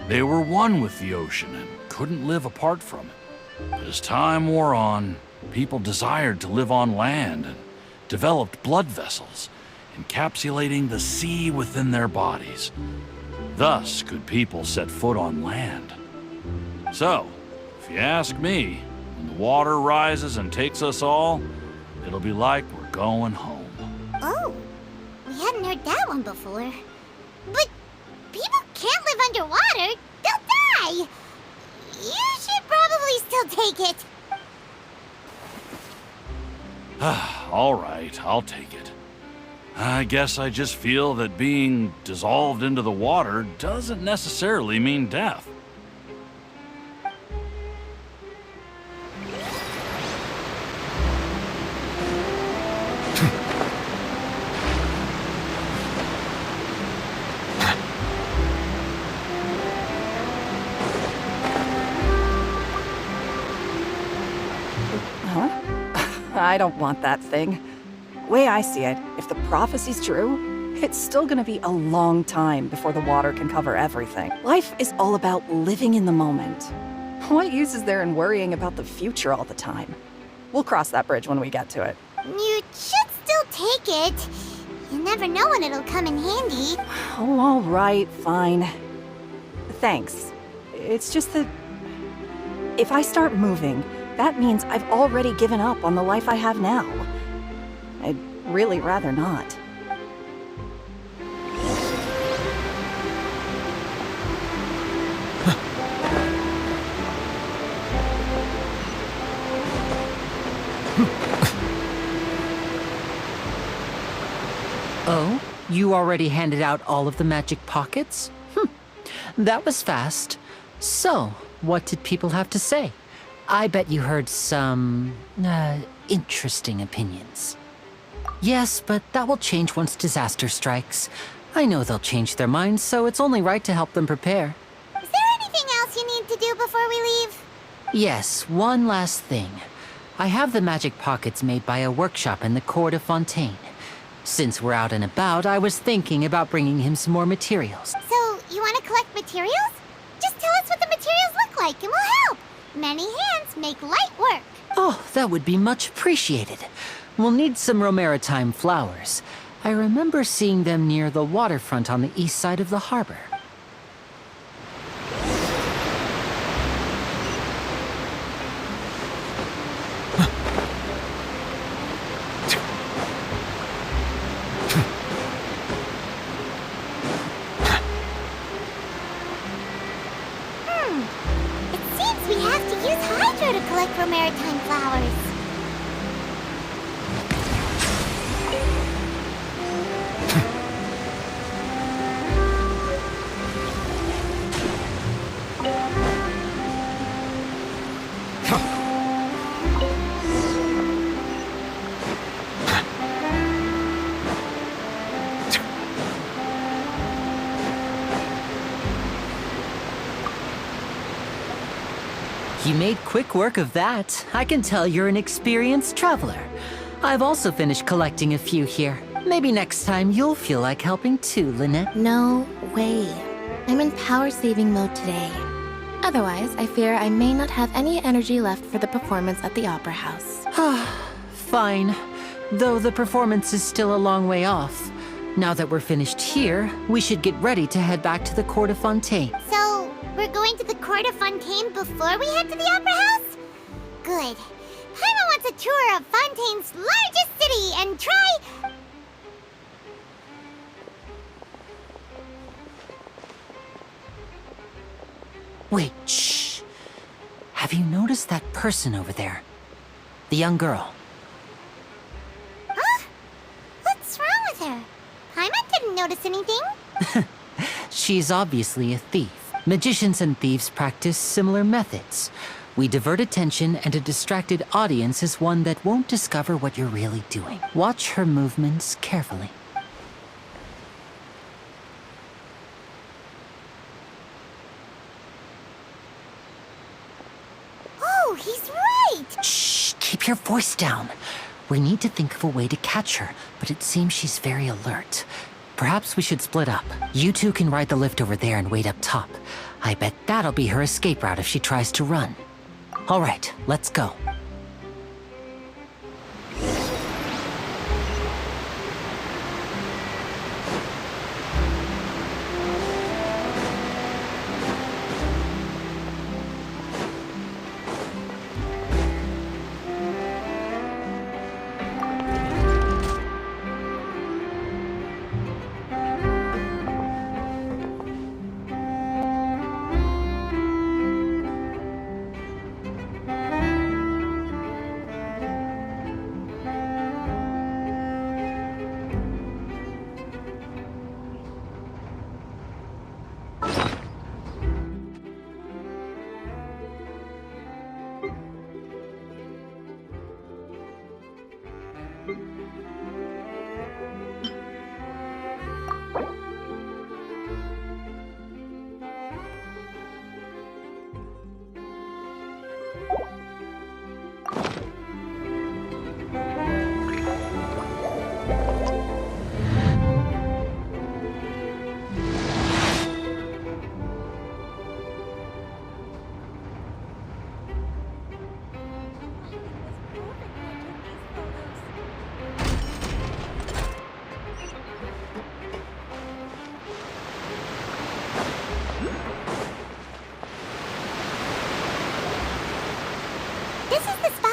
They were one with the ocean and couldn't live apart from it. But as time wore on, people desired to live on land and developed blood vessels, encapsulating the sea within their bodies. Thus could people set foot on land. So, if you ask me, when the water rises and takes us all, it'll be like we're going home. Oh, we hadn't heard that one before. But people can't live underwater. They'll die. You should probably still take it. All right, I'll take it. I guess I just feel that being dissolved into the water doesn't necessarily mean death. I don't want that thing. Way I see it, if the prophecy's true, it's still gonna be a long time before the water can cover everything. Life is all about living in the moment. What use is there in worrying about the future all the time? We'll cross that bridge when we get to it. You should still take it. You never know when it'll come in handy. Oh, all right, fine. Thanks. It's just that if I start moving, that means I've already given up on the life I have now. I'd really rather not. Oh, you already handed out all of the magic pockets? That was fast. So, what did people have to say? I bet you heard some, interesting opinions. Yes, but that will change once disaster strikes. I know they'll change their minds, so it's only right to help them prepare. Is there anything else you need to do before we leave? Yes, one last thing. I have the magic pockets made by a workshop in the court of Fontaine. Since we're out and about, I was thinking about bringing him some more materials. So, you want to collect materials? Just tell us what the materials look like and we'll help. Many hands make light work. Oh, that would be much appreciated. We'll need some romaritime flowers. I remember seeing them near the waterfront on the east side of the harbor. It seems we have to use hydro to collect romaritime flowers. You made quick work of that. I can tell you're an experienced traveler. I've also finished collecting a few here. Maybe next time you'll feel like helping too, Lynette. No way. I'm in power-saving mode today. Otherwise, I fear I may not have any energy left for the performance at the Opera House. Fine. Though the performance is still a long way off. Now that we're finished here, we should get ready to head back to the court of Fontaine. So, we're going to the court of Fontaine before we head to the Opera House? Good. Paimon wants a tour of Fontaine's largest city and try... Wait, shh. Have you noticed that person over there? The young girl. Huh? What's wrong with her? Paimon didn't notice anything. She's obviously a thief. Magicians and thieves practice similar methods. We divert attention, and a distracted audience is one that won't discover what you're really doing. Watch her movements carefully. Oh, he's right! Shh! Keep your voice down. We need to think of a way to catch her, but it seems she's very alert. Perhaps we should split up. You two can ride the lift over there and wait up top. I bet that'll be her escape route if she tries to run. All right, let's go.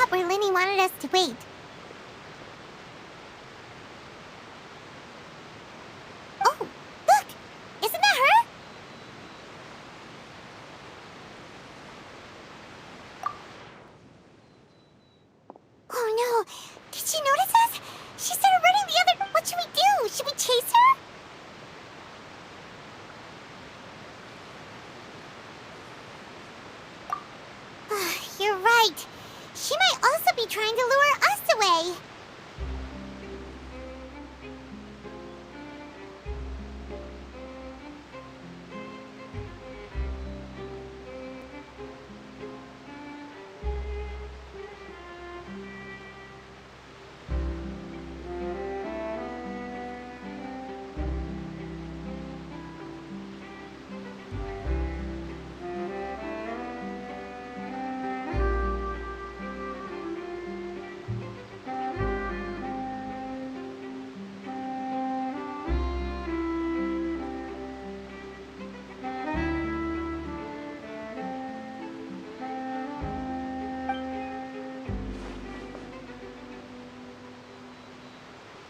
Where Lenny wanted us to wait. Oh, look! Isn't that her? Oh no! Did she notice us? She started running the other... What should we do? Should we chase her? You're right. She might also be trying to lure us away.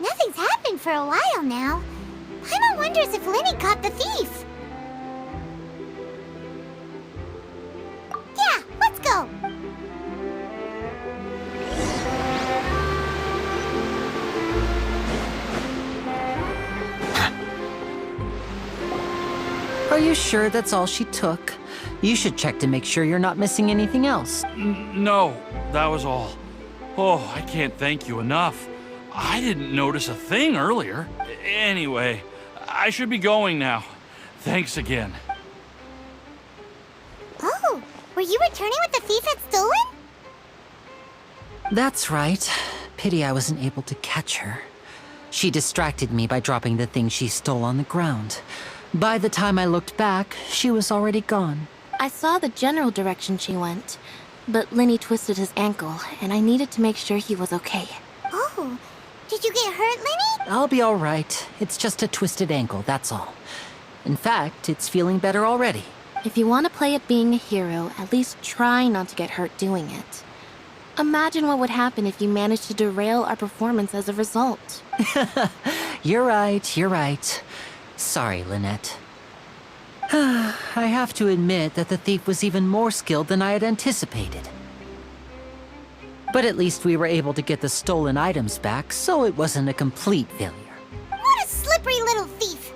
Nothing's happened for a while now. Paimon wonders if Lenny caught the thief. Yeah, let's go. Are you sure that's all she took? You should check to make sure you're not missing anything else. No, that was all. Oh, I can't thank you enough. I didn't notice a thing earlier. Anyway, I should be going now. Thanks again. Oh, were you returning what the thief had stolen? That's right. Pity I wasn't able to catch her. She distracted me by dropping the thing she stole on the ground. By the time I looked back, she was already gone. I saw the general direction she went, but Lenny twisted his ankle, and I needed to make sure he was okay. Oh, did you get hurt, Lenny? I'll be all right. It's just a twisted ankle, that's all. In fact, it's feeling better already. If you want to play at being a hero, at least try not to get hurt doing it. Imagine what would happen if you managed to derail our performance as a result. You're right, you're right. Sorry, Lynette. I have to admit that the thief was even more skilled than I had anticipated. But at least we were able to get the stolen items back, so it wasn't a complete failure. What a slippery little thief!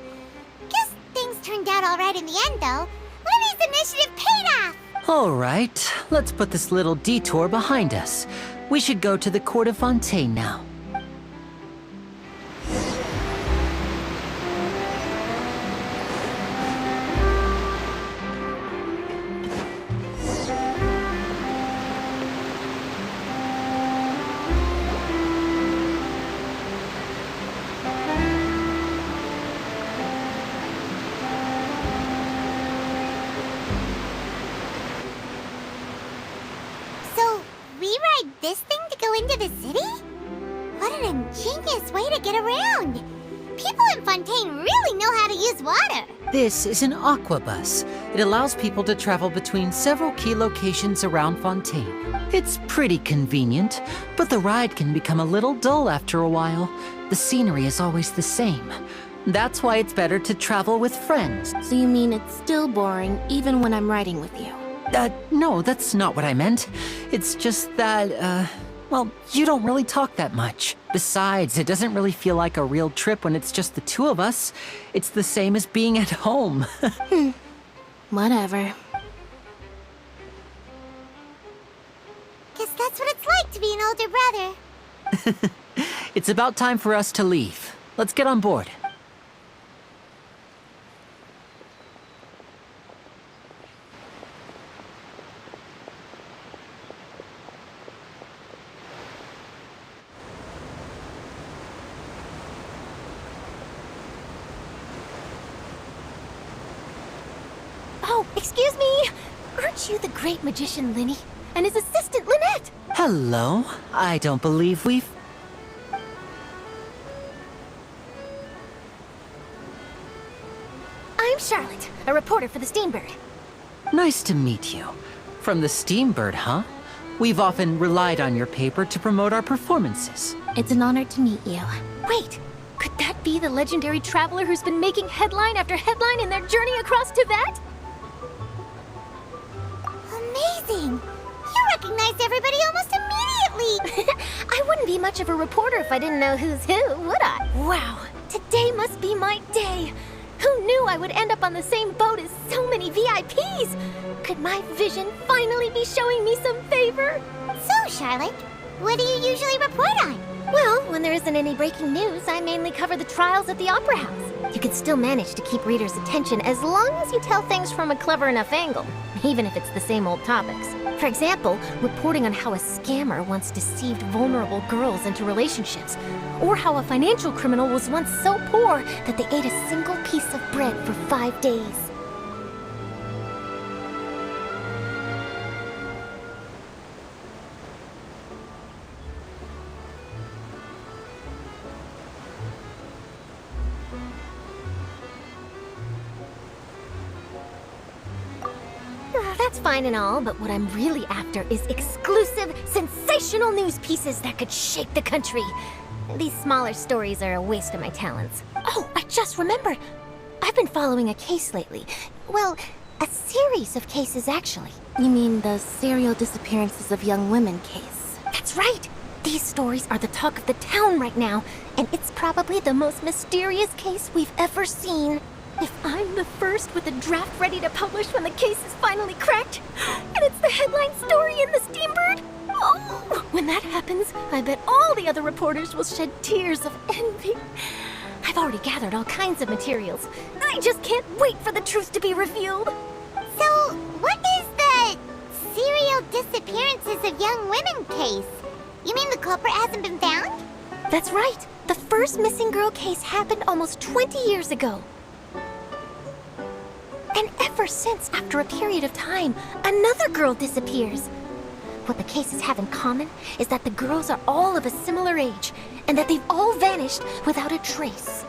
Guess things turned out all right in the end, though. Libby's initiative paid off! All right, let's put this little detour behind us. We should go to the court of Fontaine now. So, we ride this thing to go into the city? What an ingenious way to get around! People in Fontaine really know how to use water! This is an aquabus. It allows people to travel between several key locations around Fontaine. It's pretty convenient, but the ride can become a little dull after a while. The scenery is always the same. That's why it's better to travel with friends. So you mean it's still boring even when I'm riding with you? No, that's not what I meant. It's just that, well, you don't really talk that much. Besides, it doesn't really feel like a real trip when it's just the two of us. It's the same as being at home. Whatever. Guess that's what it's like to be an older brother. It's about time for us to leave. Let's get on board. Oh, excuse me! Aren't you the great magician Linny? And his assistant Lynette? Hello. I don't believe we've... I'm Charlotte, a reporter for the Steambird. Nice to meet you. From the Steambird, huh? We've often relied on your paper to promote our performances. It's an honor to meet you. Wait, could that be the legendary traveler who's been making headline after headline in their journey across Tibet? Amazing! You recognized everybody almost immediately! I wouldn't be much of a reporter if I didn't know who's who, would I? Wow, today must be my day! Who knew I would end up on the same boat as so many VIPs? Could my vision finally be showing me some favor? So, Charlotte, what do you usually report on? Well, when there isn't any breaking news, I mainly cover the trials at the Opera House. You can still manage to keep readers' attention as long as you tell things from a clever enough angle, even if it's the same old topics. For example, reporting on how a scammer once deceived vulnerable girls into relationships, or how a financial criminal was once so poor that they ate a single piece of bread for 5 days. That's fine and all, but what I'm really after is exclusive, sensational news pieces that could shake the country. These smaller stories are a waste of my talents. Oh, I just remembered. I've been following a case lately. Well, a series of cases, actually. You mean the serial disappearances of young women case? That's right. These stories are the talk of the town right now, and it's probably the most mysterious case we've ever seen. If I'm the first with a draft ready to publish when the case is finally cracked, and it's the headline story in the Steambird, oh, when that happens, I bet all the other reporters will shed tears of envy. I've already gathered all kinds of materials. I just can't wait for the truth to be revealed. So, what is the serial disappearances of young women case? You mean the culprit hasn't been found? That's right. The first missing girl case happened almost 20 years ago. And ever since, after a period of time, another girl disappears. What the cases have in common is that the girls are all of a similar age, and that they've all vanished without a trace.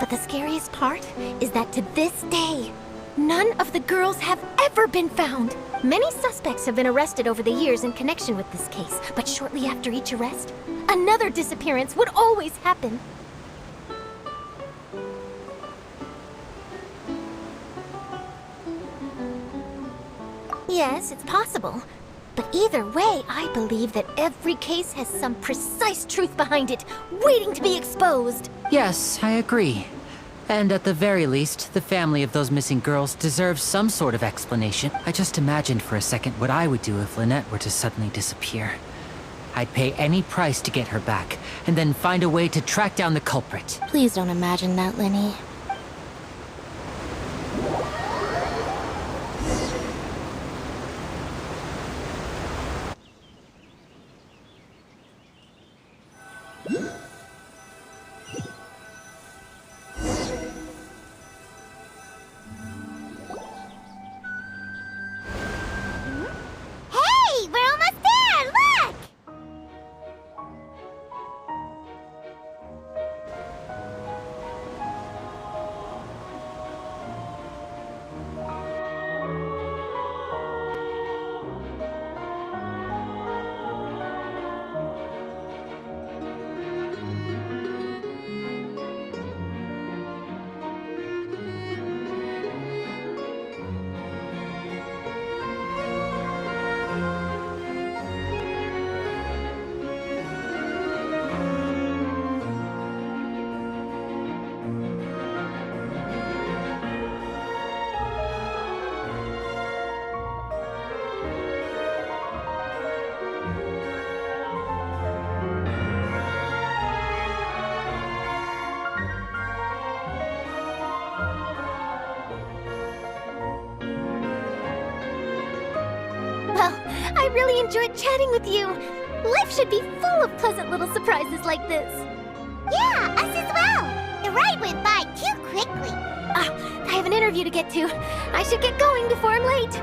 But the scariest part is that to this day, none of the girls have ever been found. Many suspects have been arrested over the years in connection with this case, but shortly after each arrest, another disappearance would always happen. Yes, it's possible. But either way, I believe that every case has some precise truth behind it, waiting to be exposed. Yes, I agree. And at the very least, the family of those missing girls deserves some sort of explanation. I just imagined for a second what I would do if Lynette were to suddenly disappear. I'd pay any price to get her back, and then find a way to track down the culprit. Please don't imagine that, Lenny. Hey, we're almost there! Look! Well, I really enjoyed chatting with you. Life should be full of pleasant little surprises like this. Yeah, us as well. The ride went by too quickly. I have an interview to get to. I should get going before I'm late.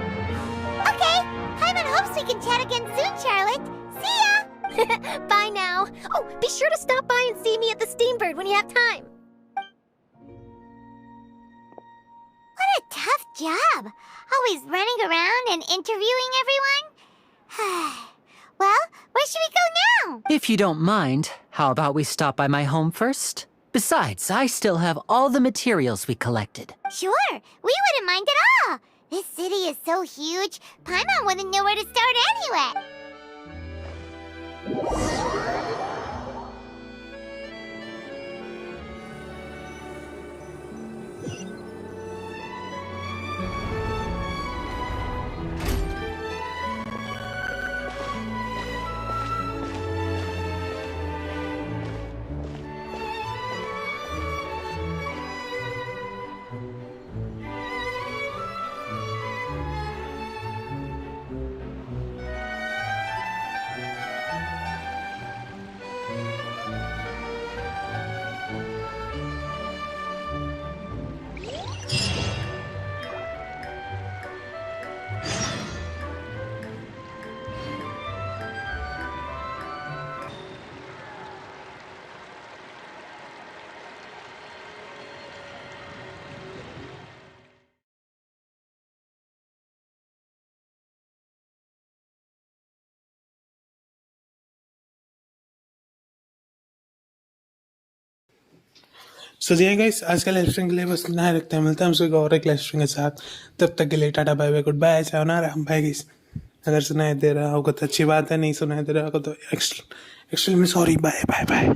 Okay, Hyman hopes we can chat again soon, Charlotte. See ya! Bye now. Oh, be sure to stop by and see me at the Steambird when you have time. What a tough job. Always running around and interviewing everyone. Well, where should we go now? If you don't mind, how about we stop by my home first? Besides, I still have all the materials we collected. Sure, we wouldn't mind at all. This city is so huge, Paimon wouldn't know where to start anyway. So जी guys, आज का live stream के लिए बस इतना ही रखते हैं। मिलता है हमसे और एक लाइव स्ट्रीम के साथ। तब तक के लिए tata bye bye, goodbye, sayonara, bye guys. अगर सुनाई दे रहा होगा तो अच्छी बात है, नहीं सुनाई दे रहा होगा तो actually sorry, bye bye bye.